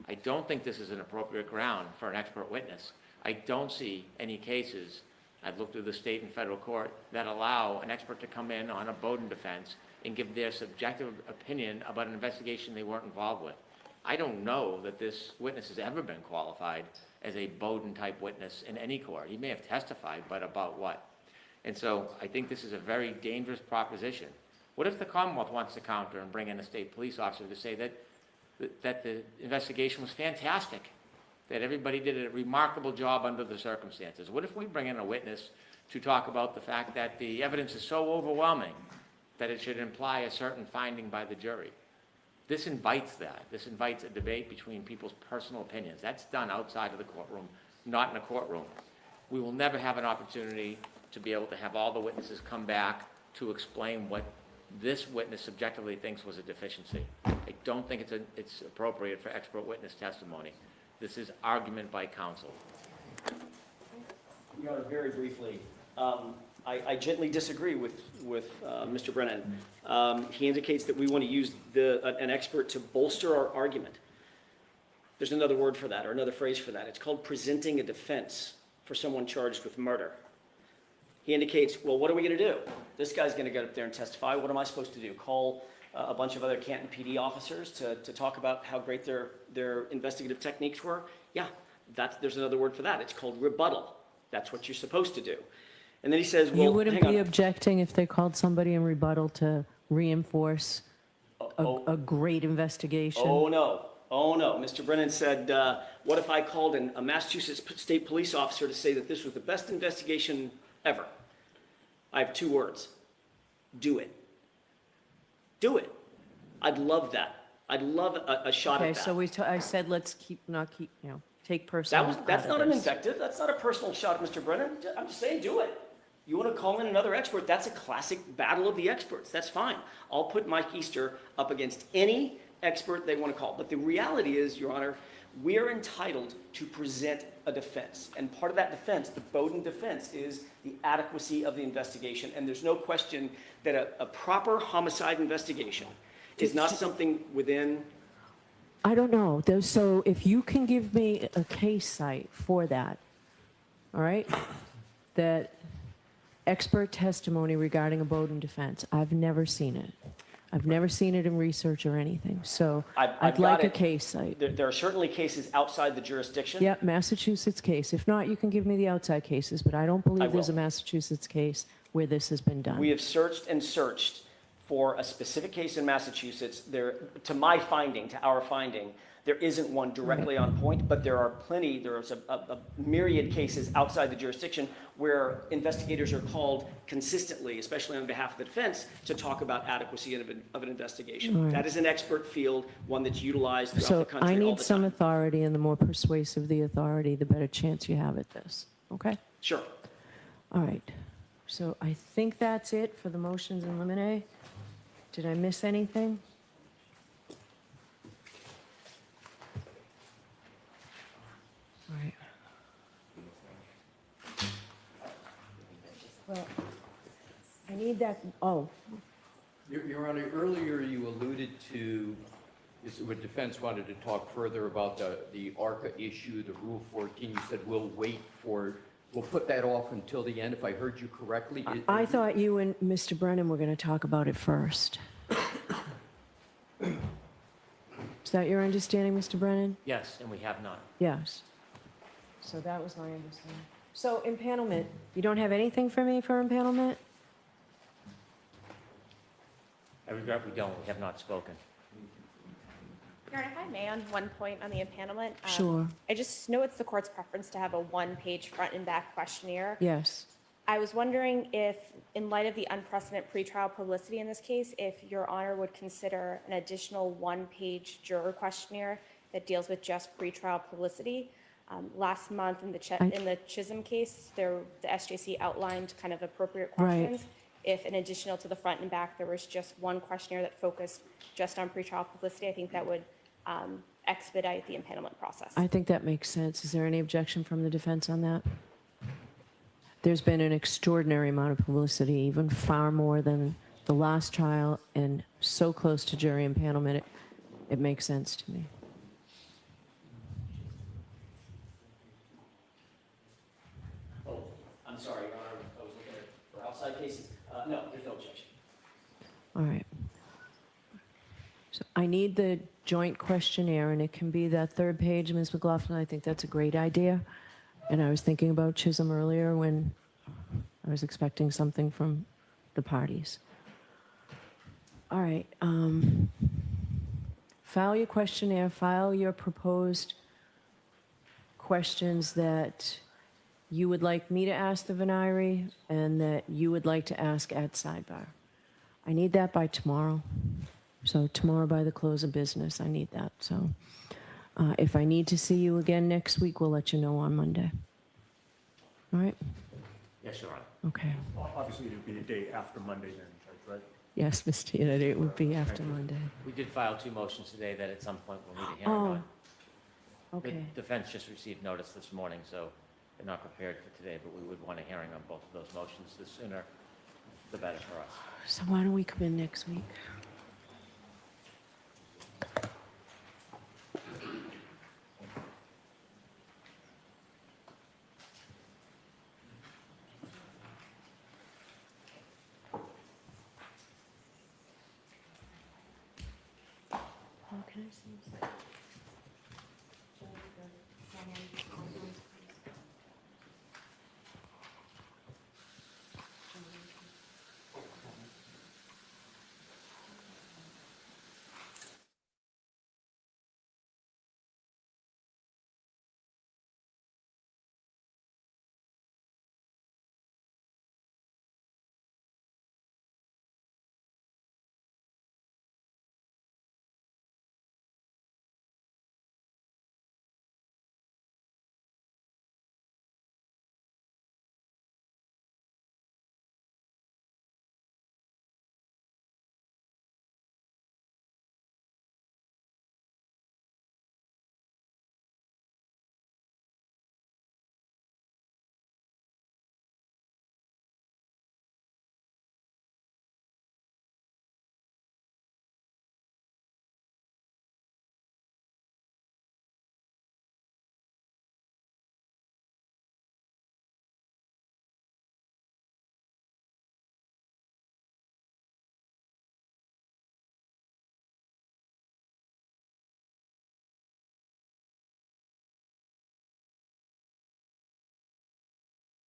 I don't think this is an appropriate ground for an expert witness. I don't see any cases, I've looked through the state and federal court, that allow an expert to come in on a Bowden defense and give their subjective opinion about an investigation they weren't involved with. I don't know that this witness has ever been qualified as a Bowden-type witness in any court. He may have testified, but about what? And so I think this is a very dangerous proposition. What if the Commonwealth wants to counter and bring in a state police officer to say that the investigation was fantastic, that everybody did a remarkable job under the circumstances? What if we bring in a witness to talk about the fact that the evidence is so overwhelming that it should imply a certain finding by the jury? This invites that. This invites a debate between people's personal opinions. That's done outside of the courtroom, not in a courtroom. We will never have an opportunity to be able to have all the witnesses come back to explain what this witness subjectively thinks was a deficiency. I don't think it's appropriate for expert witness testimony. This is argument by counsel. Your Honor, very briefly, I gently disagree with Mr. Brennan. He indicates that we want to use an expert to bolster our argument. There's another word for that, or another phrase for that. It's called presenting a defense for someone charged with murder. He indicates, well, what are we going to do? This guy's going to get up there and testify. What am I supposed to do? Call a bunch of other Canton PD officers to talk about how great their investigative techniques were? Yeah, there's another word for that. It's called rebuttal. That's what you're supposed to do. And then he says, well, You wouldn't hang be on. objecting if they called somebody in rebuttal to reinforce a great investigation? Oh, no. Oh, no. Mr. Brennan said, what if I called a Massachusetts state police officer to say that this was the best investigation ever? I have two words. Do it. Do it. I'd love that. I'd love a shot Okay, at that. so I said, let's take personal That's out not of an this. invective. That's not a personal shot at Mr. Brennan. I'm just saying, do it. You want to call in another expert? That's a classic battle of the experts. That's fine. I'll put Mike Easter up against any expert they want to call. But the reality is, Your Honor, we're entitled to present a defense. And part of that defense, the Bowden defense, is the adequacy of the investigation. And there's no question that a proper homicide investigation is not something within... I don't know. So if you can give me a case site for that, all right? That expert testimony regarding a Bowden defense, I've never seen it. I've never seen it in research or anything. So I've I'd got like a it. case site. There are certainly cases outside the jurisdiction. Yep, Massachusetts case. If not, you can give me the outside cases, but I don't I believe there's a will. Massachusetts case where this has been done. We have searched and searched for a specific case in Massachusetts. There, to my finding, to our finding, there isn't one directly on point, but there are plenty, there's a myriad cases outside the jurisdiction where investigators are called consistently, especially on behalf of the defense, to talk about adequacy of an investigation. All right. That is an expert field, one that's utilized throughout the So country I all need the some time. authority, and the more persuasive the authority, the better chance you have at this. Okay? Sure. All right. So I think that's it for the motions in limine. Did I miss anything? All right. Well, I need that, Your Honor, earlier you alluded to, what defense wanted to talk further about the ARCA issue, the Rule 14. You said we'll put that off until the end, if I heard you correctly. I thought you and Mr. Brennan were going to talk about it first. Is that your understanding, Mr. Brennan? Yes, and we have not. Yes. So that was my understanding. So impanelment, you don't have anything for me for impanelment? I regret we don't, we have not spoken. Your Honor, if I may, on one point on the impanelment. Sure. I just know it's the court's preference to have a one-page front and back questionnaire. Yes. I was wondering if, in light of the unprecedented pretrial publicity in this case, if Your Honor would consider an additional one-page juror questionnaire that deals with just pretrial publicity. Last month in the Chisholm case, the SJC outlined kind of appropriate Right. questions. If in additional to the front and back, there was just one questionnaire that focused just on pretrial publicity, I think that would expedite the impanelment process. I think that makes sense. Is there any objection from the defense on that? There's been an extraordinary amount of publicity, even far more than the last trial, and so close to jury impanelment, it makes sense to me. Oh, I'm sorry, Your Honor, I was looking at for outside cases. No, there's no objection. All right. So I need the joint questionnaire, and it can be that third page, Ms. McLaughlin. I think that's a great idea. And I was thinking about Chisholm earlier when I was expecting something from the parties. All right. File your questionnaire, file your proposed questions that you would like me to ask the venire and that you would like to ask at sidebar. I need that by tomorrow. So tomorrow by the close of business, I need that. So if I need to see you again next week, we'll let you know on Monday. All right? Yes, Your Honor. Okay. Obviously, it'd be a day after Monday then, Judge, right? Yes, Mr. Unity, it would be after Monday. We did file 2 motions today that at some point we'll need a hearing on. Okay. The defense just received notice this morning, so they're not prepared for today, but we would want a hearing on both of those motions. The sooner, the better for us. So why don't we come in next week? Can I see this?